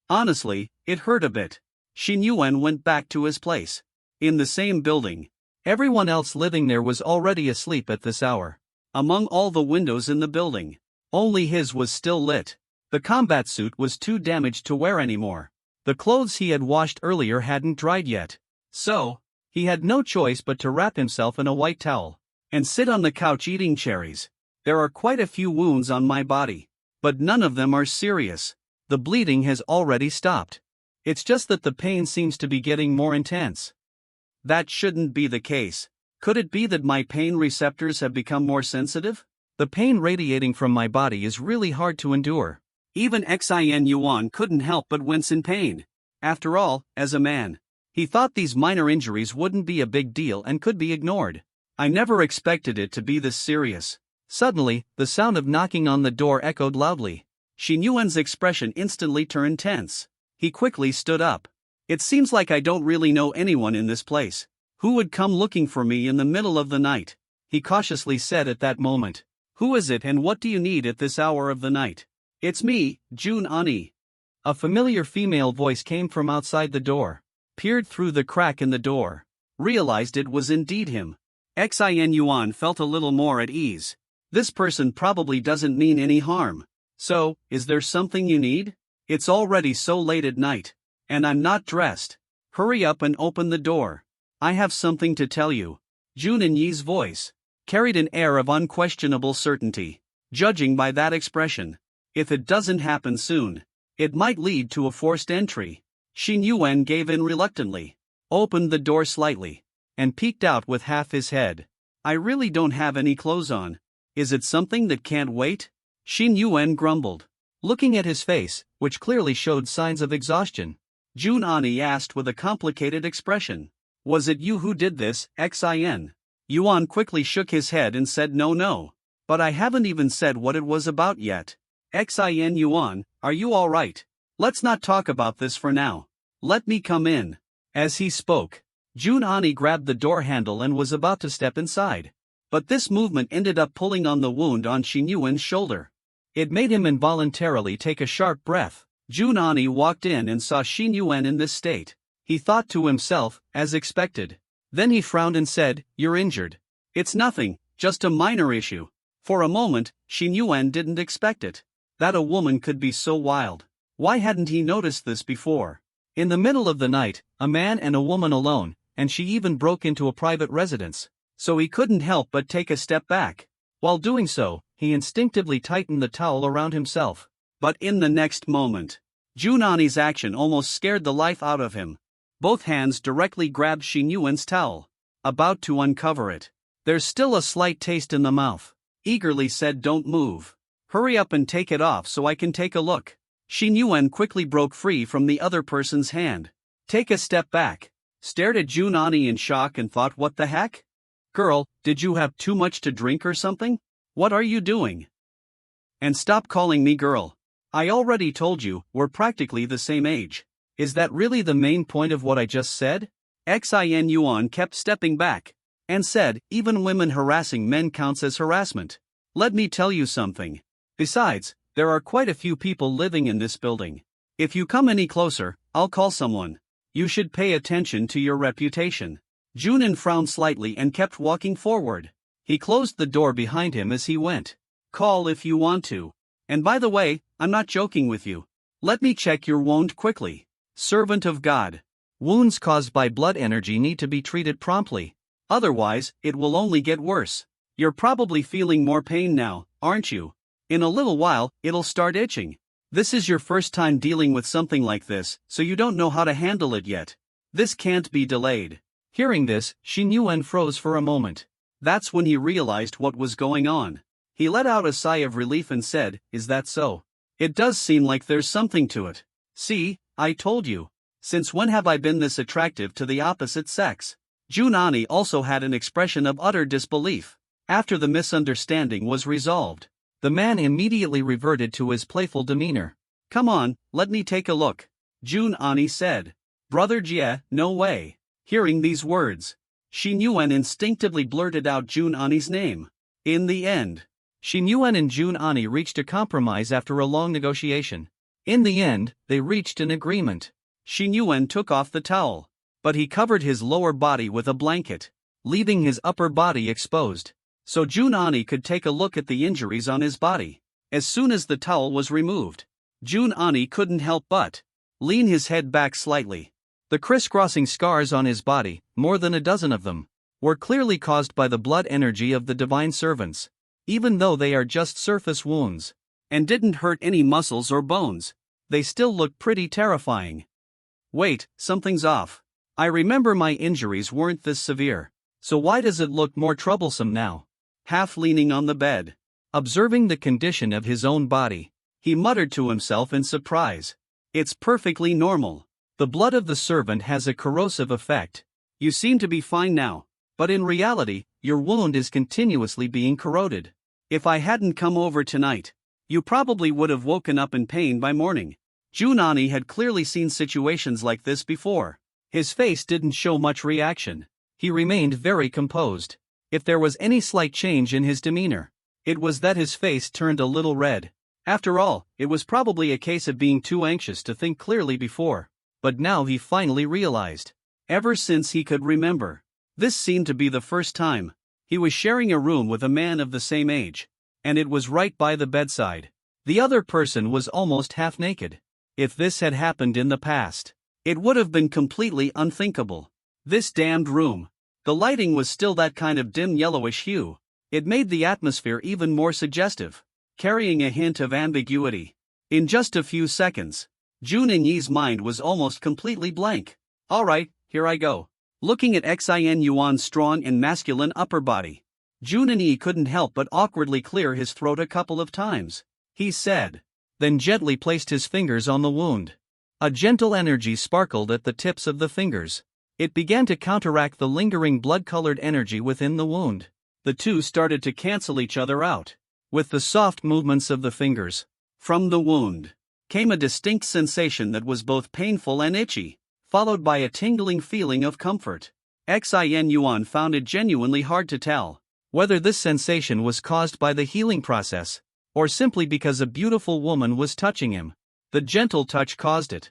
Honestly, it hurt a bit. Xin Yuan went back to his place. In the same building, everyone else living there was already asleep at this hour. Among all the windows in the building, only his was still lit. The combat suit was too damaged to wear anymore. The clothes he had washed earlier hadn't dried yet. So, he had no choice but to wrap himself in a white towel and sit on the couch eating cherries. There are quite a few wounds on my body, but none of them are serious. The bleeding has already stopped. It's just that the pain seems to be getting more intense. That shouldn't be the case. Could it be that my pain receptors have become more sensitive? The pain radiating from my body is really hard to endure. Even Xin Yuan couldn't help but wince in pain. After all, as a man, he thought these minor injuries wouldn't be a big deal and could be ignored. I never expected it to be this serious. Suddenly, the sound of knocking on the door echoed loudly. Xin Yuan's expression instantly turned tense. He quickly stood up. It seems like I don't really know anyone in this place. Who would come looking for me in the middle of the night? He cautiously said at that moment. Who is it and what do you need at this hour of the night? It's me, Jun Ani. A familiar female voice came from outside the door. Peered through the crack in the door. Realized it was indeed him. Xin Yuan felt a little more at ease. This person probably doesn't mean any harm. So, is there something you need? It's already so late at night. And I'm not dressed. Hurry up and open the door. I have something to tell you. Jun Yi's voice carried an air of unquestionable certainty. Judging by that expression, if it doesn't happen soon, it might lead to a forced entry. Xin Yuan gave in reluctantly, opened the door slightly, and peeked out with half his head. I really don't have any clothes on. Is it something that can't wait? Xin Yuan grumbled, looking at his face, which clearly showed signs of exhaustion. Jun Ani asked with a complicated expression. Was it you who did this, Xin? Yuan quickly shook his head and said no. But I haven't even said what it was about yet. Xin Yuan, are you alright? Let's not talk about this for now. Let me come in. As he spoke, Jun Ani grabbed the door handle and was about to step inside. But this movement ended up pulling on the wound on Xin Yuan's shoulder. It made him involuntarily take a sharp breath. Jun Ani walked in and saw Xin Yuan in this state. He thought to himself, as expected. Then he frowned and said, "You're injured." "It's nothing, just a minor issue." For a moment, Xin Yuan didn't expect it. That a woman could be so wild. Why hadn't he noticed this before? In the middle of the night, a man and a woman alone, and she even broke into a private residence. So he couldn't help but take a step back. While doing so, he instinctively tightened the towel around himself. But in the next moment, Jun Ani's action almost scared the life out of him. Both hands directly grabbed Xin Yuan's towel, about to uncover it. There's still a slight taste in the mouth. Eagerly said, "Don't move. Hurry up and take it off so I can take a look." Xin Yuan quickly broke free from the other person's hand. Take a step back. Stared at Jun Ani in shock and thought, what the heck? Girl, did you have too much to drink or something? What are you doing? And stop calling me girl. I already told you, we're practically the same age. Is that really the main point of what I just said? Xin Yuan kept stepping back and said, even women harassing men counts as harassment. Let me tell you something. Besides, there are quite a few people living in this building. If you come any closer, I'll call someone. You should pay attention to your reputation. Junan frowned slightly and kept walking forward. He closed the door behind him as he went. Call if you want to. And by the way, I'm not joking with you. Let me check your wound quickly. Servant of God. Wounds caused by blood energy need to be treated promptly. Otherwise, it will only get worse. You're probably feeling more pain now, aren't you? In a little while, it'll start itching. This is your first time dealing with something like this, so you don't know how to handle it yet. This can't be delayed. Hearing this, Xin Yuan froze for a moment. That's when he realized what was going on. He let out a sigh of relief and said, is that so? It does seem like there's something to it. See, I told you. Since when have I been this attractive to the opposite sex? Junani also had an expression of utter disbelief. After the misunderstanding was resolved, the man immediately reverted to his playful demeanor. Come on, let me take a look. Junani said. Brother Jie, no way. Hearing these words, Xin Yuan instinctively blurted out Junani's name. In the end, Xin Yuan and Junani reached a compromise after a long negotiation. In the end, they reached an agreement. Xin Yuan took off the towel, but he covered his lower body with a blanket, leaving his upper body exposed, so Junani could take a look at the injuries on his body. As soon as the towel was removed, Junani couldn't help but lean his head back slightly. The crisscrossing scars on his body, more than a dozen of them, were clearly caused by the blood energy of the divine servants, even though they are just surface wounds, and didn't hurt any muscles or bones. They still look pretty terrifying. Wait, something's off. I remember my injuries weren't this severe, so why does it look more troublesome now? Half leaning on the bed, observing the condition of his own body, he muttered to himself in surprise. It's perfectly normal. The blood of the servant has a corrosive effect. You seem to be fine now, but in reality, your wound is continuously being corroded. If I hadn't come over tonight, you probably would have woken up in pain by morning. Junani had clearly seen situations like this before. His face didn't show much reaction. He remained very composed. If there was any slight change in his demeanor, it was that his face turned a little red. After all, it was probably a case of being too anxious to think clearly before. But now he finally realized. Ever since he could remember, this seemed to be the first time. He was sharing a room with a man of the same age, and it was right by the bedside. The other person was almost half naked. If this had happened in the past, it would have been completely unthinkable. This damned room. The lighting was still that kind of dim yellowish hue. It made the atmosphere even more suggestive, carrying a hint of ambiguity. In just a few seconds, Jun Yi's mind was almost completely blank. Alright, here I go. Looking at Xin Yuan's strong and masculine upper body, Jun Yi couldn't help but awkwardly clear his throat a couple of times. He said, then gently placed his fingers on the wound. A gentle energy sparkled at the tips of the fingers. It began to counteract the lingering blood-colored energy within the wound. The two started to cancel each other out. With the soft movements of the fingers, from the wound came a distinct sensation that was both painful and itchy, followed by a tingling feeling of comfort. Xin Yuan found it genuinely hard to tell whether this sensation was caused by the healing process, or simply because a beautiful woman was touching him. The gentle touch caused it.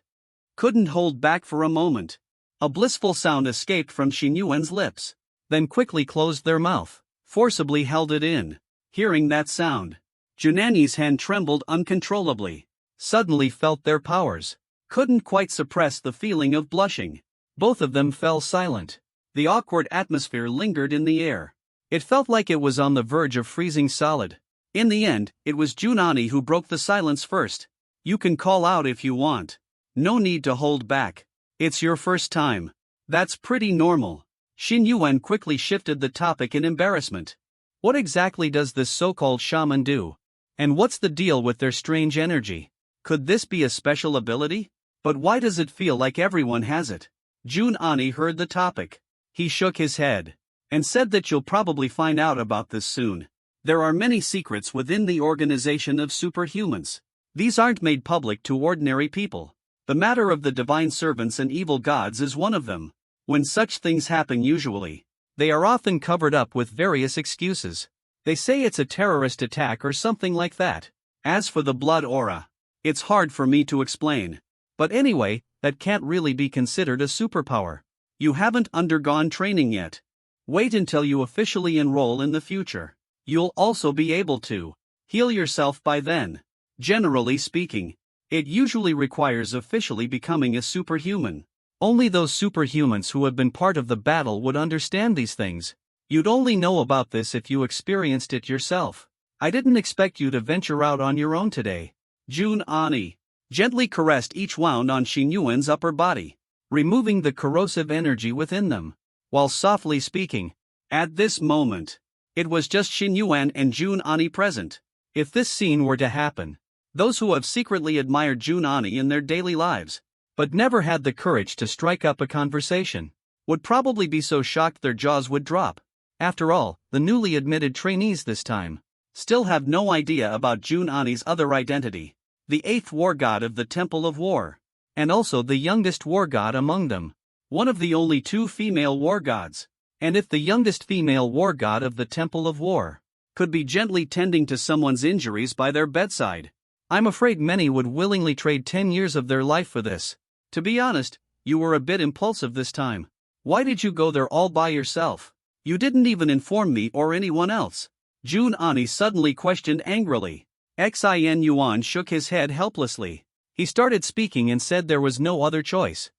Couldn't hold back for a moment. A blissful sound escaped from Xin Yuan's lips, then quickly closed their mouth, forcibly held it in. Hearing that sound, Junani's hand trembled uncontrollably. Suddenly felt their powers. Couldn't quite suppress the feeling of blushing. Both of them fell silent. The awkward atmosphere lingered in the air. It felt like it was on the verge of freezing solid. In the end, it was Junani who broke the silence first. You can call out if you want. No need to hold back. It's your first time. That's pretty normal. Xin Yuan quickly shifted the topic in embarrassment. What exactly does this so-called shaman do? And what's the deal with their strange energy? Could this be a special ability? But why does it feel like everyone has it? Junani heard the topic. He shook his head and said that you'll probably find out about this soon. There are many secrets within the organization of superhumans. These aren't made public to ordinary people. The matter of the divine servants and evil gods is one of them. When such things happen usually, they are often covered up with various excuses. They say it's a terrorist attack or something like that. As for the blood aura, it's hard for me to explain. But anyway, that can't really be considered a superpower. You haven't undergone training yet. Wait until you officially enroll in the future. You'll also be able to heal yourself by then. Generally speaking, it usually requires officially becoming a superhuman. Only those superhumans who have been part of the battle would understand these things. You'd only know about this if you experienced it yourself. I didn't expect you to venture out on your own today. Jun Ani gently caressed each wound on Xin Yuan's upper body, removing the corrosive energy within them, while softly speaking. At this moment, it was just Xin Yuan and Jun Ani present. If this scene were to happen, those who have secretly admired Jun Ani in their daily lives, but never had the courage to strike up a conversation, would probably be so shocked their jaws would drop. After all, the newly admitted trainees this time still have no idea about Jun Ani's other identity, the 8th war god of the Temple of War, and also the youngest war god among them, one of the only 2 female war gods. And if the youngest female war god of the Temple of War could be gently tending to someone's injuries by their bedside, I'm afraid many would willingly trade 10 years of their life for this. To be honest, you were a bit impulsive this time. Why did you go there all by yourself? You didn't even inform me or anyone else. Jun Ani suddenly questioned angrily. Xin Yuan shook his head helplessly. He started speaking and said there was no other choice.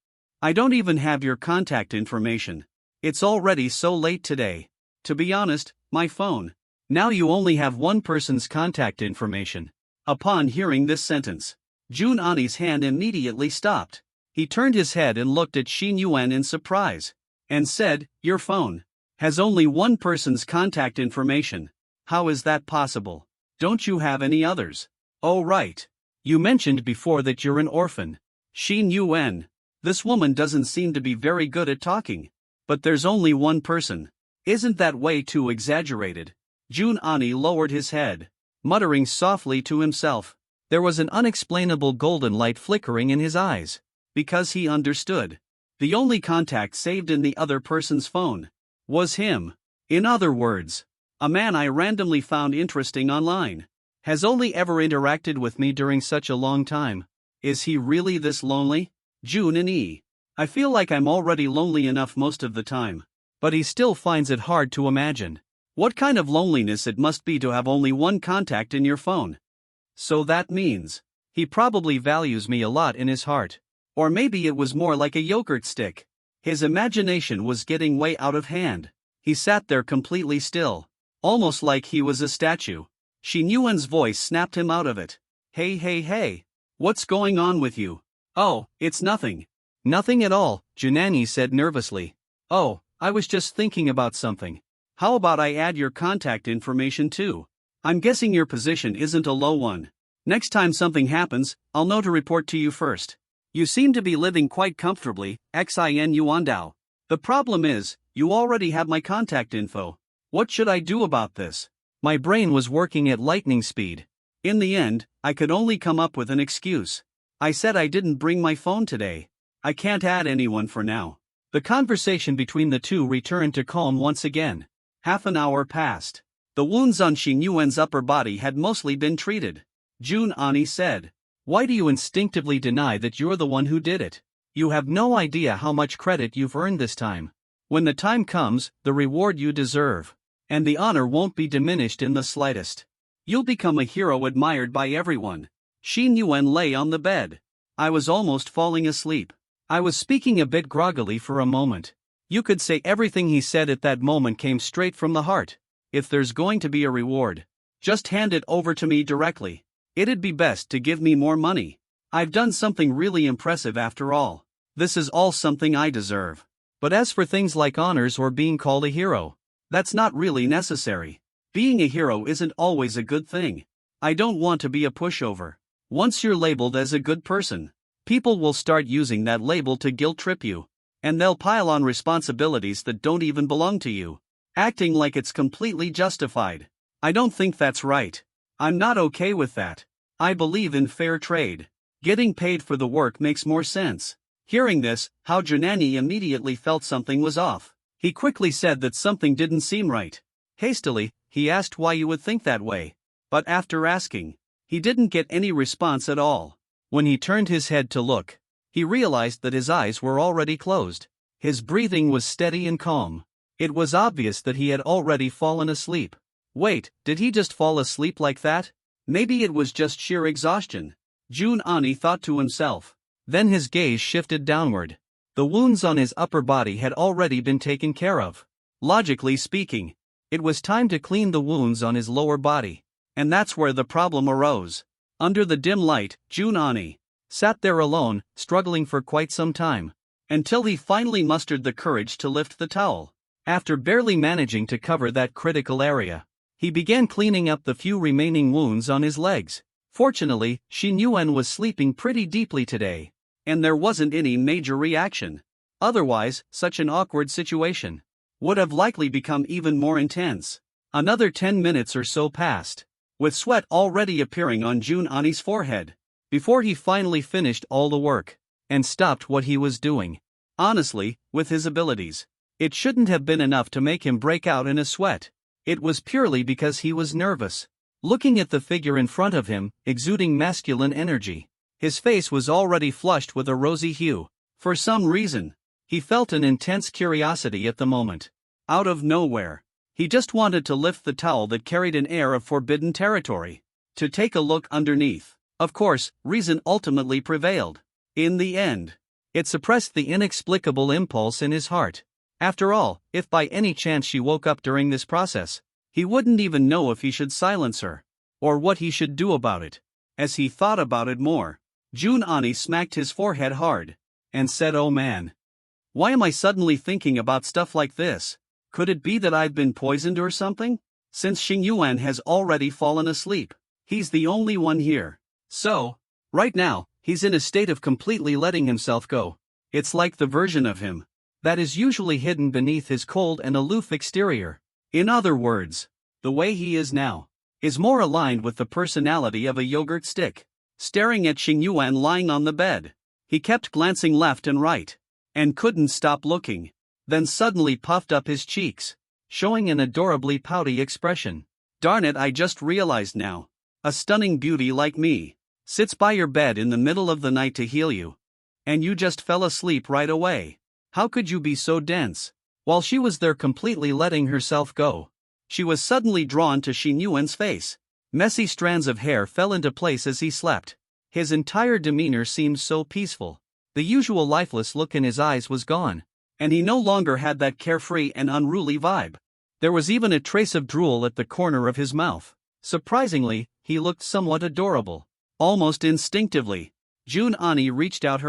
I don't even have your contact information. It's already so late today. To be honest, my phone. Now you only have one person's contact information. Upon hearing this sentence, Jun Ani's hand immediately stopped. He turned his head and looked at Xin Yuan in surprise, and said, "Your phone has only one person's contact information. How is that possible? Don't you have any others?" "Oh right. You mentioned before that you're an orphan." Xin Yuan. This woman doesn't seem to be very good at talking. But there's only one person. Isn't that way too exaggerated? Jun Ani lowered his head, muttering softly to himself. There was an unexplainable golden light flickering in his eyes, because he understood. The only contact saved in the other person's phone was him. In other words, a man I randomly found interesting online has only ever interacted with me during such a long time. Is he really this lonely? Jun Ani. I feel like I'm already lonely enough most of the time. But he still finds it hard to imagine what kind of loneliness it must be to have only one contact in your phone. So that means he probably values me a lot in his heart. Or maybe it was more like a yogurt stick. His imagination was getting way out of hand. He sat there completely still, almost like he was a statue. Xin Yuan's voice snapped him out of it. Hey, what's going on with you?" "Oh, it's nothing." "Nothing at all," Junani said nervously. "Oh, I was just thinking about something. How about I add your contact information too? I'm guessing your position isn't a low one. Next time something happens, I'll know to report to you first. You seem to be living quite comfortably, Xin Yuandao. The problem is, you already have my contact info. What should I do about this?" My brain was working at lightning speed. In the end, I could only come up with an excuse. I said I didn't bring my phone today. I can't add anyone for now. The conversation between the two returned to calm once again. Half an hour passed. The wounds on Xin Yuan's upper body had mostly been treated. Jun Ani said, "Why do you instinctively deny that you're the one who did it? You have no idea how much credit you've earned this time. When the time comes, the reward you deserve. And the honor won't be diminished in the slightest. You'll become a hero admired by everyone." Xin Yuan lay on the bed. I was almost falling asleep. I was speaking a bit groggily for a moment. You could say everything he said at that moment came straight from the heart. If there's going to be a reward, just hand it over to me directly. It'd be best to give me more money. I've done something really impressive after all. This is all something I deserve. But as for things like honors or being called a hero, that's not really necessary. Being a hero isn't always a good thing. I don't want to be a pushover. Once you're labeled as a good person, people will start using that label to guilt-trip you. And they'll pile on responsibilities that don't even belong to you, acting like it's completely justified. I don't think that's right. I'm not okay with that. I believe in fair trade. Getting paid for the work makes more sense. Hearing this, Hao Junani immediately felt something was off. He quickly said that something didn't seem right. Hastily, he asked why you would think that way. But after asking, he didn't get any response at all. When he turned his head to look, he realized that his eyes were already closed. His breathing was steady and calm. It was obvious that he had already fallen asleep. Wait, did he just fall asleep like that? Maybe it was just sheer exhaustion. Jun Ani thought to himself. Then his gaze shifted downward. The wounds on his upper body had already been taken care of. Logically speaking, it was time to clean the wounds on his lower body. And that's where the problem arose. Under the dim light, Jun Ani sat there alone, struggling for quite some time, until he finally mustered the courage to lift the towel. After barely managing to cover that critical area, he began cleaning up the few remaining wounds on his legs. Fortunately, Xin Yuan was sleeping pretty deeply today, and there wasn't any major reaction. Otherwise, such an awkward situation would have likely become even more intense. Another 10 minutes or so passed, with sweat already appearing on Jun Ani's forehead, before he finally finished all the work and stopped what he was doing. Honestly, with his abilities, it shouldn't have been enough to make him break out in a sweat. It was purely because he was nervous. Looking at the figure in front of him, exuding masculine energy, his face was already flushed with a rosy hue. For some reason, he felt an intense curiosity at the moment. Out of nowhere, he just wanted to lift the towel that carried an air of forbidden territory, to take a look underneath. Of course, reason ultimately prevailed. In the end, it suppressed the inexplicable impulse in his heart. After all, if by any chance she woke up during this process, he wouldn't even know if he should silence her, or what he should do about it. As he thought about it more, Jun Ani smacked his forehead hard, and said, "Oh man. Why am I suddenly thinking about stuff like this? Could it be that I've been poisoned or something? Since Xing Yuan has already fallen asleep, he's the only one here. So, right now, he's in a state of completely letting himself go. It's like the version of him that is usually hidden beneath his cold and aloof exterior. In other words, the way he is now is more aligned with the personality of a yogurt stick." Staring at Xing Yuan lying on the bed, he kept glancing left and right, and couldn't stop looking, then suddenly puffed up his cheeks, showing an adorably pouty expression. "Darn it, I just realized now. A stunning beauty like me sits by your bed in the middle of the night to heal you. And you just fell asleep right away. How could you be so dense?" While she was there completely letting herself go, she was suddenly drawn to Xing Yuan's face. Messy strands of hair fell into place as he slept. His entire demeanor seemed so peaceful. The usual lifeless look in his eyes was gone, and he no longer had that carefree and unruly vibe. There was even a trace of drool at the corner of his mouth. Surprisingly, he looked somewhat adorable. Almost instinctively, Jun Ani reached out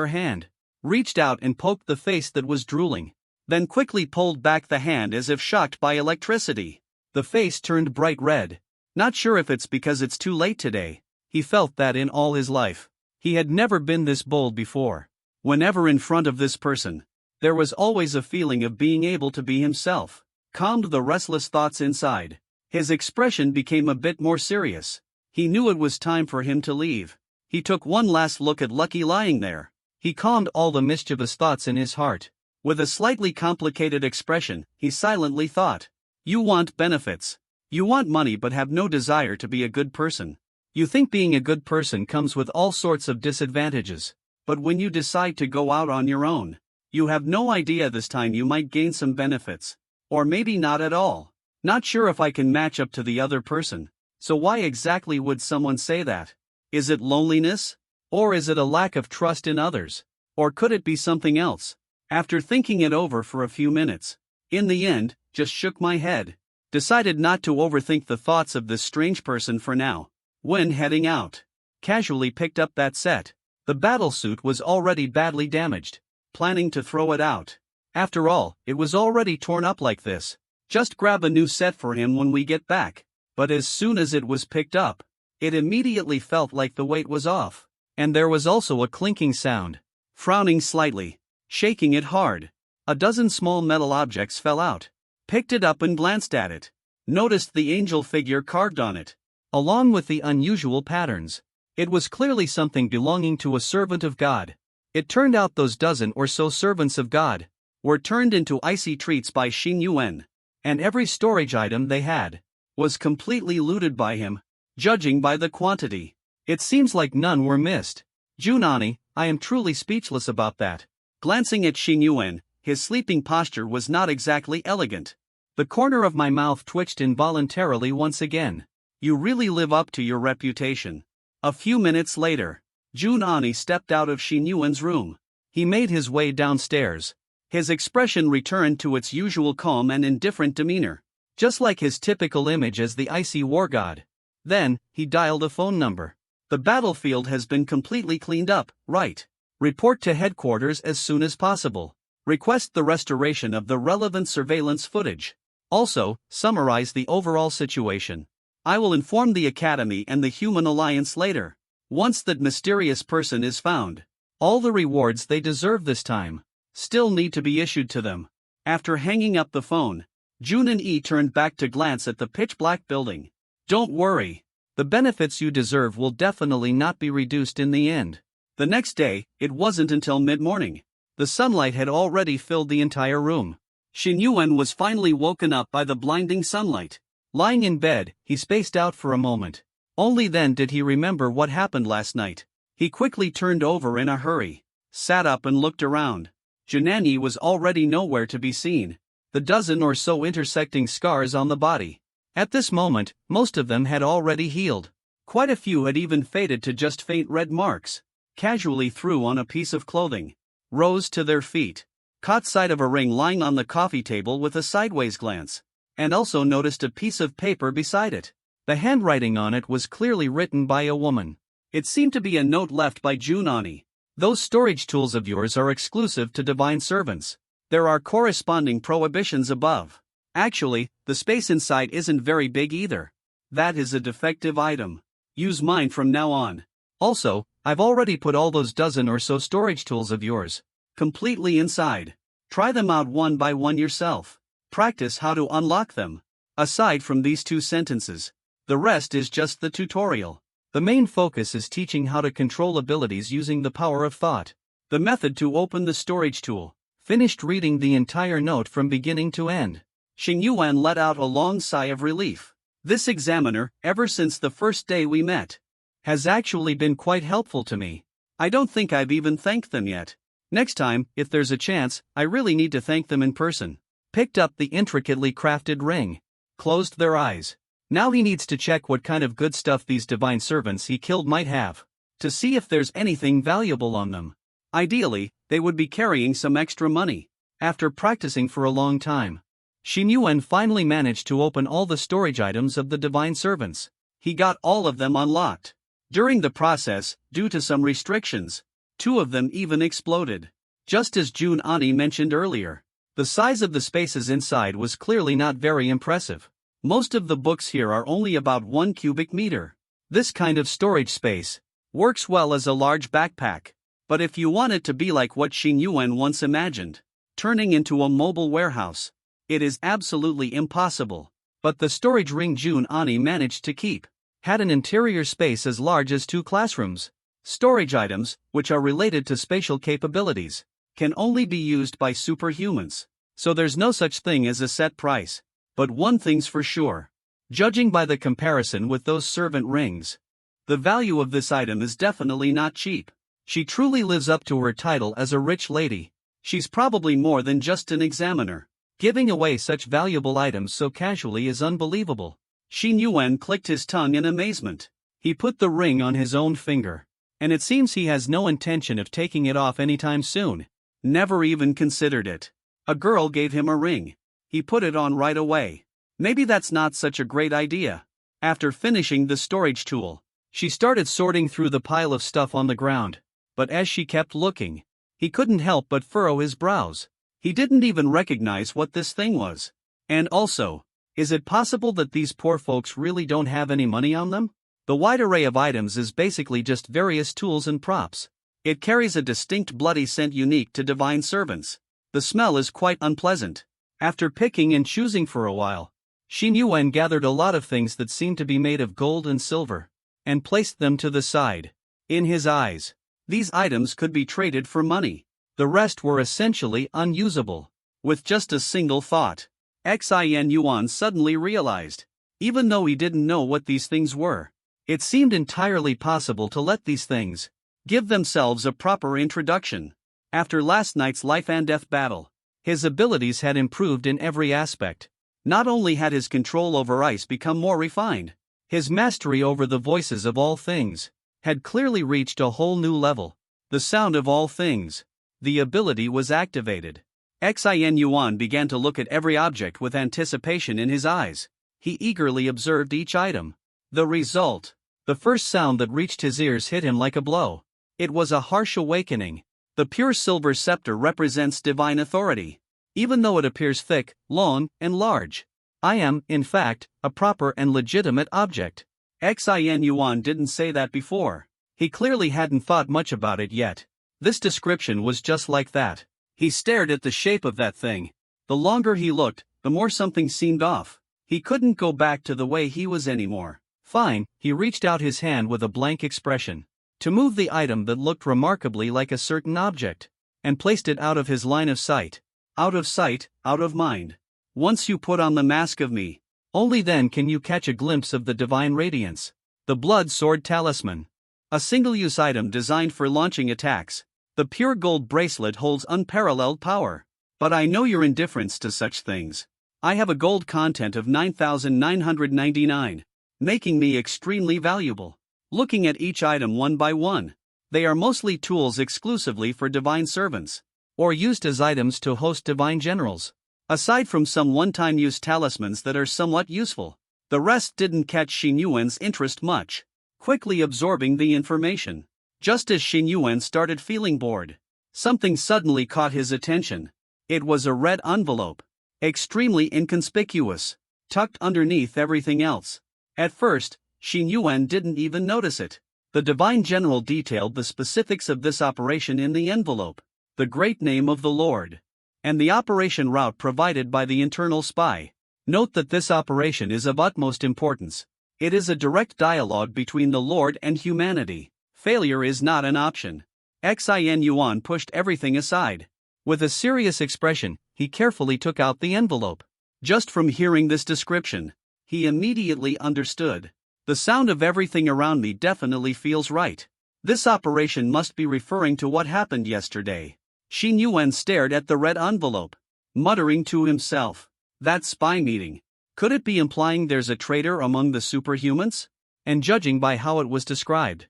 and poked the face that was drooling, then quickly pulled back the hand as if shocked by electricity. The face turned bright red. Not sure if it's because it's too late today. He felt that in all his life, he had never been this bold before. Whenever in front of this person, there was always a feeling of being able to be himself. Calmed the restless thoughts inside, his expression became a bit more serious. He knew it was time for him to leave. He took one last look at Lucky lying there. He calmed all the mischievous thoughts in his heart. With a slightly complicated expression, he silently thought, "You want benefits. You want money but have no desire to be a good person. You think being a good person comes with all sorts of disadvantages, but when you decide to go out on your own, you have no idea this time you might gain some benefits. Or maybe not at all. Not sure if I can match up to the other person. So why exactly would someone say that? Is it loneliness? Or is it a lack of trust in others? Or could it be something else?" After thinking it over for a few minutes, in the end, just shook my head. Decided not to overthink the thoughts of this strange person for now. When heading out, casually picked up that set. The battlesuit was already badly damaged. Planning to throw it out. After all, it was already torn up like this. Just grab a new set for him when we get back. But as soon as it was picked up, it immediately felt like the weight was off. And there was also a clinking sound. Frowning slightly, shaking it hard, a dozen small metal objects fell out. Picked it up and glanced at it. noticed the angel figure carved on it, along with the unusual patterns. It was clearly something belonging to a servant of God. It turned out those dozen or so servants of God were turned into icy treats by Xing Yuan, and every storage item they had was completely looted by him, judging by the quantity. It seems like none were missed. Junani, I am truly speechless about that. Glancing at Xing Yuan, his sleeping posture was not exactly elegant. The corner of my mouth twitched involuntarily once again. You really live up to your reputation. A few minutes later, Junani stepped out of Xing Yuan's room. He made his way downstairs. His expression returned to its usual calm and indifferent demeanor, just like his typical image as the icy war god. Then, he dialed a phone number. The battlefield has been completely cleaned up, right? Report to headquarters as soon as possible. Request the restoration of the relevant surveillance footage. Also, summarize the overall situation. I will inform the Academy and the Human Alliance later. Once that mysterious person is found, all the rewards they deserve this time still need to be issued to them. After hanging up the phone, Junan turned back to glance at the pitch-black building. Don't worry. The benefits you deserve will definitely not be reduced in the end. The next day, it wasn't until mid-morning. The sunlight had already filled the entire room. Xing Yuan was finally woken up by the blinding sunlight. Lying in bed, he spaced out for a moment. Only then did he remember what happened last night. He quickly turned over in a hurry, sat up and looked around. Junani was already nowhere to be seen. The dozen or so intersecting scars on the body. At this moment, most of them had already healed. Quite a few had even faded to just faint red marks. Casually threw on a piece of clothing, rose to their feet, caught sight of a ring lying on the coffee table with a sideways glance, and also noticed a piece of paper beside it. The handwriting on it was clearly written by a woman. It seemed to be a note left by Junani. Those storage tools of yours are exclusive to divine servants. There are corresponding prohibitions above. Actually, the space inside isn't very big either. That is a defective item. Use mine from now on. Also, I've already put all those dozen or so storage tools of yours completely inside. Try them out one by one yourself. Practice how to unlock them. Aside from these 2 sentences, the rest is just the tutorial. The main focus is teaching how to control abilities using the power of thought. The method to open the storage tool. Finished reading the entire note from beginning to end. Xing Yuan let out a long sigh of relief. This examiner, ever since the first day we met, has actually been quite helpful to me. I don't think I've even thanked them yet. Next time, if there's a chance, I really need to thank them in person. Picked up the intricately crafted ring. Closed their eyes. Now he needs to check what kind of good stuff these divine servants he killed might have, to see if there's anything valuable on them. Ideally, they would be carrying some extra money. After practicing for a long time, Xing Yuan finally managed to open all the storage items of the divine servants. He got all of them unlocked. During the process, due to some restrictions, 2 of them even exploded. Just as Junani mentioned earlier, the size of the spaces inside was clearly not very impressive. Most of the books here are only about 1 cubic meter. This kind of storage space works well as a large backpack. But if you want it to be like what Xing Yuan once imagined, turning into a mobile warehouse, it is absolutely impossible. But the storage ring Junani managed to keep had an interior space as large as 2 classrooms. Storage items, which are related to spatial capabilities, can only be used by superhumans. So there's no such thing as a set price. But one thing's for sure. Judging by the comparison with those servant rings, the value of this item is definitely not cheap. She truly lives up to her title as a rich lady. She's probably more than just an examiner. Giving away such valuable items so casually is unbelievable. Xing Yuan clicked his tongue in amazement. He put the ring on his own finger. And it seems he has no intention of taking it off anytime soon. Never even considered it. A girl gave him a ring. He put it on right away. Maybe that's not such a great idea. After finishing the storage tool, she started sorting through the pile of stuff on the ground. But as she kept looking, he couldn't help but furrow his brows. He didn't even recognize what this thing was. And also, is it possible that these poor folks really don't have any money on them? The wide array of items is basically just various tools and props. It carries a distinct bloody scent unique to divine servants. The smell is quite unpleasant. After picking and choosing for a while, Xin Yuan gathered a lot of things that seemed to be made of gold and silver, and placed them to the side. In his eyes, these items could be traded for money. The rest were essentially unusable. With just a single thought, Xin Yuan suddenly realized, even though he didn't know what these things were, it seemed entirely possible to let these things give themselves a proper introduction. After last night's life and death battle, his abilities had improved in every aspect. Not only had his control over ice become more refined, his mastery over the voices of all things had clearly reached a whole new level. The sound of all things. The ability was activated. Xin Yuan began to look at every object with anticipation in his eyes. He eagerly observed each item. The result. The first sound that reached his ears hit him like a blow. It was a harsh awakening. The pure silver scepter represents divine authority. Even though it appears thick, long, and large, I am, in fact, a proper and legitimate object. Xin Yuan didn't say that before. He clearly hadn't thought much about it yet. This description was just like that. He stared at the shape of that thing. The longer he looked, the more something seemed off. He couldn't go back to the way he was anymore. Fine, he reached out his hand with a blank expression to move the item that looked remarkably like a certain object, and placed it out of his line of sight. Out of sight, out of mind. Once you put on the mask of me, only then can you catch a glimpse of the divine radiance. The blood sword talisman. A single-use item designed for launching attacks. The pure gold bracelet holds unparalleled power. But I know your indifference to such things. I have a gold content of 9,999, making me extremely valuable. Looking at each item one by one, they are mostly tools exclusively for divine servants, or used as items to host divine generals. Aside from some one-time use talismans that are somewhat useful, the rest didn't catch Xin Yuan's interest much. Quickly absorbing the information, just as Xin Yuan started feeling bored, something suddenly caught his attention. It was a red envelope, extremely inconspicuous, tucked underneath everything else. At first, Xin Yuan didn't even notice it. The divine general detailed the specifics of this operation in the envelope, the great name of the Lord, and the operation route provided by the internal spy. Note that this operation is of utmost importance. It is a direct dialogue between the Lord and humanity. Failure is not an option. Xin Yuan pushed everything aside. With a serious expression, he carefully took out the envelope. Just from hearing this description, he immediately understood. The sound of everything around me definitely feels right. This operation must be referring to what happened yesterday. Xin Yuan stared at the red envelope, muttering to himself, that spy meeting. Could it be implying there's a traitor among the superhumans? And judging by how it was described,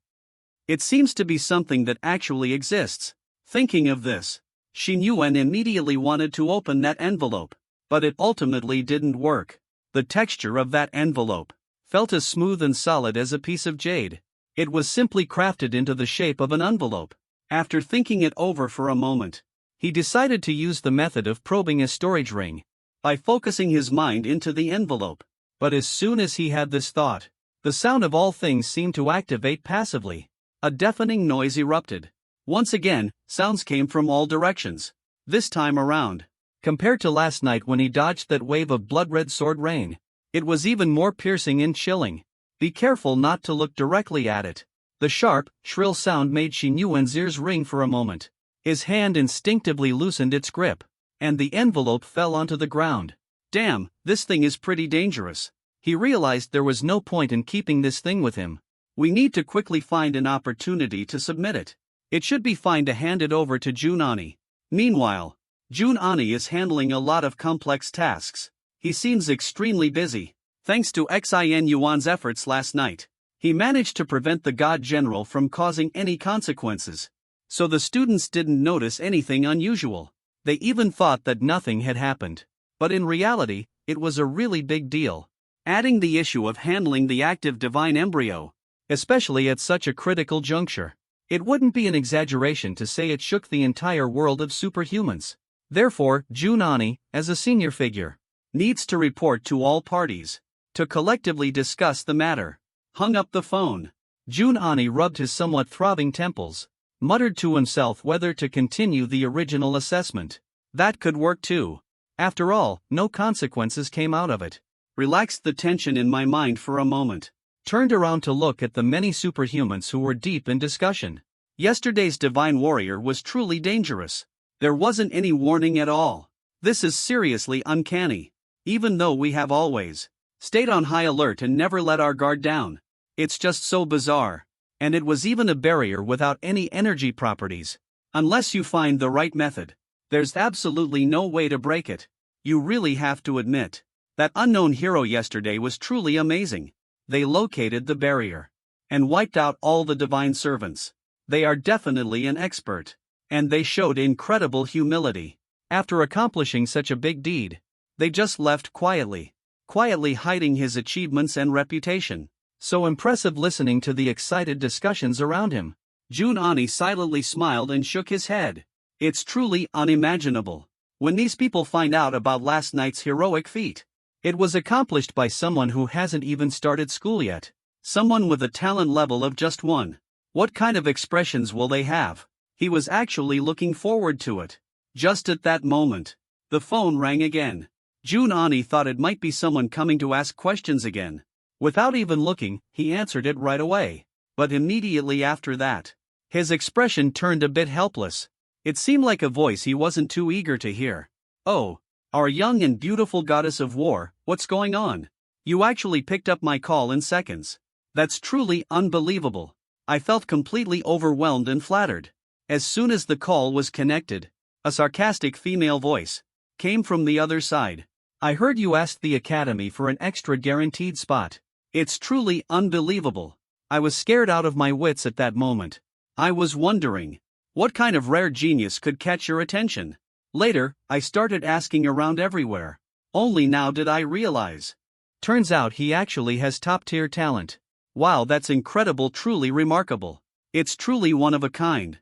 it seems to be something that actually exists. Thinking of this, Xin Yuan immediately wanted to open that envelope, but it ultimately didn't work. The texture of that envelope felt as smooth and solid as a piece of jade. It was simply crafted into the shape of an envelope. After thinking it over for a moment, he decided to use the method of probing a storage ring by focusing his mind into the envelope. But as soon as he had this thought, the sound of all things seemed to activate passively. A deafening noise erupted. Once again, sounds came from all directions. This time around, compared to last night when he dodged that wave of blood-red sword rain, it was even more piercing and chilling. Be careful not to look directly at it. The sharp, shrill sound made Xin Yuan's ears ring for a moment. His hand instinctively loosened its grip, and the envelope fell onto the ground. Damn, this thing is pretty dangerous. He realized there was no point in keeping this thing with him. We need to quickly find an opportunity to submit it. It should be fine to hand it over to Junani. Meanwhile, Junani is handling a lot of complex tasks. He seems extremely busy. Thanks to Xin Yuan's efforts last night, he managed to prevent the God General from causing any consequences. So the students didn't notice anything unusual. They even thought that nothing had happened. But in reality, it was a really big deal. Adding the issue of handling the active divine embryo, especially at such a critical juncture, it wouldn't be an exaggeration to say it shook the entire world of superhumans. Therefore, Junani, as a senior figure, needs to report to all parties, to collectively discuss the matter. Hung up the phone. Junani rubbed his somewhat throbbing temples, muttered to himself whether to continue the original assessment. That could work too. After all, no consequences came out of it. relaxed the tension in my mind for a moment, turned around to look at the many superhumans who were deep in discussion. Yesterday's divine warrior was truly dangerous. There wasn't any warning at all. This is seriously uncanny. Even though we have always stayed on high alert and never let our guard down. It's just so bizarre. And it was even a barrier without any energy properties. Unless you find the right method, there's absolutely no way to break it. You really have to admit, that unknown hero yesterday was truly amazing. They located the barrier and wiped out all the divine servants. They are definitely an expert. And they showed incredible humility. After accomplishing such a big deed, they just left quietly hiding his achievements and reputation. So impressive listening to the excited discussions around him. Junani silently smiled and shook his head. It's truly unimaginable. When these people find out about last night's heroic feat, it was accomplished by someone who hasn't even started school yet. Someone with a talent level of just 1. What kind of expressions will they have? He was actually looking forward to it. Just at that moment, the phone rang again. Junani thought it might be someone coming to ask questions again. Without even looking, he answered it right away. But immediately after that, his expression turned a bit helpless. It seemed like a voice he wasn't too eager to hear. "Oh, our young and beautiful goddess of war, what's going on? You actually picked up my call in seconds. That's truly unbelievable." I felt completely overwhelmed and flattered. As soon as the call was connected, a sarcastic female voice came from the other side. "I heard you asked the Academy for an extra guaranteed spot. It's truly unbelievable." I was scared out of my wits at that moment. I was wondering, what kind of rare genius could catch your attention? Later, I started asking around everywhere. Only now did I realize. Turns out he actually has top-tier talent. Wow, that's incredible, truly remarkable. It's truly one of a kind.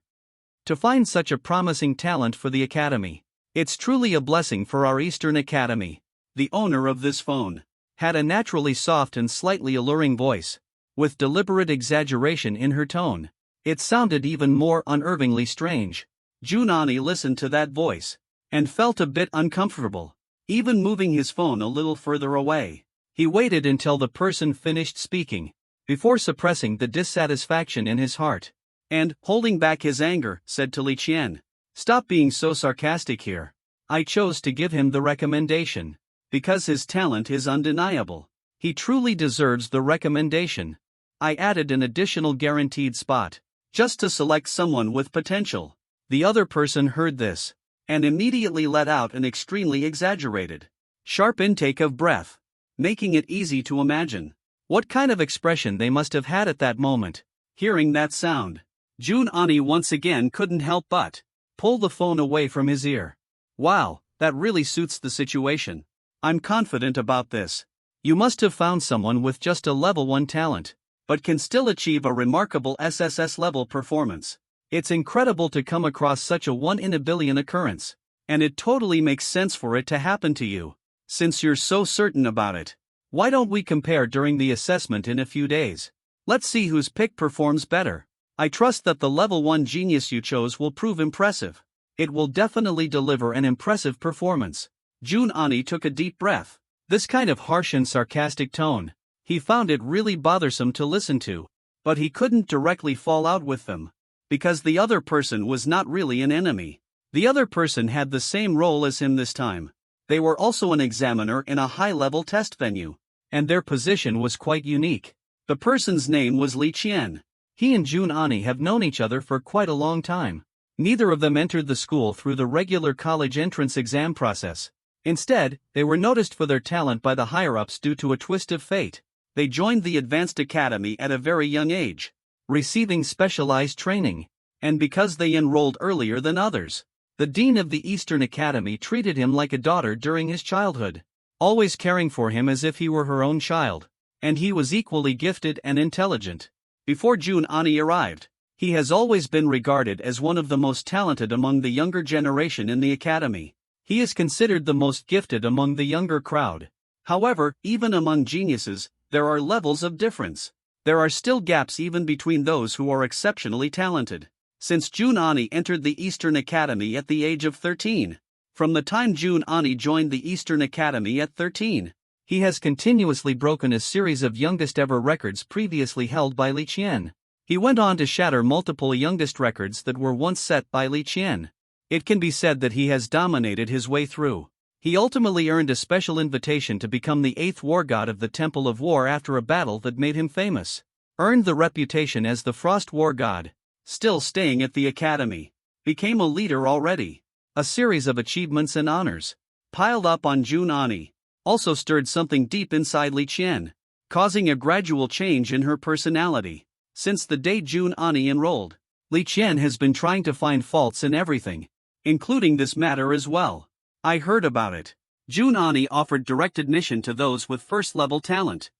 To find such a promising talent for the Academy. It's truly a blessing for our Eastern Academy. The owner of this phone had a naturally soft and slightly alluring voice, with deliberate exaggeration in her tone. It sounded even more unnervingly strange. Junani listened to that voice and felt a bit uncomfortable, even moving his phone a little further away. He waited until the person finished speaking, before suppressing the dissatisfaction in his heart, and, holding back his anger, said to Li Qian, "Stop being so sarcastic here. I chose to give him the recommendation because his talent is undeniable. He truly deserves the recommendation. I added an additional guaranteed spot, just to select someone with potential." The other person heard this, and immediately let out an extremely exaggerated, sharp intake of breath, making it easy to imagine what kind of expression they must have had at that moment. Hearing that sound, Junani once again couldn't help but pull the phone away from his ear. "Wow, that really suits the situation. I'm confident about this. You must have found someone with just a level 1 talent, but can still achieve a remarkable SSS level performance. It's incredible to come across such a 1 in a billion occurrence, and it totally makes sense for it to happen to you. Since you're so certain about it, why don't we compare during the assessment in a few days? Let's see whose pick performs better. I trust that the level 1 genius you chose will prove impressive. It will definitely deliver an impressive performance." Junani took a deep breath. This kind of harsh and sarcastic tone, he found it really bothersome to listen to, but he couldn't directly fall out with them, because the other person was not really an enemy. The other person had the same role as him this time. They were also an examiner in a high-level test venue, and their position was quite unique. The person's name was Li Qian. He and Junani have known each other for quite a long time. Neither of them entered the school through the regular college entrance exam process. Instead, they were noticed for their talent by the higher-ups due to a twist of fate. They joined the Advanced Academy at a very young age, receiving specialized training, and because they enrolled earlier than others. The dean of the Eastern Academy treated him like a daughter during his childhood, always caring for him as if he were her own child, and he was equally gifted and intelligent. Before Junani arrived, he has always been regarded as one of the most talented among the younger generation in the academy. He is considered the most gifted among the younger crowd. However, even among geniuses, there are levels of difference. There are still gaps even between those who are exceptionally talented. Since Junani entered the Eastern Academy at the age of 13, from the time Junani joined the Eastern Academy at 13, He has continuously broken a series of youngest ever records previously held by Li Qian. He went on to shatter multiple youngest records that were once set by Li Qian. It can be said that he has dominated his way through. He ultimately earned a special invitation to become the 8th war god of the Temple of War after a battle that made him famous. Earned the reputation as the Frost War God. Still staying at the academy. Became a leader already. A series of achievements and honors. Piled up on Jun Ani. Also stirred something deep inside Li Qian. Causing a gradual change in her personality. Since the day Jun Ani enrolled, Li Qian has been trying to find faults in everything. Including this matter as well. I heard about it. Jun Ani offered direct admission to those with first-level talent.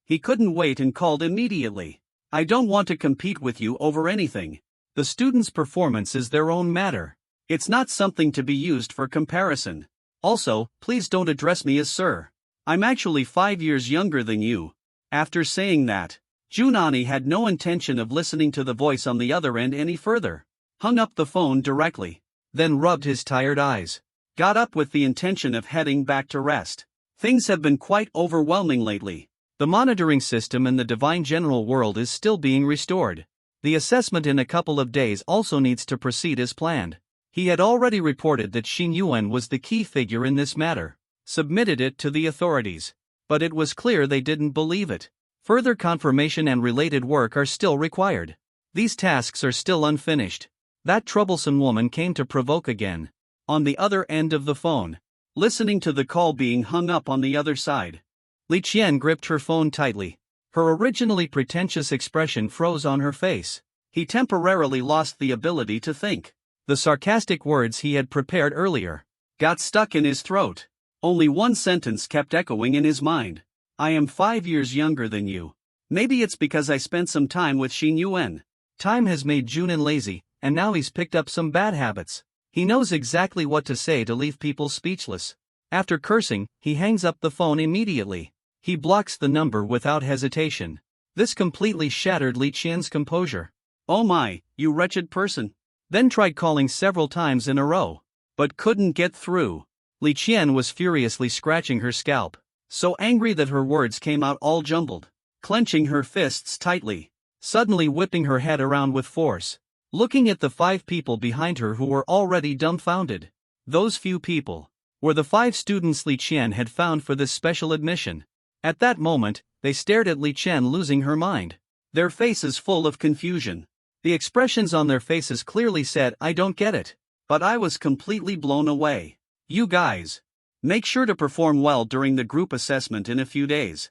He couldn't wait and called immediately. I don't want to compete with you over anything. The student's performance is their own matter. It's not something to be used for comparison. Also, please don't address me as sir. I'm actually 5 years younger than you. After saying that, Jun Ani had no intention of listening to the voice on the other end any further. Hung up the phone directly. Then rubbed his tired eyes. Got up with the intention of heading back to rest. Things have been quite overwhelming lately. The monitoring system in the Divine General World is still being restored. The assessment in a couple of days also needs to proceed as planned. He had already reported that Xin Yuan was the key figure in this matter. Submitted it to the authorities. But it was clear they didn't believe it. Further confirmation and related work are still required. These tasks are still unfinished. That troublesome woman came to provoke again. On the other end of the phone. Listening to the call being hung up on the other side. Li Qian gripped her phone tightly. Her originally pretentious expression froze on her face. He temporarily lost the ability to think. The sarcastic words he had prepared earlier got stuck in his throat. Only one sentence kept echoing in his mind. I am 5 years younger than you. Maybe it's because I spent some time with Xin Yuan. Time has made Junin lazy, and now he's picked up some bad habits. He knows exactly what to say to leave people speechless. After cursing, he hangs up the phone immediately. He blocks the number without hesitation. This completely shattered Li Qian's composure. Oh my, you wretched person. Then tried calling several times in a row. But couldn't get through. Li Qian was furiously scratching her scalp. So angry that her words came out all jumbled. Clenching her fists tightly. Suddenly whipping her head around with force. Looking at the 5 people behind her who were already dumbfounded. Those few people were the 5 students Li Qian had found for this special admission. At that moment, they stared at Li Qian losing her mind. Their faces full of confusion. The expressions on their faces clearly said, I don't get it. But I was completely blown away. You guys. Make sure to perform well during the group assessment in a few days.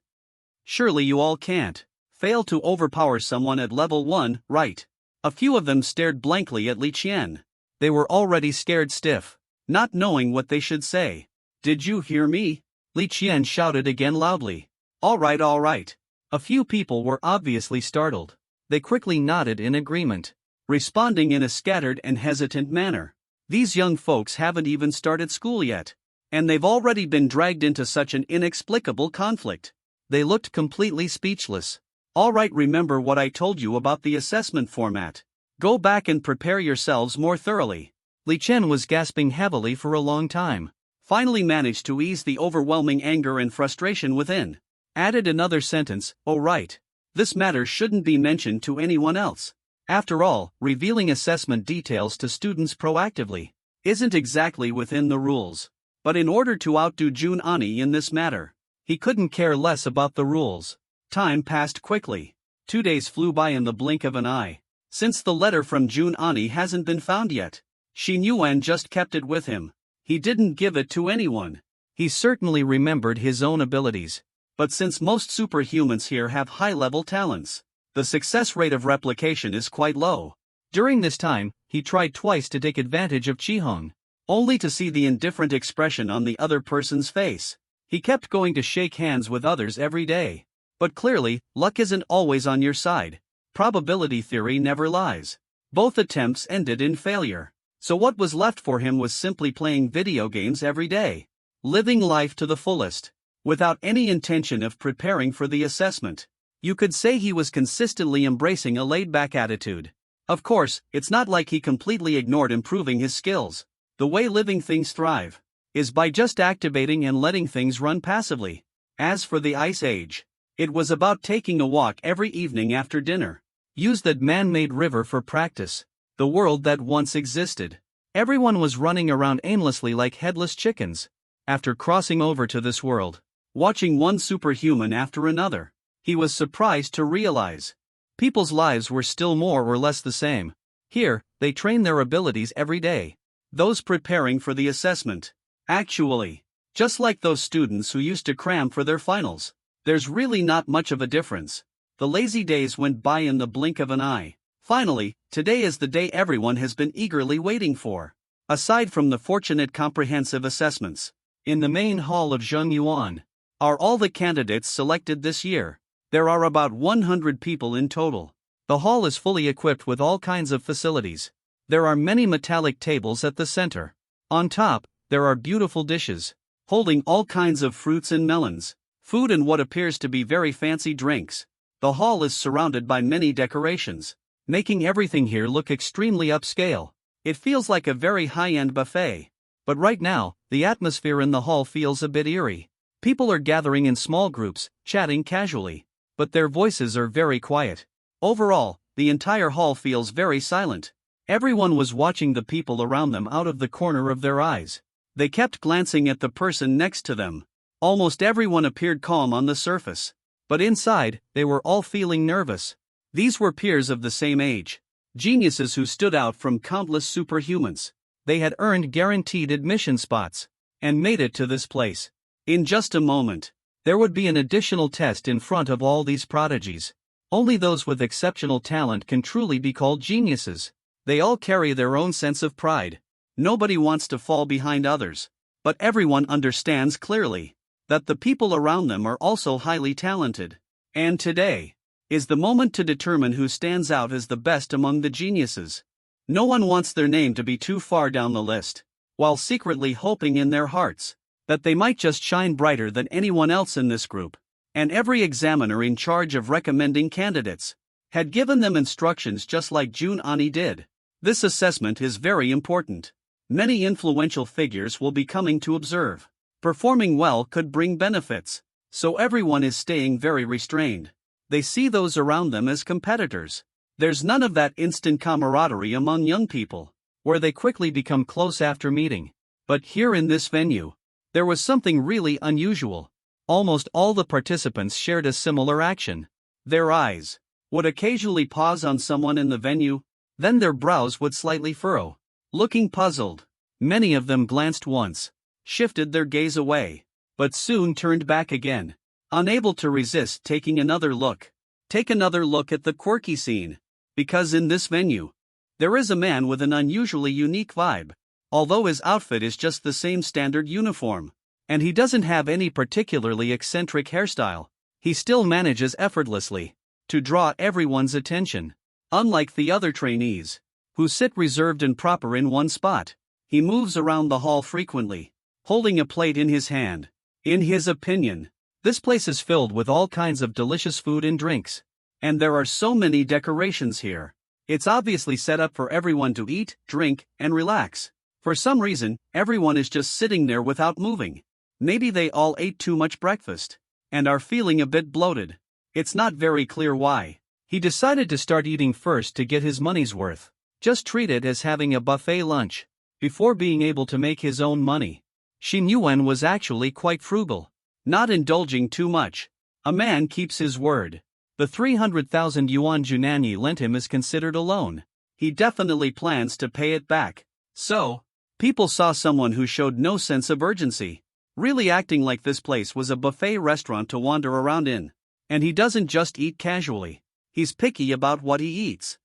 Surely you all can't fail to overpower someone at level 1, right? A few of them stared blankly at Li Qian. They were already scared stiff. Not knowing what they should say. Did you hear me? Li Qian shouted again loudly. All right, all right. A few people were obviously startled. They quickly nodded in agreement, responding in a scattered and hesitant manner. These young folks haven't even started school yet. And they've already been dragged into such an inexplicable conflict. They looked completely speechless. All right, remember what I told you about the assessment format. Go back and prepare yourselves more thoroughly. Li Qian was gasping heavily for a long time. Finally managed to ease the overwhelming anger and frustration within. Added another sentence, oh right. This matter shouldn't be mentioned to anyone else. After all, revealing assessment details to students proactively isn't exactly within the rules. But in order to outdo Jun Ani in this matter, he couldn't care less about the rules. Time passed quickly. 2 days flew by in the blink of an eye. Since the letter from Jun Ani hasn't been found yet, Xin Yuan just kept it with him. He didn't give it to anyone. He certainly remembered his own abilities. But since most superhumans here have high-level talents, the success rate of replication is quite low. During this time, he tried twice to take advantage of Qihong, only to see the indifferent expression on the other person's face. He kept going to shake hands with others every day. But clearly, luck isn't always on your side. Probability theory never lies. Both attempts ended in failure. So what was left for him was simply playing video games every day. Living life to the fullest. Without any intention of preparing for the assessment. You could say he was consistently embracing a laid-back attitude. Of course, it's not like he completely ignored improving his skills. The way living things thrive is by just activating and letting things run passively. As for the Ice Age, it was about taking a walk every evening after dinner. Use that man-made river for practice. The world that once existed. Everyone was running around aimlessly like headless chickens. After crossing over to this world, watching one superhuman after another, he was surprised to realize people's lives were still more or less the same. Here, they train their abilities every day. Those preparing for the assessment. Actually, just like those students who used to cram for their finals, there's really not much of a difference. The lazy days went by in the blink of an eye. Finally, today is the day everyone has been eagerly waiting for. Aside from the fortunate comprehensive assessments, in the main hall of Zhengyuan, are all the candidates selected this year. There are about 100 people in total. The hall is fully equipped with all kinds of facilities. There are many metallic tables at the center. On top, there are beautiful dishes, holding all kinds of fruits and melons, food and what appears to be very fancy drinks. The hall is surrounded by many decorations, making everything here look extremely upscale. It feels like a very high-end buffet. But right now, the atmosphere in the hall feels a bit eerie. People are gathering in small groups, chatting casually, but their voices are very quiet. Overall, the entire hall feels very silent. Everyone was watching the people around them out of the corner of their eyes. They kept glancing at the person next to them. Almost everyone appeared calm on the surface, but inside, they were all feeling nervous. These were peers of the same age, geniuses who stood out from countless superhumans. They had earned guaranteed admission spots and made it to this place. In just a moment, there would be an additional test in front of all these prodigies. Only those with exceptional talent can truly be called geniuses. They all carry their own sense of pride. Nobody wants to fall behind others, but everyone understands clearly that the people around them are also highly talented. And today is the moment to determine who stands out as the best among the geniuses. No one wants their name to be too far down the list, while secretly hoping in their hearts that they might just shine brighter than anyone else in this group. And every examiner in charge of recommending candidates had given them instructions just like Jun Ani did. This assessment is very important. Many influential figures will be coming to observe. Performing well could bring benefits, so everyone is staying very restrained. They see those around them as competitors. There's none of that instant camaraderie among young people, where they quickly become close after meeting. But here in this venue, there was something really unusual. Almost all the participants shared a similar action. Their eyes would occasionally pause on someone in the venue, then their brows would slightly furrow, looking puzzled. Many of them glanced once, shifted their gaze away, but soon turned back again, unable to resist taking another look. Take another look at the quirky scene, because in this venue, there is a man with an unusually unique vibe. Although his outfit is just the same standard uniform, and he doesn't have any particularly eccentric hairstyle, he still manages effortlessly to draw everyone's attention. Unlike the other trainees, who sit reserved and proper in one spot, he moves around the hall frequently, holding a plate in his hand. In his opinion, this place is filled with all kinds of delicious food and drinks, and there are so many decorations here. It's obviously set up for everyone to eat, drink, and relax. For some reason, everyone is just sitting there without moving. Maybe they all ate too much breakfast and are feeling a bit bloated. It's not very clear why. He decided to start eating first to get his money's worth. Just treat it as having a buffet lunch, before being able to make his own money. Xin Yuan was actually quite frugal, not indulging too much. A man keeps his word. The 300,000 yuan Junanyi lent him is considered a loan. He definitely plans to pay it back. So, people saw someone who showed no sense of urgency, really acting like this place was a buffet restaurant to wander around in. And he doesn't just eat casually. He's picky about what he eats.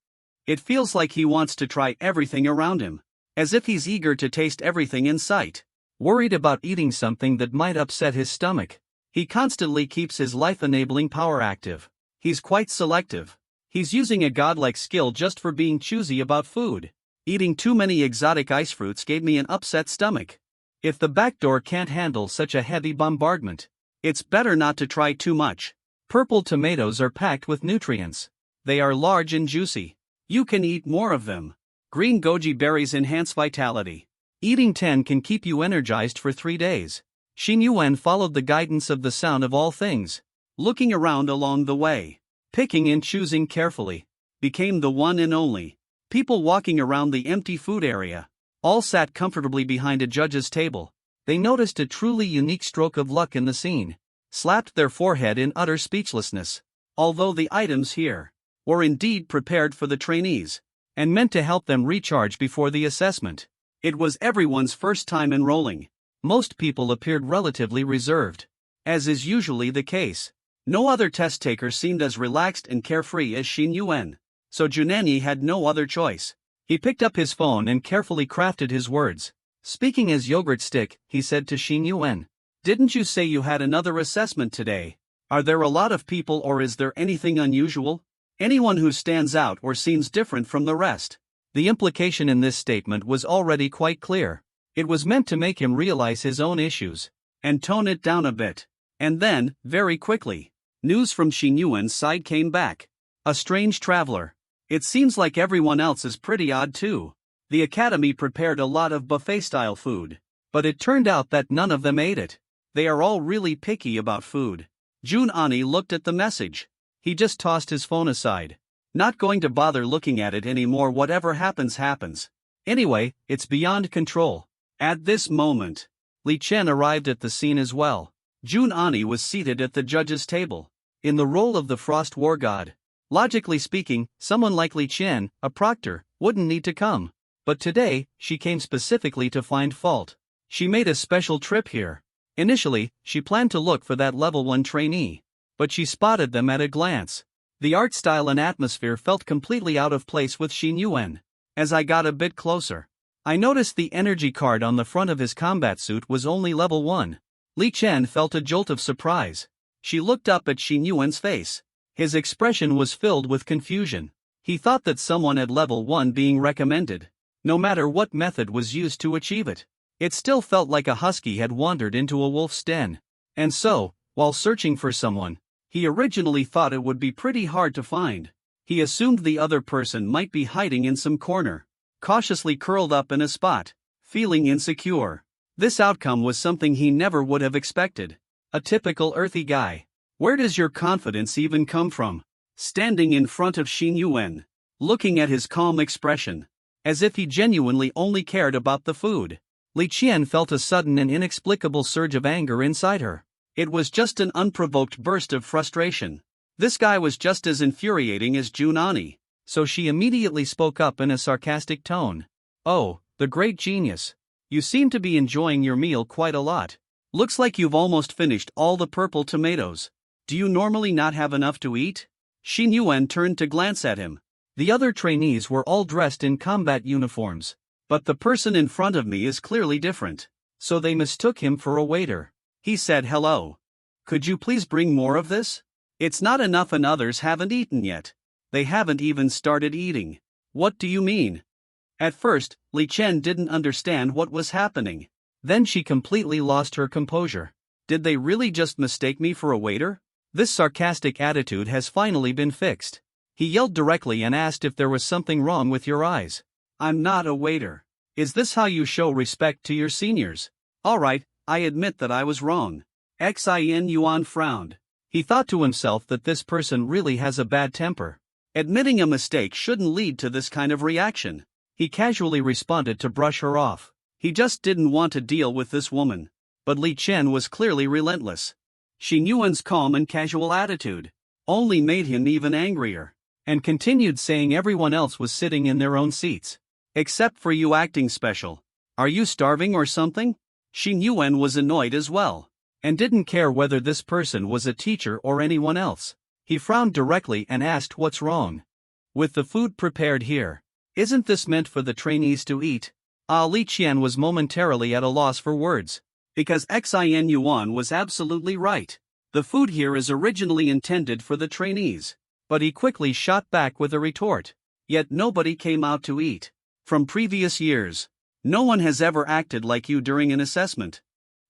It feels like he wants to try everything around him, as if he's eager to taste everything in sight. Worried about eating something that might upset his stomach, he constantly keeps his life-enabling power active. He's quite selective. He's using a godlike skill just for being choosy about food. Eating too many exotic ice fruits gave me an upset stomach. If the back door can't handle such a heavy bombardment, it's better not to try too much. Purple tomatoes are packed with nutrients. They are large and juicy. You can eat more of them. Green goji berries enhance vitality. Eating 10 can keep you energized for 3 days. Xin Yuan followed the guidance of the sound of all things, looking around along the way, picking and choosing carefully, became the one and only. People walking around the empty food area, all sat comfortably behind a judge's table. They noticed a truly unique stroke of luck in the scene, slapped their forehead in utter speechlessness. Although the items here were indeed prepared for the trainees, and meant to help them recharge before the assessment, it was everyone's first time enrolling. Most people appeared relatively reserved. As is usually the case, no other test taker seemed as relaxed and carefree as Xin Yuan, so Junani had no other choice. He picked up his phone and carefully crafted his words. Speaking as yogurt stick, he said to Xin Yuan, "Didn't you say you had another assessment today? Are there a lot of people or is there anything unusual? Anyone who stands out or seems different from the rest?" The implication in this statement was already quite clear. It was meant to make him realize his own issues, and tone it down a bit. And then, very quickly, news from Xin Yuan's side came back. A strange traveler. It seems like everyone else is pretty odd too. The academy prepared a lot of buffet-style food, but it turned out that none of them ate it. They are all really picky about food. Junani looked at the message. He just tossed his phone aside. Not going to bother looking at it anymore. Whatever happens, happens. Anyway, it's beyond control. At this moment, Li Chen arrived at the scene as well. Junani was seated at the judge's table, in the role of the Frost War God. Logically speaking, someone like Li Chen, a proctor, wouldn't need to come. But today, she came specifically to find fault. She made a special trip here. Initially, she planned to look for that level 1 trainee, but she spotted them at a glance. The art style and atmosphere felt completely out of place with Xin Yuan. As I got a bit closer, I noticed the energy card on the front of his combat suit was only level 1. Li Chen felt a jolt of surprise. She looked up at Xin Yuan's face. His expression was filled with confusion. He thought that someone at level 1 being recommended, no matter what method was used to achieve it. It still felt like a husky had wandered into a wolf's den. And so, while searching for someone, he originally thought it would be pretty hard to find. He assumed the other person might be hiding in some corner, cautiously curled up in a spot, feeling insecure. This outcome was something he never would have expected. A typical earthy guy. Where does your confidence even come from? Standing in front of Xin Yuan, looking at his calm expression, as if he genuinely only cared about the food, Li Qian felt a sudden and inexplicable surge of anger inside her. It was just an unprovoked burst of frustration. This guy was just as infuriating as Junani, so she immediately spoke up in a sarcastic tone. "Oh, the great genius. You seem to be enjoying your meal quite a lot. Looks like you've almost finished all the purple tomatoes. Do you normally not have enough to eat?" Xin Yuan turned to glance at him. The other trainees were all dressed in combat uniforms, but the person in front of me is clearly different, so they mistook him for a waiter. He said, "Hello. Could you please bring more of this? It's not enough and others haven't eaten yet. They haven't even started eating." "What do you mean?" At first, Li Chen didn't understand what was happening. Then she completely lost her composure. Did they really just mistake me for a waiter? This sarcastic attitude has finally been fixed. He yelled directly and asked if there was something wrong with your eyes. "I'm not a waiter. Is this how you show respect to your seniors?" "Alright, I admit that I was wrong." Xin Yuan frowned. He thought to himself that this person really has a bad temper. Admitting a mistake shouldn't lead to this kind of reaction. He casually responded to brush her off. He just didn't want to deal with this woman. But Li Chen was clearly relentless. Xin Yuan's calm and casual attitude only made him even angrier, and continued saying everyone else was sitting in their own seats. "Except for you acting special. Are you starving or something?" Xin Yuan was annoyed as well, and didn't care whether this person was a teacher or anyone else. He frowned directly and asked what's wrong with the food prepared here. "Isn't this meant for the trainees to eat?" Li Qian was momentarily at a loss for words, because Xin Yuan was absolutely right. The food here is originally intended for the trainees. But he quickly shot back with a retort. "Yet nobody came out to eat. From previous years, no one has ever acted like you during an assessment."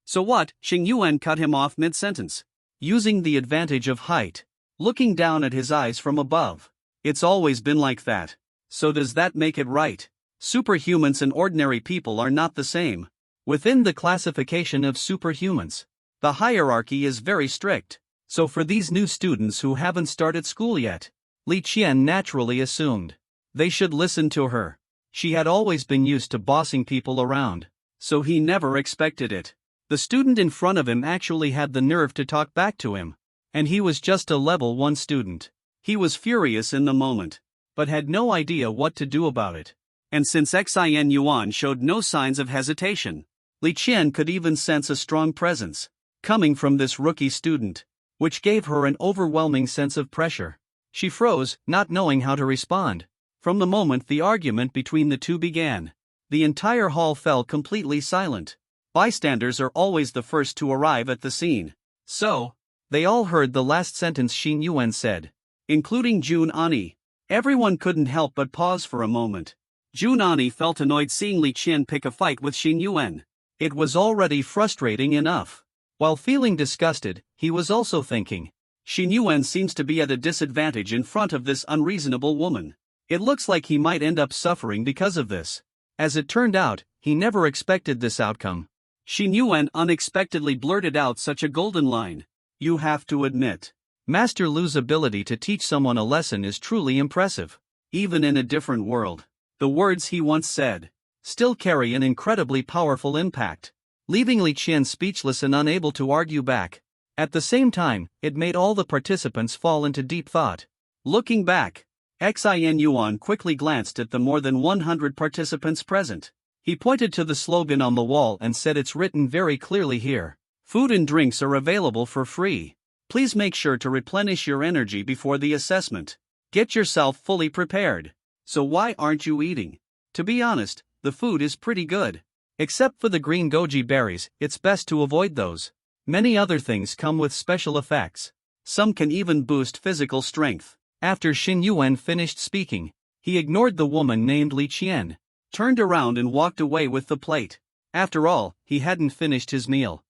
"So what?" Xin Yuan cut him off mid-sentence, using the advantage of height, looking down at his eyes from above. "It's always been like that. So does that make it right? Superhumans and ordinary people are not the same. within the classification of superhumans. The hierarchy is very strict, so for these new students who haven't started school yet, Li Qian naturally assumed they should listen to her. She had always been used to bossing people around, so he never expected it. The student in front of him actually had the nerve to talk back to him, and he was just a level 1 student. He was furious in the moment, but had no idea what to do about it. And since Xin Yuan showed no signs of hesitation, Li Qian could even sense a strong presence coming from this rookie student, which gave her an overwhelming sense of pressure. She froze, not knowing how to respond. From the moment the argument between the two began, the entire hall fell completely silent. Bystanders are always the first to arrive at the scene. So, they all heard the last sentence Xin Yuan said, including Jun Ani. Everyone couldn't help but pause for a moment. Jun Ani felt annoyed seeing Li Qian pick a fight with Xin Yuan. It was already frustrating enough. While feeling disgusted, he was also thinking, Xin Yuan seems to be at a disadvantage in front of this unreasonable woman. It looks like he might end up suffering because of this. As it turned out, he never expected this outcome. Xin Yuan unexpectedly blurted out such a golden line. You have to admit, Master Lu's ability to teach someone a lesson is truly impressive. Even in a different world, the words he once said still carry an incredibly powerful impact, leaving Li Qian speechless and unable to argue back. At the same time, it made all the participants fall into deep thought. Looking back, Xin Yuan quickly glanced at the more than 100 participants present. He pointed to the slogan on the wall and said, it's written very clearly here. Food and drinks are available for free. Please make sure to replenish your energy before the assessment. Get yourself fully prepared. So why aren't you eating? To be honest, the food is pretty good. Except for the green goji berries, it's best to avoid those. Many other things come with special effects. Some can even boost physical strength. After Xin Yuan finished speaking, he ignored the woman named Li Qian, turned around and walked away with the plate. After all, he hadn't finished his meal.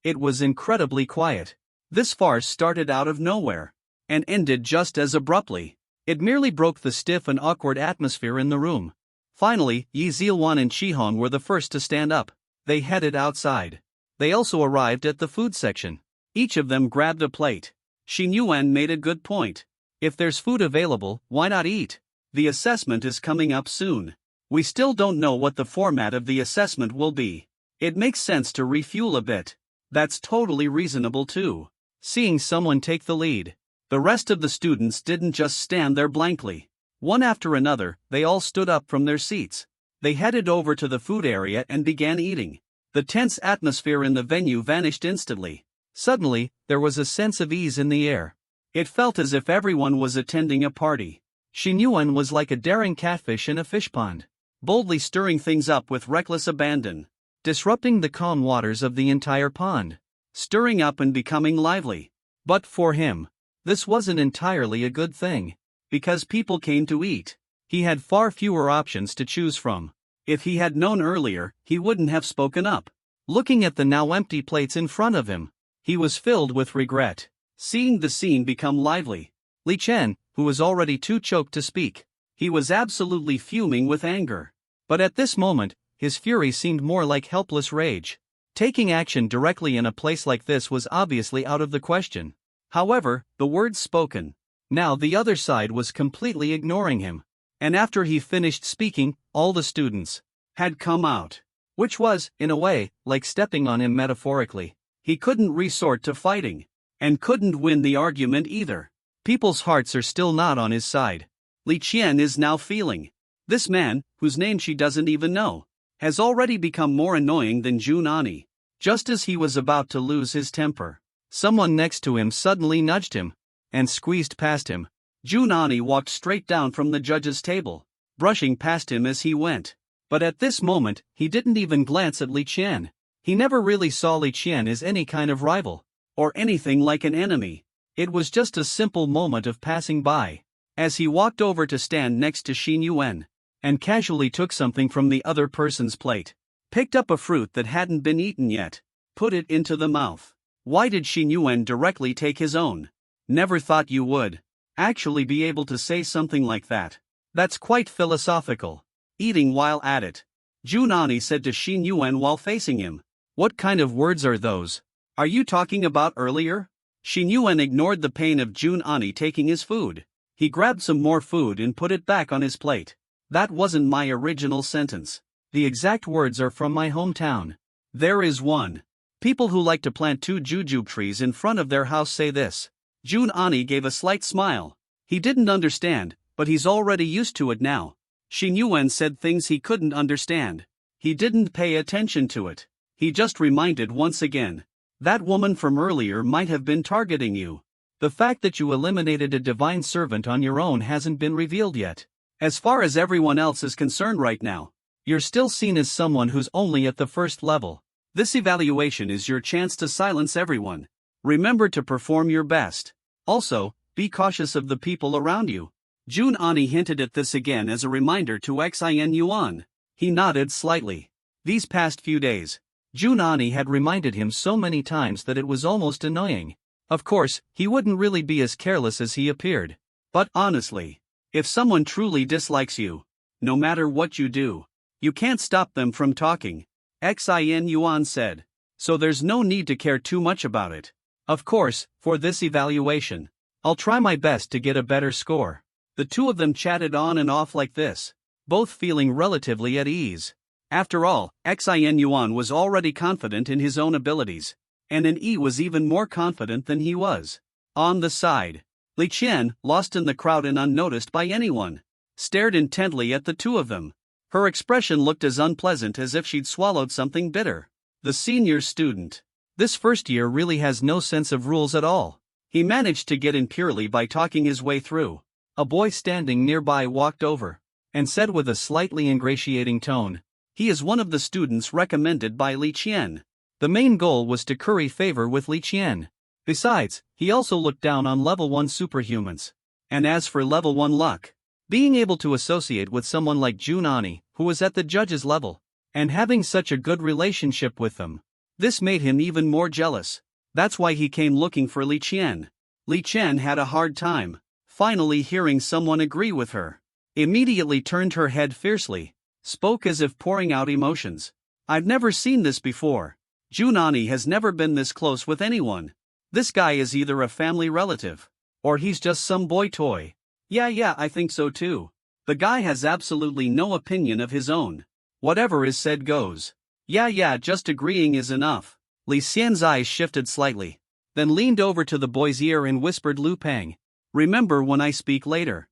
It was incredibly quiet. This farce started out of nowhere and ended just as abruptly. It merely broke the stiff and awkward atmosphere in the room. Finally, Yi Zilwan and Qihong were the first to stand up. They headed outside. They also arrived at the food section. Each of them grabbed a plate. Xin Yuan made a good point. If there's food available, why not eat? The assessment is coming up soon. We still don't know what the format of the assessment will be. It makes sense to refuel a bit. That's totally reasonable too. Seeing someone take the lead, the rest of the students didn't just stand there blankly. One after another, they all stood up from their seats. They headed over to the food area and began eating. The tense atmosphere in the venue vanished instantly. Suddenly, there was a sense of ease in the air. It felt as if everyone was attending a party. Xin Yuan was like a daring catfish in a fish pond, boldly stirring things up with reckless abandon, disrupting the calm waters of the entire pond, stirring up and becoming lively. But for him, this wasn't entirely a good thing. Because people came to eat, he had far fewer options to choose from. If he had known earlier, he wouldn't have spoken up. Looking at the now empty plates in front of him, he was filled with regret. Seeing the scene become lively, Li Qian, who was already too choked to speak, he was absolutely fuming with anger. But at this moment, his fury seemed more like helpless rage. Taking action directly in a place like this was obviously out of the question. However, the words spoken, now the other side was completely ignoring him. And after he finished speaking, all the students had come out. Which was, in a way, like stepping on him metaphorically. He couldn't resort to fighting. And couldn't win the argument either. People's hearts are still not on his side. Li Qian is now feeling. This man, whose name she doesn't even know, has already become more annoying than Jun Ani. Just as he was about to lose his temper, someone next to him suddenly nudged him and squeezed past him. Jun Ani walked straight down from the judge's table, brushing past him as he went. But at this moment, he didn't even glance at Li Qian. He never really saw Li Qian as any kind of rival, or anything like an enemy. It was just a simple moment of passing by. As he walked over to stand next to Xin Yuan, and casually took something from the other person's plate, picked up a fruit that hadn't been eaten yet, put it into the mouth. Why did Xin Yuan directly take his own? Never thought you would actually be able to say something like that. That's quite philosophical. Eating while at it. Junani said to Xin Yuan while facing him. What kind of words are those? Are you talking about earlier? Xin Yuan ignored the pain of Junani taking his food. He grabbed some more food and put it back on his plate. That wasn't my original sentence. The exact words are from my hometown. There is one. People who like to plant 2 jujube trees in front of their house say this. Junani gave a slight smile. He didn't understand, but he's already used to it now. Xin Yuan said things he couldn't understand. He didn't pay attention to it. He just reminded once again. That woman from earlier might have been targeting you. The fact that you eliminated a divine servant on your own hasn't been revealed yet. As far as everyone else is concerned right now, you're still seen as someone who's only at the first level. This evaluation is your chance to silence everyone. Remember to perform your best. Also, be cautious of the people around you. Junani hinted at this again as a reminder to Xin Yuan. He nodded slightly. These past few days, Junani had reminded him so many times that it was almost annoying. Of course, he wouldn't really be as careless as he appeared. But honestly, if someone truly dislikes you, no matter what you do, you can't stop them from talking, Xin Yuan said. So there's no need to care too much about it. Of course, for this evaluation, I'll try my best to get a better score. The two of them chatted on and off like this, both feeling relatively at ease. After all, Xin Yuan was already confident in his own abilities, and Yi was even more confident than he was. On the side, Li Qian, lost in the crowd and unnoticed by anyone, stared intently at the two of them. Her expression looked as unpleasant as if she'd swallowed something bitter. The senior student. This first year really has no sense of rules at all. He managed to get in purely by talking his way through. A boy standing nearby walked over and said with a slightly ingratiating tone, he is one of the students recommended by Li Qian. The main goal was to curry favor with Li Qian. Besides, he also looked down on level 1 superhumans. And as for level 1 luck, being able to associate with someone like Junani, who was at the judge's level, and having such a good relationship with them, this made him even more jealous. That's why he came looking for Li Qian. Li Qian had a hard time finally hearing someone agree with her. Immediately turned her head fiercely, spoke as if pouring out emotions. I've never seen this before. Junani has never been this close with anyone. This guy is either a family relative, or he's just some boy toy. Yeah, I think so too. The guy has absolutely no opinion of his own. Whatever is said goes. Yeah, just agreeing is enough. Li Xian's eyes shifted slightly, then leaned over to the boy's ear and whispered, Lu Peng, remember when I speak later.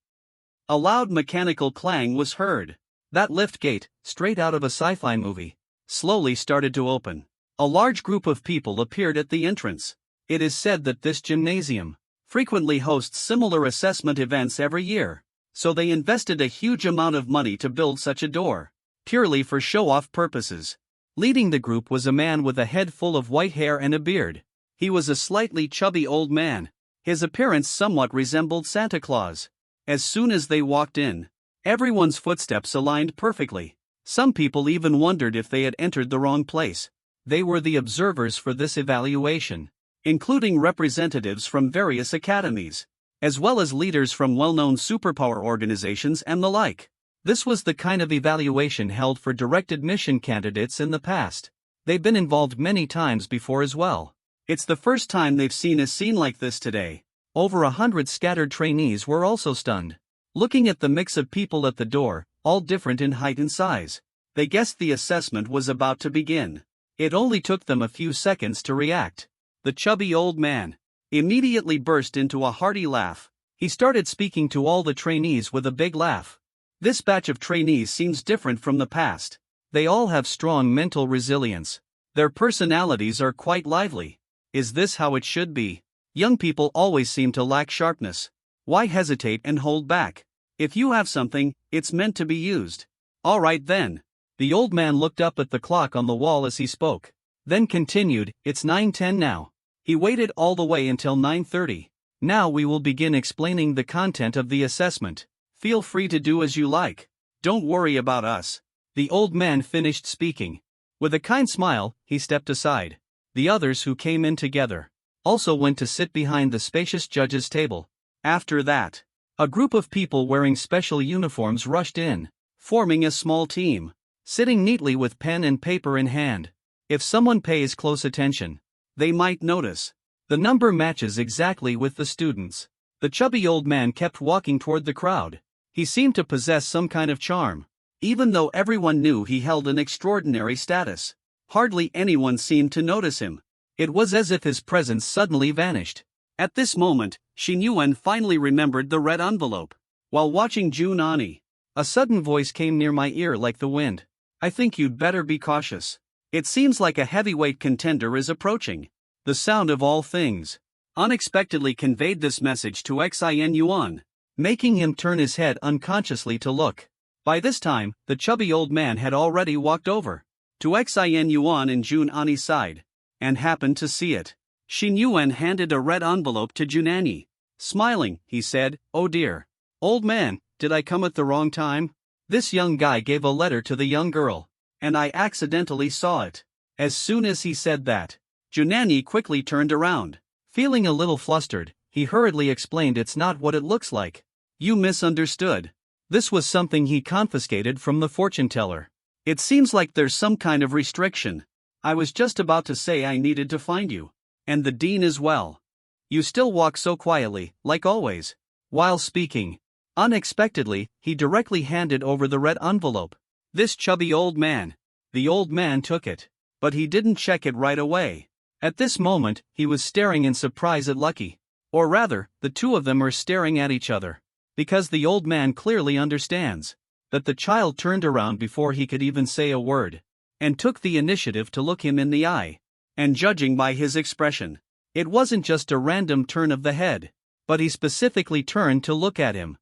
A loud mechanical clang was heard. That lift gate, straight out of a sci-fi movie, slowly started to open. A large group of people appeared at the entrance. It is said that this gymnasium frequently hosts similar assessment events every year, so they invested a huge amount of money to build such a door, purely for show-off purposes. Leading the group was a man with a head full of white hair and a beard. He was a slightly chubby old man. His appearance somewhat resembled Santa Claus. As soon as they walked in, everyone's footsteps aligned perfectly. Some people even wondered if they had entered the wrong place. They were the observers for this evaluation, including representatives from various academies, as well as leaders from well-known superpower organizations and the like. This was the kind of evaluation held for direct admission candidates in the past. They've been involved many times before as well. It's the first time they've seen a scene like this today. Over 100 scattered trainees were also stunned, looking at the mix of people at the door, all different in height and size. They guessed the assessment was about to begin. It only took them a few seconds to react. The chubby old man immediately burst into a hearty laugh. He started speaking to all the trainees with a big laugh. This batch of trainees seems different from the past. They all have strong mental resilience. Their personalities are quite lively. Is this how it should be? Young people always seem to lack sharpness. Why hesitate and hold back? If you have something, it's meant to be used. All right then. The old man looked up at the clock on the wall as he spoke, then continued, it's 9:10 now. He waited all the way until 9:30. Now we will begin explaining the content of the assessment. Feel free to do as you like. Don't worry about us. The old man finished speaking. With a kind smile, he stepped aside. The others who came in together also went to sit behind the spacious judge's table. After that, a group of people wearing special uniforms rushed in, forming a small team. sitting neatly with pen and paper in hand. If someone pays close attention, they might notice. The number matches exactly with the students. The chubby old man kept walking toward the crowd. He seemed to possess some kind of charm. Even though everyone knew he held an extraordinary status, hardly anyone seemed to notice him. It was as if his presence suddenly vanished. At this moment, Shin Yuan finally remembered the red envelope. While watching Jun Ani, a sudden voice came near my ear like the wind. I think you'd better be cautious. It seems like a heavyweight contender is approaching. The sound of all things unexpectedly conveyed this message to Xin Yuan, making him turn his head unconsciously to look. By this time, the chubby old man had already walked over to Xin Yuan and Jun Ani's side, and happened to see it. Shin Yuan handed a red envelope to Junani. Smiling, he said, "Oh dear. Old man, did I come at the wrong time? This young guy gave a letter to the young girl, and I accidentally saw it." As soon as he said that, Junani quickly turned around. Feeling a little flustered, he hurriedly explained, "It's not what it looks like. You misunderstood. This was something he confiscated from the fortune teller. It seems like there's some kind of restriction. I was just about to say I needed to find you. And the dean as well. You still walk so quietly, like always." While speaking, unexpectedly, he directly handed over the red envelope. This chubby old man. The old man took it, but he didn't check it right away. At this moment, he was staring in surprise at Lucky. Or rather, the two of them are staring at each other. Because the old man clearly understands that the child turned around before he could even say a word, and took the initiative to look him in the eye. And judging by his expression, it wasn't just a random turn of the head, but he specifically turned to look at him.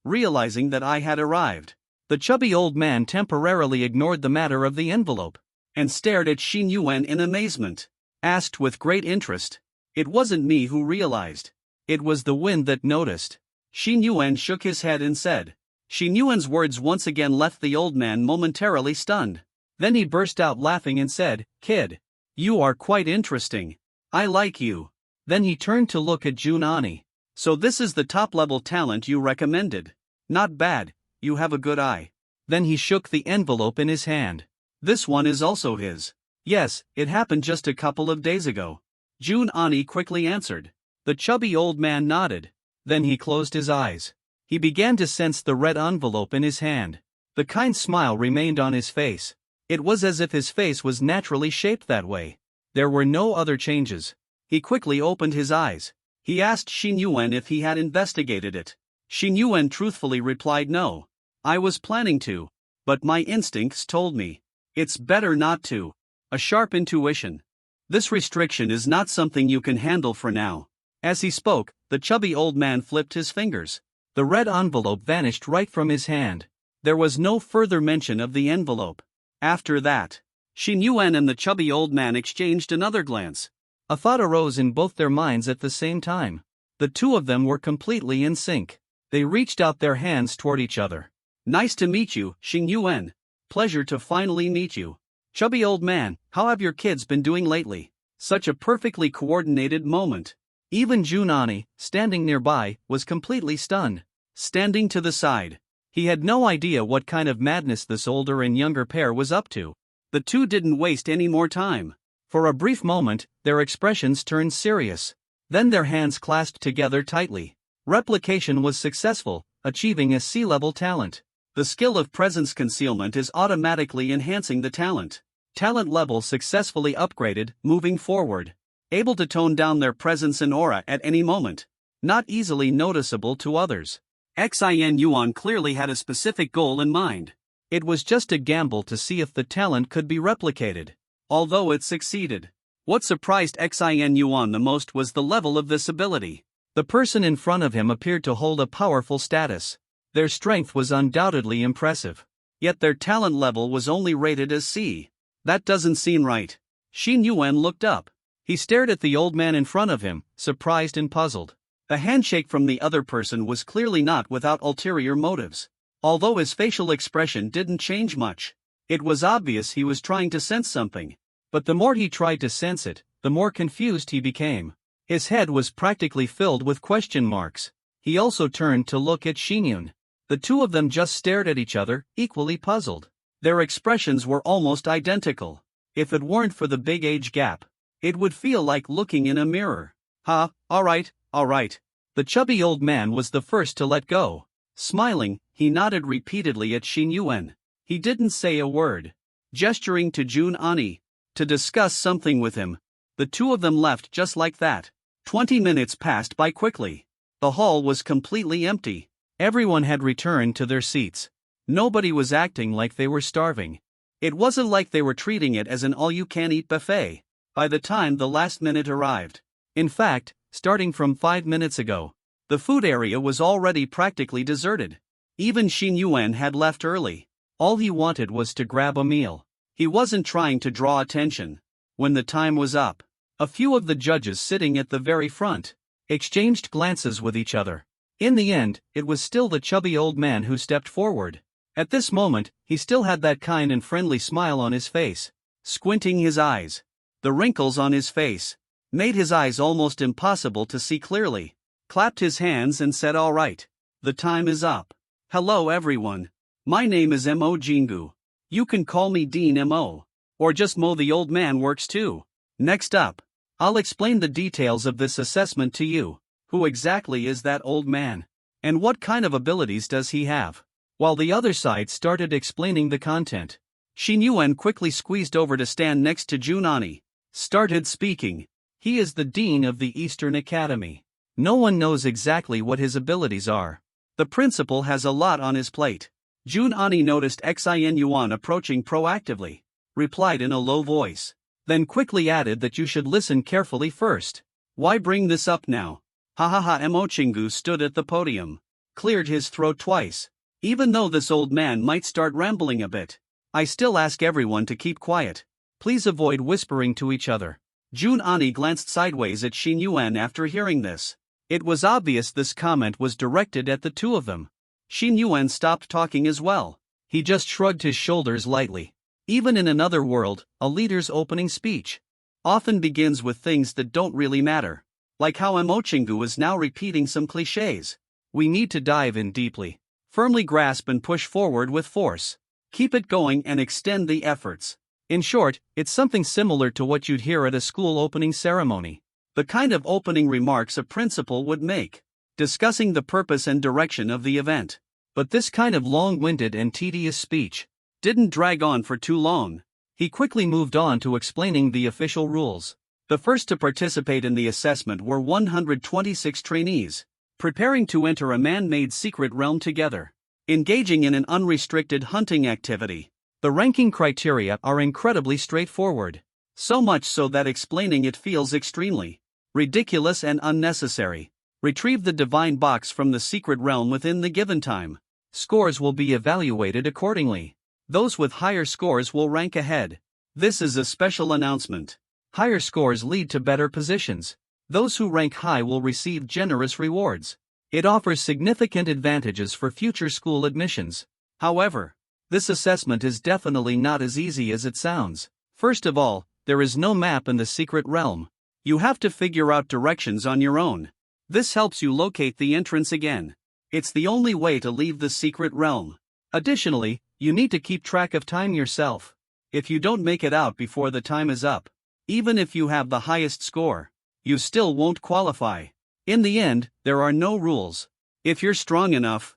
Realizing that I had arrived, the chubby old man temporarily ignored the matter of the envelope, and stared at Shin Yuan in amazement. Asked with great interest. It wasn't me who realized. It was the wind that noticed. Shin Yuan shook his head and said. Shin Yuan's words once again left the old man momentarily stunned. Then he burst out laughing and said, "Kid, you are quite interesting. I like you." Then he turned to look at Jun Ani. "So this is the top-level talent you recommended. Not bad, you have a good eye." Then he shook the envelope in his hand. "This one is also his." "Yes, it happened just a couple of days ago." Jun Ani quickly answered. The chubby old man nodded. Then he closed his eyes. He began to sense the red envelope in his hand. The kind smile remained on his face. It was as if his face was naturally shaped that way. There were no other changes. He quickly opened his eyes. He asked Shin Yuan if he had investigated it. Shin Yuan truthfully replied no. "I was planning to, but my instincts told me it's better not to." A sharp intuition. "This restriction is not something you can handle for now." As he spoke, the chubby old man flipped his fingers. The red envelope vanished right from his hand. There was no further mention of the envelope. After that, Shin Yuan and the chubby old man exchanged another glance. A thought arose in both their minds at the same time. The two of them were completely in sync. They reached out their hands toward each other. "Nice to meet you, Shin Yuan. Pleasure to finally meet you. Chubby old man, how have your kids been doing lately?" Such a perfectly coordinated moment. Even Jun Ani, standing nearby, was completely stunned. Standing to the side, he had no idea what kind of madness this older and younger pair was up to. The two didn't waste any more time. For a brief moment, their expressions turned serious. Then their hands clasped together tightly. Replication was successful, achieving a C-level talent. The skill of presence concealment is automatically enhancing the talent. Talent level successfully upgraded, moving forward. Able to tone down their presence and aura at any moment. Not easily noticeable to others. Xin Yuan clearly had a specific goal in mind. It was just a gamble to see if the talent could be replicated. Although it succeeded. What surprised Xin Yuan the most was the level of this ability. The person in front of him appeared to hold a powerful status. Their strength was undoubtedly impressive. Yet their talent level was only rated as C. That doesn't seem right. Shin Yuan looked up. He stared at the old man in front of him, surprised and puzzled. The handshake from the other person was clearly not without ulterior motives. Although his facial expression didn't change much, it was obvious he was trying to sense something. But the more he tried to sense it, the more confused he became. His head was practically filled with question marks. He also turned to look at Shin Yun. The two of them just stared at each other, equally puzzled. Their expressions were almost identical. If it weren't for the big age gap, it would feel like looking in a mirror. Alright. The chubby old man was the first to let go. Smiling, he nodded repeatedly at Shin Yuan. He didn't say a word. Gesturing to Jun Ani to discuss something with him, the two of them left just like that. 20 minutes passed by quickly. The hall was completely empty. Everyone had returned to their seats. Nobody was acting like they were starving. It wasn't like they were treating it as an all-you-can-eat buffet. By the time the last minute arrived, in fact, starting from 5 minutes ago, the food area was already practically deserted. Even Xin Yuan had left early. All he wanted was to grab a meal. He wasn't trying to draw attention. When the time was up, a few of the judges sitting at the very front exchanged glances with each other. In the end, it was still the chubby old man who stepped forward. At this moment, he still had that kind and friendly smile on his face. Squinting his eyes, the wrinkles on his face made his eyes almost impossible to see clearly. Clapped his hands and said, "All right. The time is up. Hello everyone. My name is Mo Jingu. You can call me Dean Mo. Or just Mo, the old man works too. Next up, I'll explain the details of this assessment to you. Who exactly is that old man? And what kind of abilities does he have?" While the other side started explaining the content, Xin Yuan quickly squeezed over to stand next to Junani. Started speaking. He is the dean of the Eastern Academy. No one knows exactly what his abilities are. The principal has a lot on his plate. Junani noticed Xin Yuan approaching proactively, replied in a low voice, then quickly added that you should listen carefully first. Why bring this up now? Mo Chingu stood at the podium, cleared his throat twice. Even though this old man might start rambling a bit, I still ask everyone to keep quiet. Please avoid whispering to each other. Jun Ani glanced sideways at Xin Yuan after hearing this. It was obvious this comment was directed at the two of them. Xin Yuan stopped talking as well. He just shrugged his shoulders lightly. Even in another world, a leader's opening speech often begins with things that don't really matter. Like how Mo Chingu is now repeating some cliches. We need to dive in deeply. Firmly grasp and push forward with force. Keep it going and extend the efforts. In short, it's something similar to what you'd hear at a school opening ceremony. The kind of opening remarks a principal would make, discussing the purpose and direction of the event. But this kind of long-winded and tedious speech didn't drag on for too long. He quickly moved on to explaining the official rules. The first to participate in the assessment were 126 trainees, preparing to enter a man-made secret realm together, engaging in an unrestricted hunting activity. The ranking criteria are incredibly straightforward, so much so that explaining it feels extremely ridiculous and unnecessary. Retrieve the divine box from the secret realm within the given time. Scores will be evaluated accordingly. Those with higher scores will rank ahead. This is a special announcement. Higher scores lead to better positions. Those who rank high will receive generous rewards. It offers significant advantages for future school admissions. However, this assessment is definitely not as easy as it sounds. First of all, there is no map in the secret realm. You have to figure out directions on your own. This helps you locate the entrance again. It's the only way to leave the secret realm. Additionally, you need to keep track of time yourself. If you don't make it out before the time is up, even if you have the highest score, you still won't qualify. In the end, there are no rules. If you're strong enough,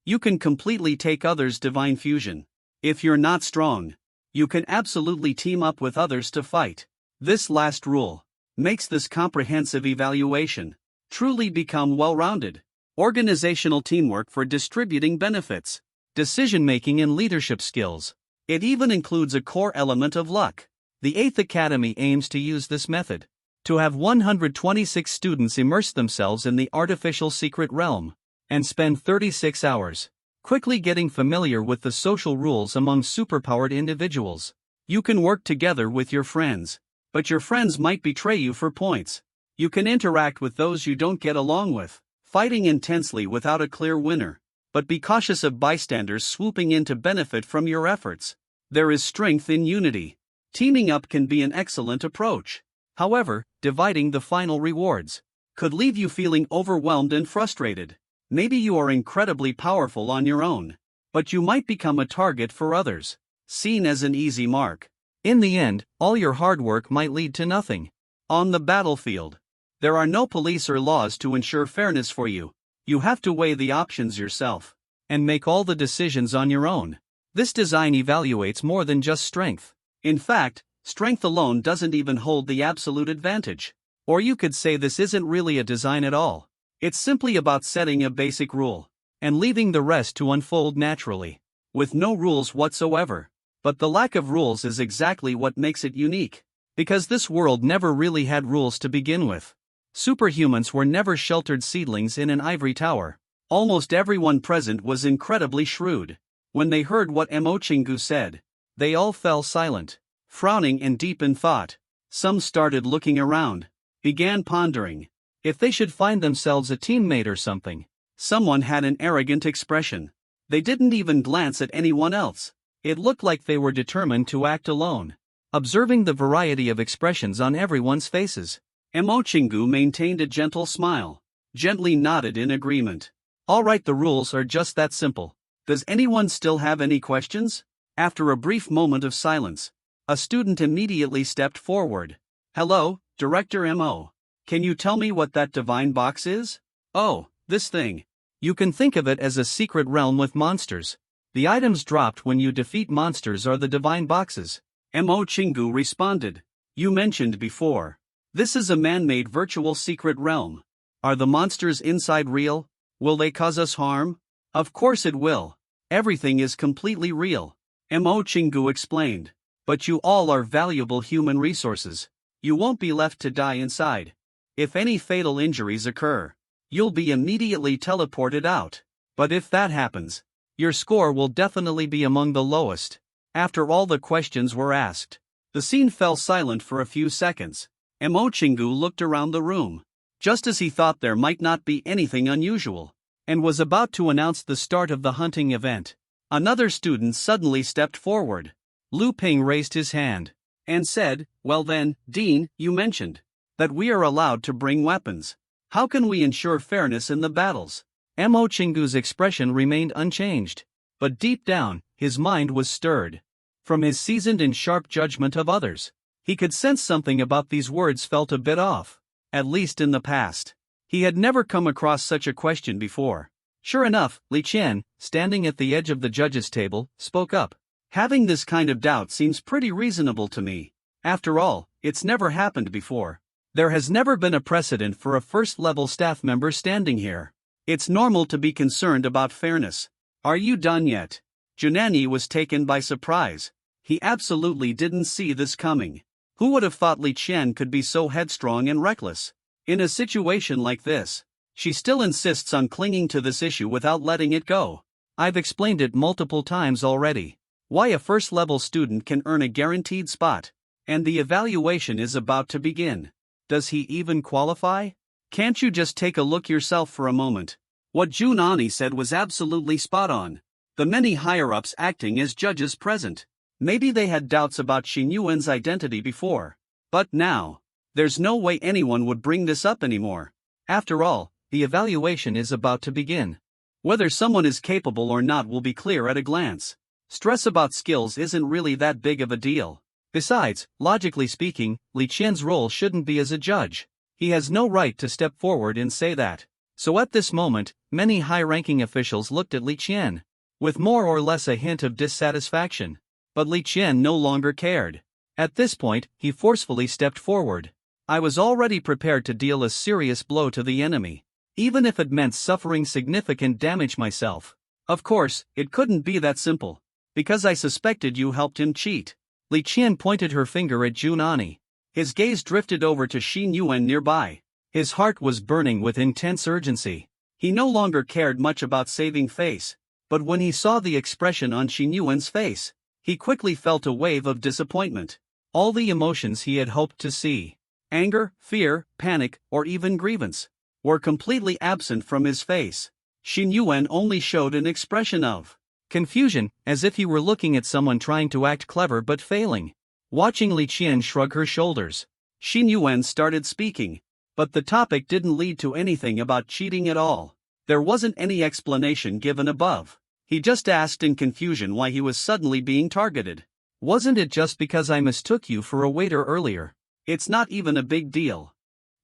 you can completely take others' divine fusion. If you're not strong, you can absolutely team up with others to fight. This last rule makes this comprehensive evaluation truly become well-rounded. Organizational teamwork for distributing benefits, decision-making and leadership skills. It even includes a core element of luck. The 8th Academy aims to use this method to have 126 students immerse themselves in the artificial secret realm and spend 36 hours quickly getting familiar with the social rules among superpowered individuals. You can work together with your friends, but your friends might betray you for points. You can interact with those you don't get along with, fighting intensely without a clear winner, but be cautious of bystanders swooping in to benefit from your efforts. There is strength in unity. Teaming up can be an excellent approach. However, dividing the final rewards could leave you feeling overwhelmed and frustrated. Maybe you are incredibly powerful on your own, but you might become a target for others. seen as an easy mark. In the end, all your hard work might lead to nothing. On the battlefield, there are no police or laws to ensure fairness for you. You have to weigh the options yourself and make all the decisions on your own. This design evaluates more than just strength. In fact, strength alone doesn't even hold the absolute advantage. Or you could say this isn't really a design at all. It's simply about setting a basic rule and leaving the rest to unfold naturally, with no rules whatsoever. But the lack of rules is exactly what makes it unique, because this world never really had rules to begin with. Superhumans were never sheltered seedlings in an ivory tower. Almost everyone present was incredibly shrewd. When they heard what Mo Chingu said, they all fell silent, frowning and deep in thought. Some started looking around, began pondering if they should find themselves a teammate or something. Someone had an arrogant expression. They didn't even glance at anyone else. It looked like they were determined to act alone. Observing the variety of expressions on everyone's faces, Mo Chingu maintained a gentle smile, gently nodded in agreement. All right, the rules are just that simple. Does anyone still have any questions? After a brief moment of silence, a student immediately stepped forward. Hello, Director Mo. Can you tell me what that divine box is? Oh, this thing. You can think of it as a secret realm with monsters. The items dropped when you defeat monsters are the divine boxes. Mo Chingu responded. You mentioned before. This is a man-made virtual secret realm. Are the monsters inside real? Will they cause us harm? Of course it will. Everything is completely real. Mo Chingu explained. But you all are valuable human resources. You won't be left to die inside. If any fatal injuries occur, you'll be immediately teleported out. But if that happens, your score will definitely be among the lowest. After all the questions were asked, the scene fell silent for a few seconds. Mo Chingu looked around the room, just as he thought there might not be anything unusual, and was about to announce the start of the hunting event. Another student suddenly stepped forward. Lu Ping raised his hand and said, well then, Dean, you mentioned that we are allowed to bring weapons. How can we ensure fairness in the battles? Mo Chingu's expression remained unchanged, but deep down, his mind was stirred. From his seasoned and sharp judgment of others, he could sense something about these words felt a bit off, at least in the past. He had never come across such a question before. Sure enough, Li Qian, standing at the edge of the judges' table, spoke up. Having this kind of doubt seems pretty reasonable to me. After all, it's never happened before. There has never been a precedent for a first-level staff member standing here. It's normal to be concerned about fairness. Are you done yet? Junani was taken by surprise. He absolutely didn't see this coming. Who would have thought Li Qian could be so headstrong and reckless? In a situation like this, she still insists on clinging to this issue without letting it go. I've explained it multiple times already. Why a first-level student can earn a guaranteed spot, and the evaluation is about to begin. Does he even qualify? Can't you just take a look yourself for a moment? What Junani said was absolutely spot on. The many higher-ups acting as judges present. Maybe they had doubts about Xin Yuan's identity before. But now, there's no way anyone would bring this up anymore. After all, the evaluation is about to begin. Whether someone is capable or not will be clear at a glance. Stress about skills isn't really that big of a deal. Besides, logically speaking, Li Qian's role shouldn't be as a judge. He has no right to step forward and say that. So at this moment, many high-ranking officials looked at Li Qian with more or less a hint of dissatisfaction. But Li Qian no longer cared. At this point, he forcefully stepped forward. I was already prepared to deal a serious blow to the enemy, even if it meant suffering significant damage myself. Of course, it couldn't be that simple, because I suspected you helped him cheat. Li Qian pointed her finger at Junani. His gaze drifted over to Xin Yuan nearby. His heart was burning with intense urgency. He no longer cared much about saving face, but when he saw the expression on Xin Yuan's face, he quickly felt a wave of disappointment. All the emotions he had hoped to see, anger, fear, panic, or even grievance, were completely absent from his face. Xin Yuan only showed an expression of confusion, as if he were looking at someone trying to act clever but failing. Watching Li Qian shrug her shoulders, Xin Yuan started speaking, but the topic didn't lead to anything about cheating at all. There wasn't any explanation given above. He just asked in confusion why he was suddenly being targeted. Wasn't it just because I mistook you for a waiter earlier? It's not even a big deal.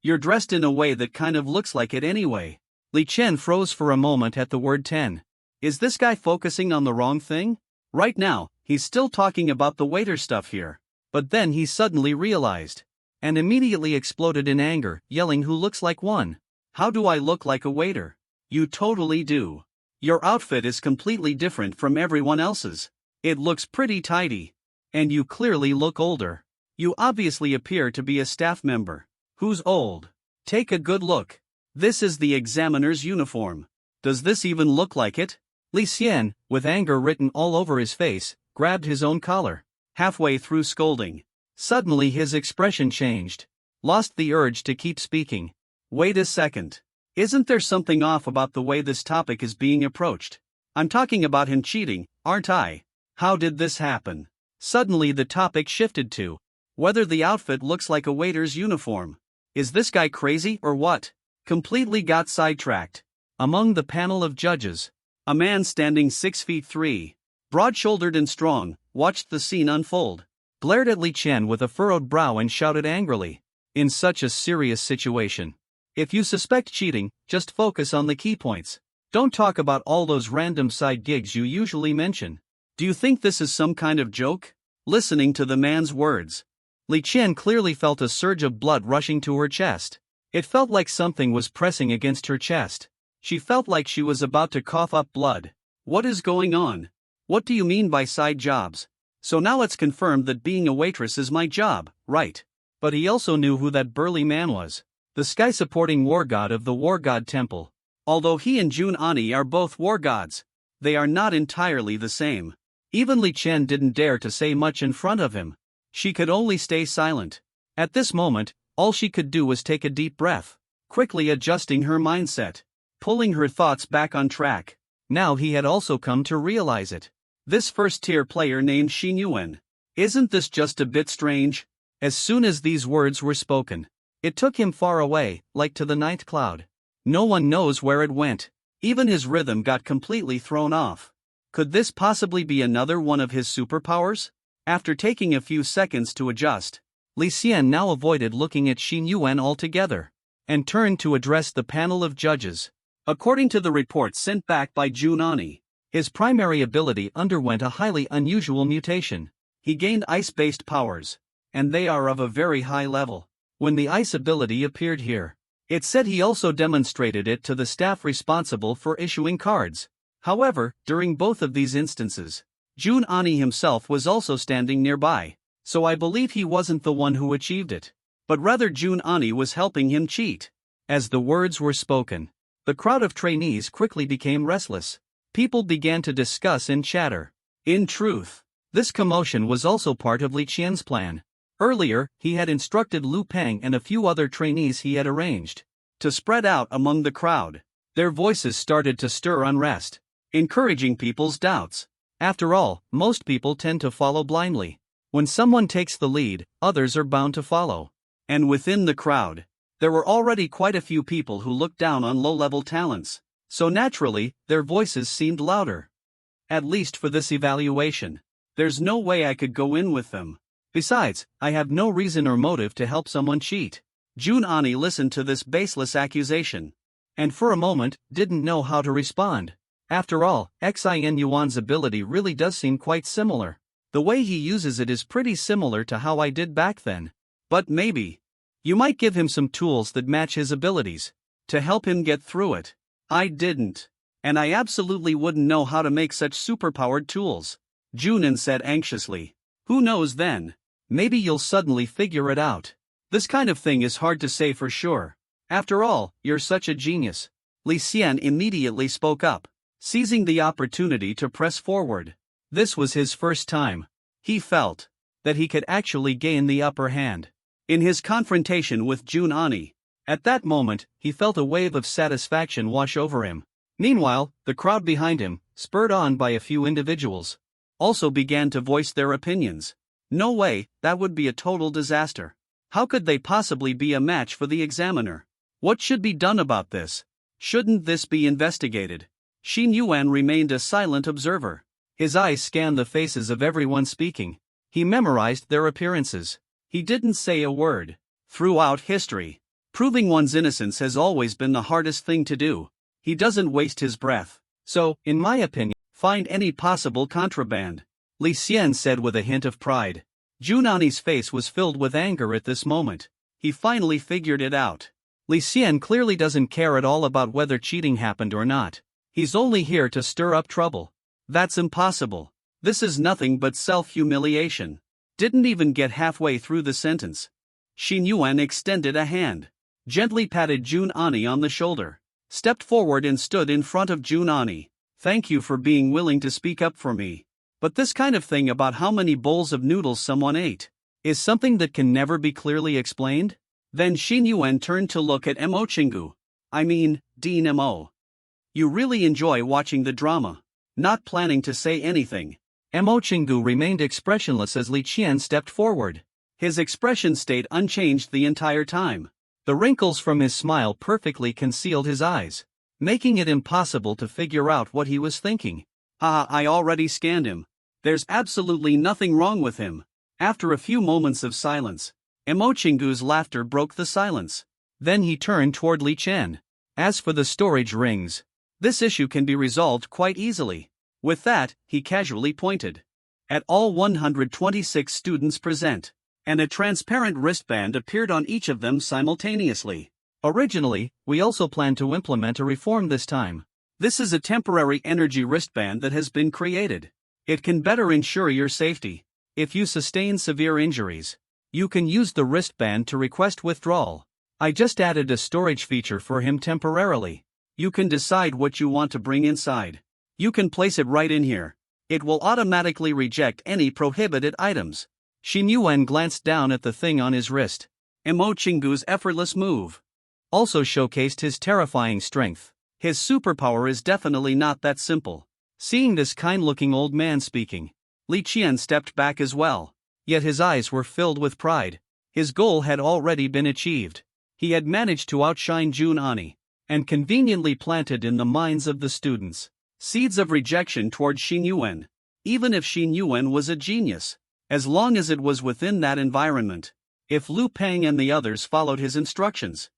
You're dressed in a way that kind of looks like it anyway. Li Chen froze for a moment at the word 10. Is this guy focusing on the wrong thing? Right now, he's still talking about the waiter stuff here. But then he suddenly realized. And immediately exploded in anger, yelling, who looks like one? How do I look like a waiter? You totally do. Your outfit is completely different from everyone else's. It looks pretty tidy. And you clearly look older. You obviously appear to be a staff member. Who's old? Take a good look. This is the examiner's uniform. Does this even look like it? Li Xian, with anger written all over his face, grabbed his own collar. Halfway through scolding, suddenly his expression changed. Lost the urge to keep speaking. Wait a second. Isn't there something off about the way this topic is being approached? I'm talking about him cheating, aren't I? How did this happen? Suddenly the topic shifted to whether the outfit looks like a waiter's uniform. Is this guy crazy or what? Completely got sidetracked. Among the panel of judges, a man standing 6 feet 3, broad-shouldered and strong, watched the scene unfold, glared at Li Chen with a furrowed brow and shouted angrily. In such a serious situation, if you suspect cheating, just focus on the key points. Don't talk about all those random side gigs you usually mention. Do you think this is some kind of joke? Listening to the man's words, Li Chen clearly felt a surge of blood rushing to her chest. It felt like something was pressing against her chest. She felt like she was about to cough up blood. What is going on? What do you mean by side jobs? So now it's confirmed that being a waitress is my job, right? But he also knew who that burly man was. The sky-supporting war god of the war god temple. Although he and Jun Ani are both war gods, they are not entirely the same. Even Li Chen didn't dare to say much in front of him. She could only stay silent. At this moment, all she could do was take a deep breath, quickly adjusting her mindset, pulling her thoughts back on track. Now he had also come to realize it. This first-tier player named Xin Yuan. Isn't this just a bit strange? As soon as these words were spoken, it took him far away, like to the ninth cloud. No one knows where it went. Even his rhythm got completely thrown off. Could this possibly be another one of his superpowers? After taking a few seconds to adjust, Li Xian now avoided looking at Xin Yuan altogether, and turned to address the panel of judges. According to the report sent back by Jun Ani, his primary ability underwent a highly unusual mutation. He gained ice-based powers, and they are of a very high level. When the ice ability appeared here, it said he also demonstrated it to the staff responsible for issuing cards. However, during both of these instances, Jun Ani himself was also standing nearby, so I believe he wasn't the one who achieved it, but rather Jun Ani was helping him cheat. As the words were spoken, the crowd of trainees quickly became restless. People began to discuss and chatter. In truth, this commotion was also part of Li Qian's plan. Earlier, he had instructed Lu Peng and a few other trainees he had arranged to spread out among the crowd. Their voices started to stir unrest, encouraging people's doubts. After all, most people tend to follow blindly. When someone takes the lead, others are bound to follow. And within the crowd, there were already quite a few people who looked down on low-level talents. So naturally, their voices seemed louder. At least for this evaluation. There's no way I could go in with them. Besides, I have no reason or motive to help someone cheat. Jun Ani listened to this baseless accusation, and for a moment, didn't know how to respond. After all, Xin Yuan's ability really does seem quite similar. The way he uses it is pretty similar to how I did back then. But maybe you might give him some tools that match his abilities, to help him get through it. I didn't. And I absolutely wouldn't know how to make such superpowered tools. Junin said anxiously. Who knows then? Maybe you'll suddenly figure it out. This kind of thing is hard to say for sure. After all, you're such a genius. Li Xian immediately spoke up, seizing the opportunity to press forward. This was his first time. He felt that he could actually gain the upper hand in his confrontation with Jun Ani. At that moment, he felt a wave of satisfaction wash over him. Meanwhile, the crowd behind him, spurred on by a few individuals, also began to voice their opinions. No way, that would be a total disaster. How could they possibly be a match for the examiner? What should be done about this? Shouldn't this be investigated? Xin Yuan remained a silent observer. His eyes scanned the faces of everyone speaking. He memorized their appearances. He didn't say a word. Throughout history, proving one's innocence has always been the hardest thing to do. He doesn't waste his breath. So, in my opinion, find any possible contraband, Li Xian said with a hint of pride. Junani's face was filled with anger at this moment. He finally figured it out. Li Xian clearly doesn't care at all about whether cheating happened or not. He's only here to stir up trouble. That's impossible. This is nothing but self-humiliation. Didn't even get halfway through the sentence. Xin Yuan extended a hand, gently patted Junani on the shoulder, stepped forward and stood in front of Junani. Thank you for being willing to speak up for me. But this kind of thing about how many bowls of noodles someone ate is something that can never be clearly explained? Then Xin Yuan turned to look at Mo Chingu. I mean, Dean Mo. You really enjoy watching the drama. Not planning to say anything. Mo Chingu remained expressionless as Li Qian stepped forward. His expression stayed unchanged the entire time. The wrinkles from his smile perfectly concealed his eyes, making it impossible to figure out what he was thinking. I already scanned him. There's absolutely nothing wrong with him. After a few moments of silence, Mo Chingu's laughter broke the silence. Then he turned toward Li Chen. As for the storage rings, this issue can be resolved quite easily. With that, he casually pointed at all 126 students present, and a transparent wristband appeared on each of them simultaneously. Originally, we also planned to implement a reform this time. This is a temporary energy wristband that has been created. It can better ensure your safety. If you sustain severe injuries, you can use the wristband to request withdrawal. I just added a storage feature for him temporarily. You can decide what you want to bring inside. You can place it right in here. It will automatically reject any prohibited items. Xin Yuan glanced down at the thing on his wrist. Mo Chingu's effortless move also showcased his terrifying strength. His superpower is definitely not that simple. Seeing this kind-looking old man speaking, Li Qian stepped back as well. Yet his eyes were filled with pride. His goal had already been achieved. He had managed to outshine Junani, and conveniently planted in the minds of the students seeds of rejection toward Xin Yuan. Even if Xin Yuan was a genius, as long as it was within that environment, if Lu Peng and the others followed his instructions,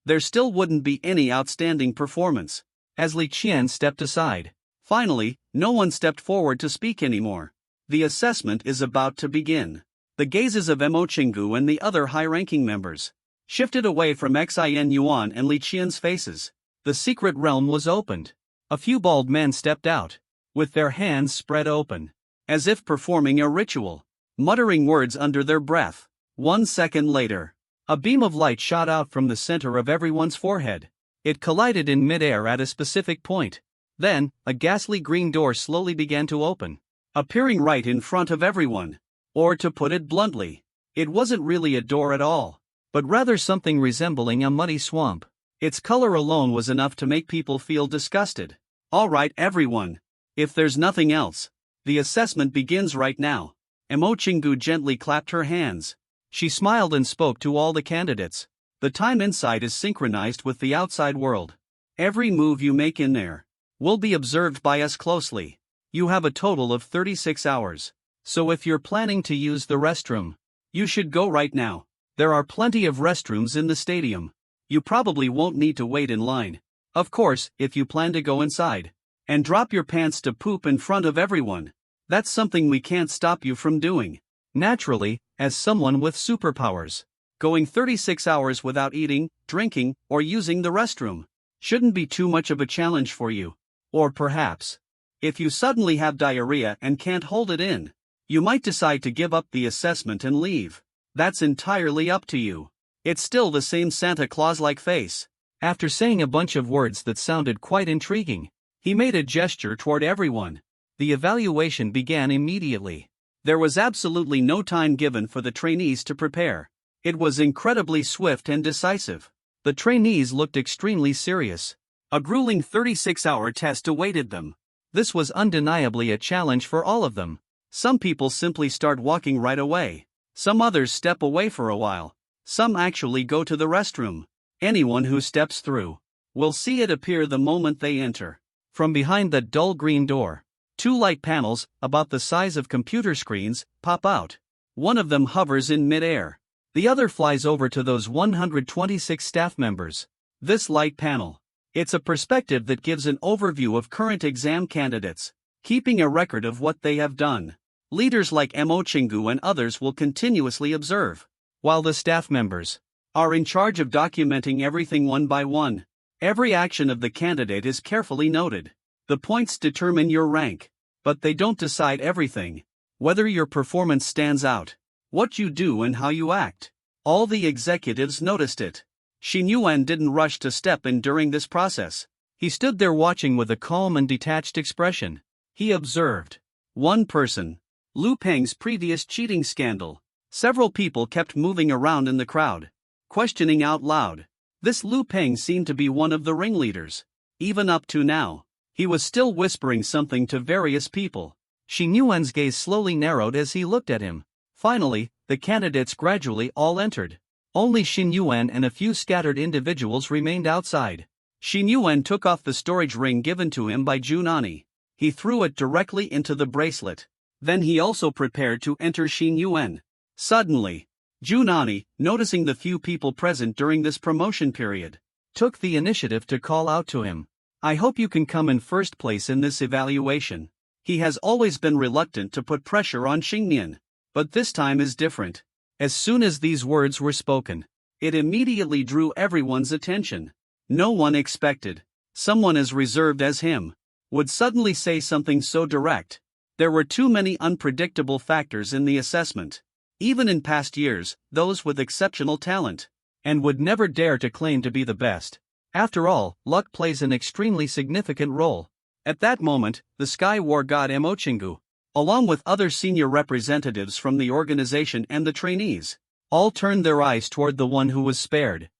there still wouldn't be any outstanding performance. As Li Qian stepped aside, finally, no one stepped forward to speak anymore. The assessment is about to begin. The gazes of Mo Chingu and the other high-ranking members shifted away from Xin Yuan and Li Qian's faces. The secret realm was opened. A few bald men stepped out, with their hands spread open, as if performing a ritual, muttering words under their breath. 1 second later, a beam of light shot out from the center of everyone's forehead. It collided in midair at a specific point. Then, a ghastly green door slowly began to open, appearing right in front of everyone. Or to put it bluntly, it wasn't really a door at all, but rather something resembling a muddy swamp. Its color alone was enough to make people feel disgusted. All right, everyone. If there's nothing else, the assessment begins right now. Mo Chingu gently clapped her hands. She smiled and spoke to all the candidates. The time inside is synchronized with the outside world. Every move you make in there will be observed by us closely. You have a total of 36 hours. So if you're planning to use the restroom, you should go right now. There are plenty of restrooms in the stadium. You probably won't need to wait in line. Of course, if you plan to go inside and drop your pants to poop in front of everyone, that's something we can't stop you from doing. Naturally, as someone with superpowers, going 36 hours without eating, drinking, or using the restroom shouldn't be too much of a challenge for you. Or perhaps, if you suddenly have diarrhea and can't hold it in, you might decide to give up the assessment and leave. That's entirely up to you. It's still the same Santa Claus-like face. After saying a bunch of words that sounded quite intriguing, he made a gesture toward everyone. The evaluation began immediately. There was absolutely no time given for the trainees to prepare. It was incredibly swift and decisive. The trainees looked extremely serious. A grueling 36-hour test awaited them. This was undeniably a challenge for all of them. Some people simply start walking right away. Some others step away for a while. Some actually go to the restroom. Anyone who steps through will see it appear the moment they enter. From behind that dull green door, two light panels, about the size of computer screens, pop out. One of them hovers in mid-air. The other flies over to those 126 staff members. This light panel. It's a perspective that gives an overview of current exam candidates, keeping a record of what they have done. Leaders like Mo Chingu and others will continuously observe, while the staff members are in charge of documenting everything one by one. Every action of the candidate is carefully noted. The points determine your rank, but they don't decide everything. Whether your performance stands out, what you do and how you act. All the executives noticed it. Xin Yuan didn't rush to step in during this process. He stood there watching with a calm and detached expression. He observed one person, Lu Peng's previous cheating scandal. Several people kept moving around in the crowd, questioning out loud. This Lu Peng seemed to be one of the ringleaders. Even up to now, he was still whispering something to various people. Xin Yuan's gaze slowly narrowed as he looked at him. Finally, the candidates gradually all entered. Only Xin Yuan and a few scattered individuals remained outside. Xin Yuan took off the storage ring given to him by Junani. He threw it directly into the bracelet. Then he also prepared to enter Xin Yuan. Suddenly, Junani, noticing the few people present during this promotion period, took the initiative to call out to him. I hope you can come in first place in this evaluation. He has always been reluctant to put pressure on Xingnian, but this time is different. As soon as these words were spoken, it immediately drew everyone's attention. No one expected someone as reserved as him would suddenly say something so direct. There were too many unpredictable factors in the assessment. Even in past years, those with exceptional talent and would never dare to claim to be the best. After all, luck plays an extremely significant role. At that moment, the Sky War god Mo Chingu, along with other senior representatives from the organization and the trainees, all turned their eyes toward the one who was spared,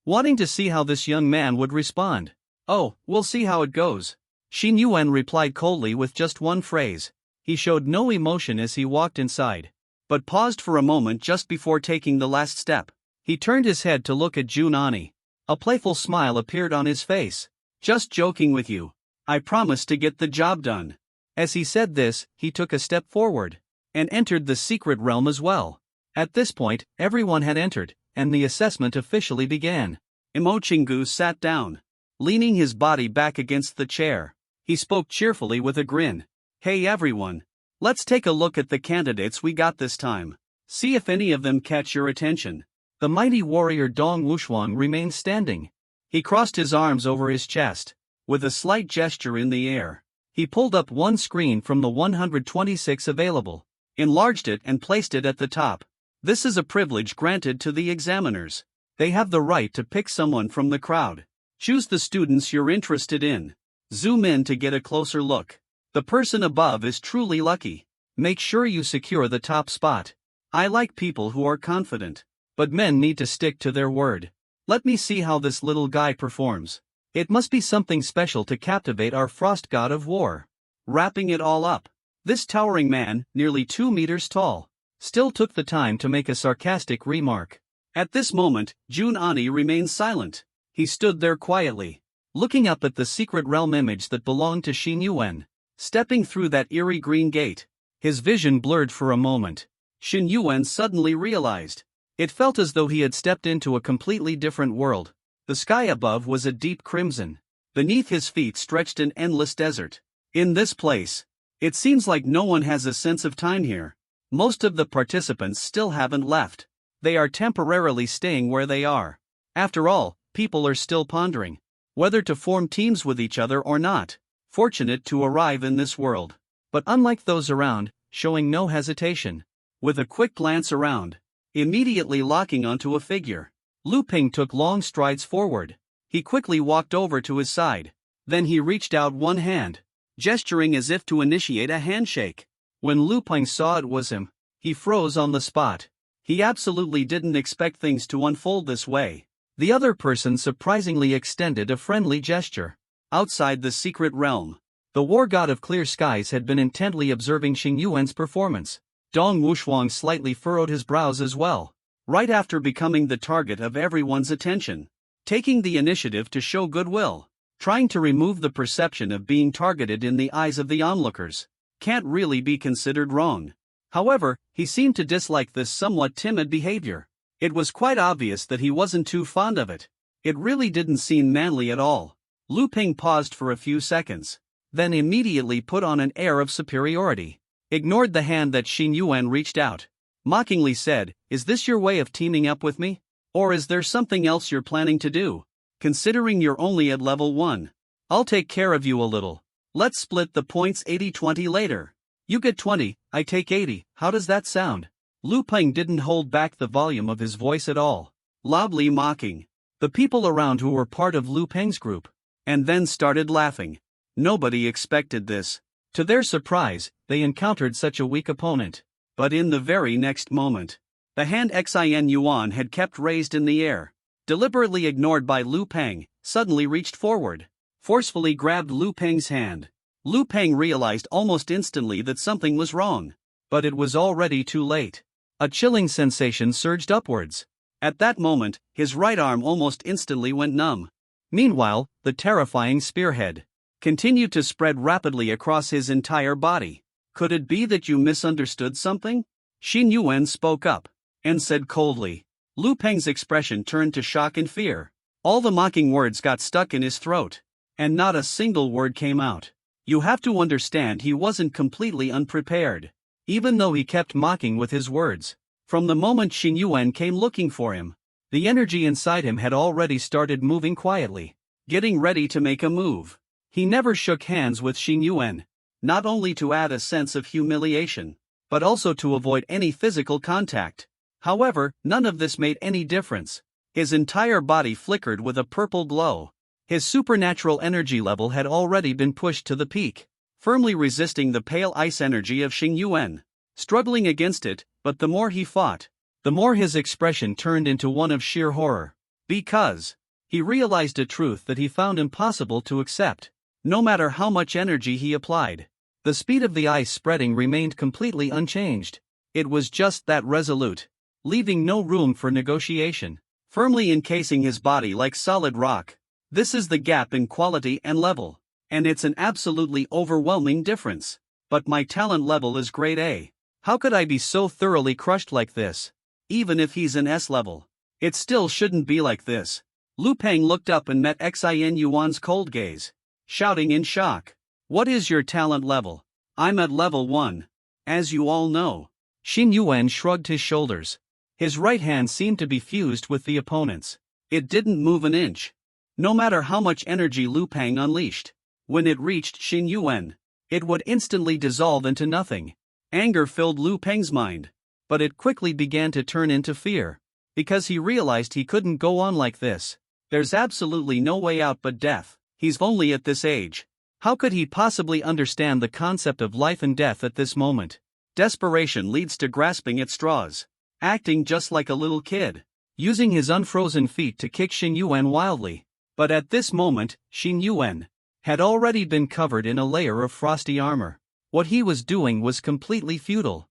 wanting to see how this young man would respond. Oh, we'll see how it goes. Xin Yuan replied coldly with just one phrase. He showed no emotion as he walked inside, but paused for a moment just before taking the last step. He turned his head to look at Junani. A playful smile appeared on his face. Just joking with you. I promise to get the job done. As he said this, he took a step forward and entered the secret realm as well. At this point, everyone had entered, and the assessment officially began. Mo Chingu sat down, leaning his body back against the chair. He spoke cheerfully with a grin. Hey everyone. Let's take a look at the candidates we got this time. See if any of them catch your attention. The mighty warrior Dong Wushuang remained standing. He crossed his arms over his chest. With a slight gesture in the air, he pulled up one screen from the 126 available, enlarged it and placed it at the top. This is a privilege granted to the examiners. They have the right to pick someone from the crowd. Choose the students you're interested in. Zoom in to get a closer look. The person above is truly lucky. Make sure you secure the top spot. I like people who are confident, but men need to stick to their word. Let me see how this little guy performs. It must be something special to captivate our frost god of war. Wrapping it all up, this towering man, nearly 2 meters tall, still took the time to make a sarcastic remark. At this moment, Junani remained silent. He stood there quietly, looking up at the secret realm image that belonged to Xin Yuan. Stepping through that eerie green gate, his vision blurred for a moment. Xin Yuan suddenly realized. It felt as though he had stepped into a completely different world. The sky above was a deep crimson. Beneath his feet stretched an endless desert. In this place, it seems like no one has a sense of time here. Most of the participants still haven't left. They are temporarily staying where they are. After all, people are still pondering whether to form teams with each other or not. Fortunate to arrive in this world. But unlike those around, showing no hesitation. With a quick glance around, immediately locking onto a figure, Lu Ping took long strides forward. He quickly walked over to his side. Then he reached out one hand, gesturing as if to initiate a handshake. When Lu Ping saw it was him, he froze on the spot. He absolutely didn't expect things to unfold this way. The other person surprisingly extended a friendly gesture. Outside the secret realm, the war god of clear skies had been intently observing Xing Yuan's performance. Dong Wushuang slightly furrowed his brows as well. Right after becoming the target of everyone's attention, taking the initiative to show goodwill, Trying to remove the perception of being targeted in the eyes of the onlookers can't really be considered wrong. However, he seemed to dislike this somewhat timid behavior. It was quite obvious that he wasn't too fond of it. It really didn't seem manly at all. Lu Peng paused for a few seconds, then immediately put on an air of superiority, ignored the hand that Xin Yuan reached out, mockingly said, "Is this your way of teaming up with me? Or is there something else you're planning to do? Considering you're only at level 1. I'll take care of you a little. Let's split the points 80-20 later. You get 20, I take 80, how does that sound?" Lu Peng didn't hold back the volume of his voice at all, loudly mocking the people around who were part of Lu Peng's group, and then started laughing. Nobody expected this. To their surprise, they encountered such a weak opponent. But in the very next moment, the hand Xin Yuan had kept raised in the air, deliberately ignored by Lu Peng, suddenly reached forward, forcefully grabbed Lu Peng's hand. Lu Peng realized almost instantly that something was wrong, but it was already too late. A chilling sensation surged upwards. At that moment, his right arm almost instantly went numb. Meanwhile, the terrifying spearhead continued to spread rapidly across his entire body. "Could it be that you misunderstood something?" Xin Yuan spoke up and said coldly. Lu Peng's expression turned to shock and fear. All the mocking words got stuck in his throat, and not a single word came out. You have to understand, he wasn't completely unprepared. Even though he kept mocking with his words, from the moment Xin Yuan came looking for him, the energy inside him had already started moving quietly, getting ready to make a move. He never shook hands with Xin Yuan, not only to add a sense of humiliation, but also to avoid any physical contact. However, none of this made any difference. His entire body flickered with a purple glow. His supernatural energy level had already been pushed to the peak, firmly resisting the pale ice energy of Xin Yuan, struggling against it, but the more he fought, the more his expression turned into one of sheer horror. Because he realized a truth that he found impossible to accept. No matter how much energy he applied, the speed of the ice spreading remained completely unchanged. It was just that resolute, leaving no room for negotiation, firmly encasing his body like solid rock. This is the gap in quality and level, and it's an absolutely overwhelming difference. But my talent level is grade A. How could I be so thoroughly crushed like this? Even if he's an S level, it still shouldn't be like this. Lu Peng looked up and met Xin Yuan's cold gaze, shouting in shock. "What is your talent level?" "I'm at level 1. As you all know." Xin Yuan shrugged his shoulders. His right hand seemed to be fused with the opponent's. It didn't move an inch. No matter how much energy Lu Peng unleashed, when it reached Xin Yuan, it would instantly dissolve into nothing. Anger filled Lu Peng's mind, but it quickly began to turn into fear, because he realized he couldn't go on like this. There's absolutely no way out but death. He's only at this age. How could he possibly understand the concept of life and death at this moment? Desperation leads to grasping at straws, acting just like a little kid, using his unfrozen feet to kick Xin Yuan wildly. But at this moment, Xin Yuan had already been covered in a layer of frosty armor. What he was doing was completely futile.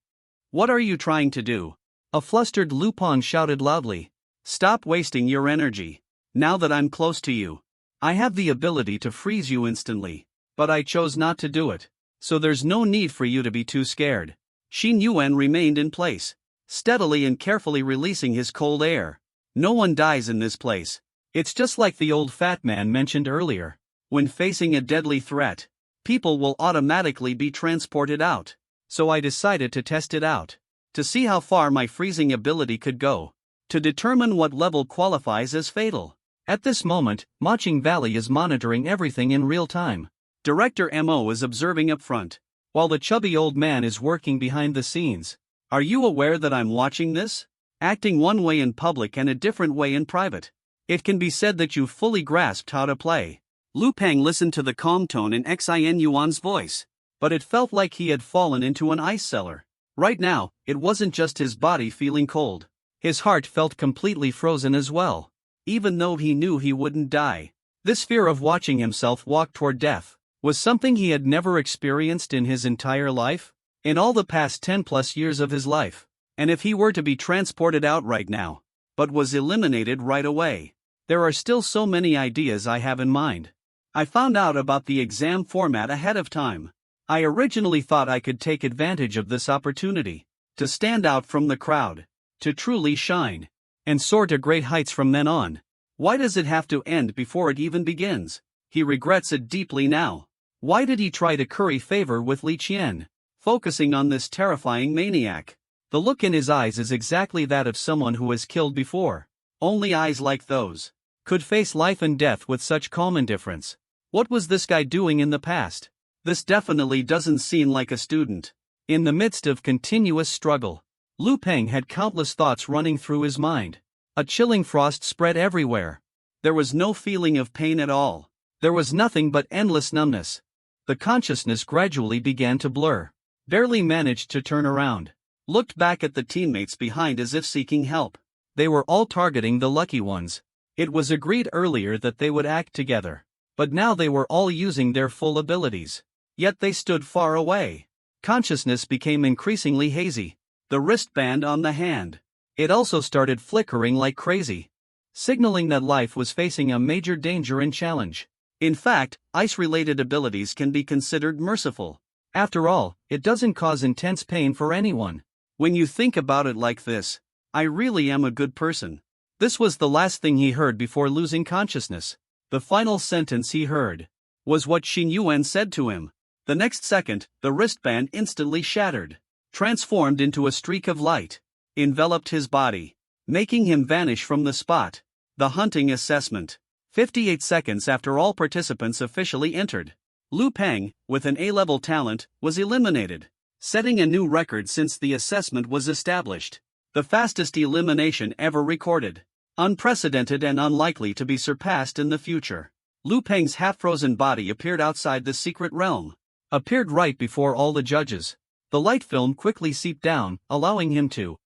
"What are you trying to do?" A flustered Lu Peng shouted loudly. "Stop wasting your energy. Now that I'm close to you, I have the ability to freeze you instantly, but I chose not to do it, so there's no need for you to be too scared." Xin Yuan remained in place, steadily and carefully releasing his cold air. "No one dies in this place. It's just like the old fat man mentioned earlier. When facing a deadly threat, people will automatically be transported out. So I decided to test it out, to see how far my freezing ability could go, to determine what level qualifies as fatal." At this moment, Maching Valley is monitoring everything in real time. Director Mo is observing up front, while the chubby old man is working behind the scenes. "Are you aware that I'm watching this? Acting one way in public and a different way in private. It can be said that you've fully grasped how to play." Lu Peng listened to the calm tone in Xin Yuan's voice, but it felt like he had fallen into an ice cellar. Right now, it wasn't just his body feeling cold. His heart felt completely frozen as well. Even though he knew he wouldn't die, this fear of watching himself walk toward death was something he had never experienced in his entire life, in all the past 10+ years of his life. And if he were to be transported out right now, but was eliminated right away, there are still so many ideas I have in mind. I found out about the exam format ahead of time. I originally thought I could take advantage of this opportunity to stand out from the crowd, to truly shine, and soar to great heights from then on. Why does it have to end before it even begins? He regrets it deeply now. Why did he try to curry favor with Li Qian, focusing on this terrifying maniac? The look in his eyes is exactly that of someone who has killed before. Only eyes like those could face life and death with such calm indifference. What was this guy doing in the past? This definitely doesn't seem like a student. In the midst of continuous struggle, Lu Peng had countless thoughts running through his mind. A chilling frost spread everywhere. There was no feeling of pain at all. There was nothing but endless numbness. The consciousness gradually began to blur. Barely managed to turn around. Looked back at the teammates behind as if seeking help. They were all targeting the lucky ones. It was agreed earlier that they would act together. But now they were all using their full abilities. Yet they stood far away. Consciousness became increasingly hazy. The wristband on the hand. It also started flickering like crazy, signaling that life was facing a major danger and challenge. In fact, ice-related abilities can be considered merciful. After all, it doesn't cause intense pain for anyone. When you think about it like this, I really am a good person. This was the last thing he heard before losing consciousness. The final sentence he heard was what Xin Yuan said to him. The next second, the wristband instantly shattered, transformed into a streak of light, enveloped his body, making him vanish from the spot. The hunting assessment. 58 seconds after all participants officially entered, Lu Peng, with an A-level talent, was eliminated, setting a new record since the assessment was established. The fastest elimination ever recorded. Unprecedented and unlikely to be surpassed in the future. Lu Peng's half-frozen body appeared outside the secret realm. Appeared right before all the judges. The light film quickly seeped down, allowing him to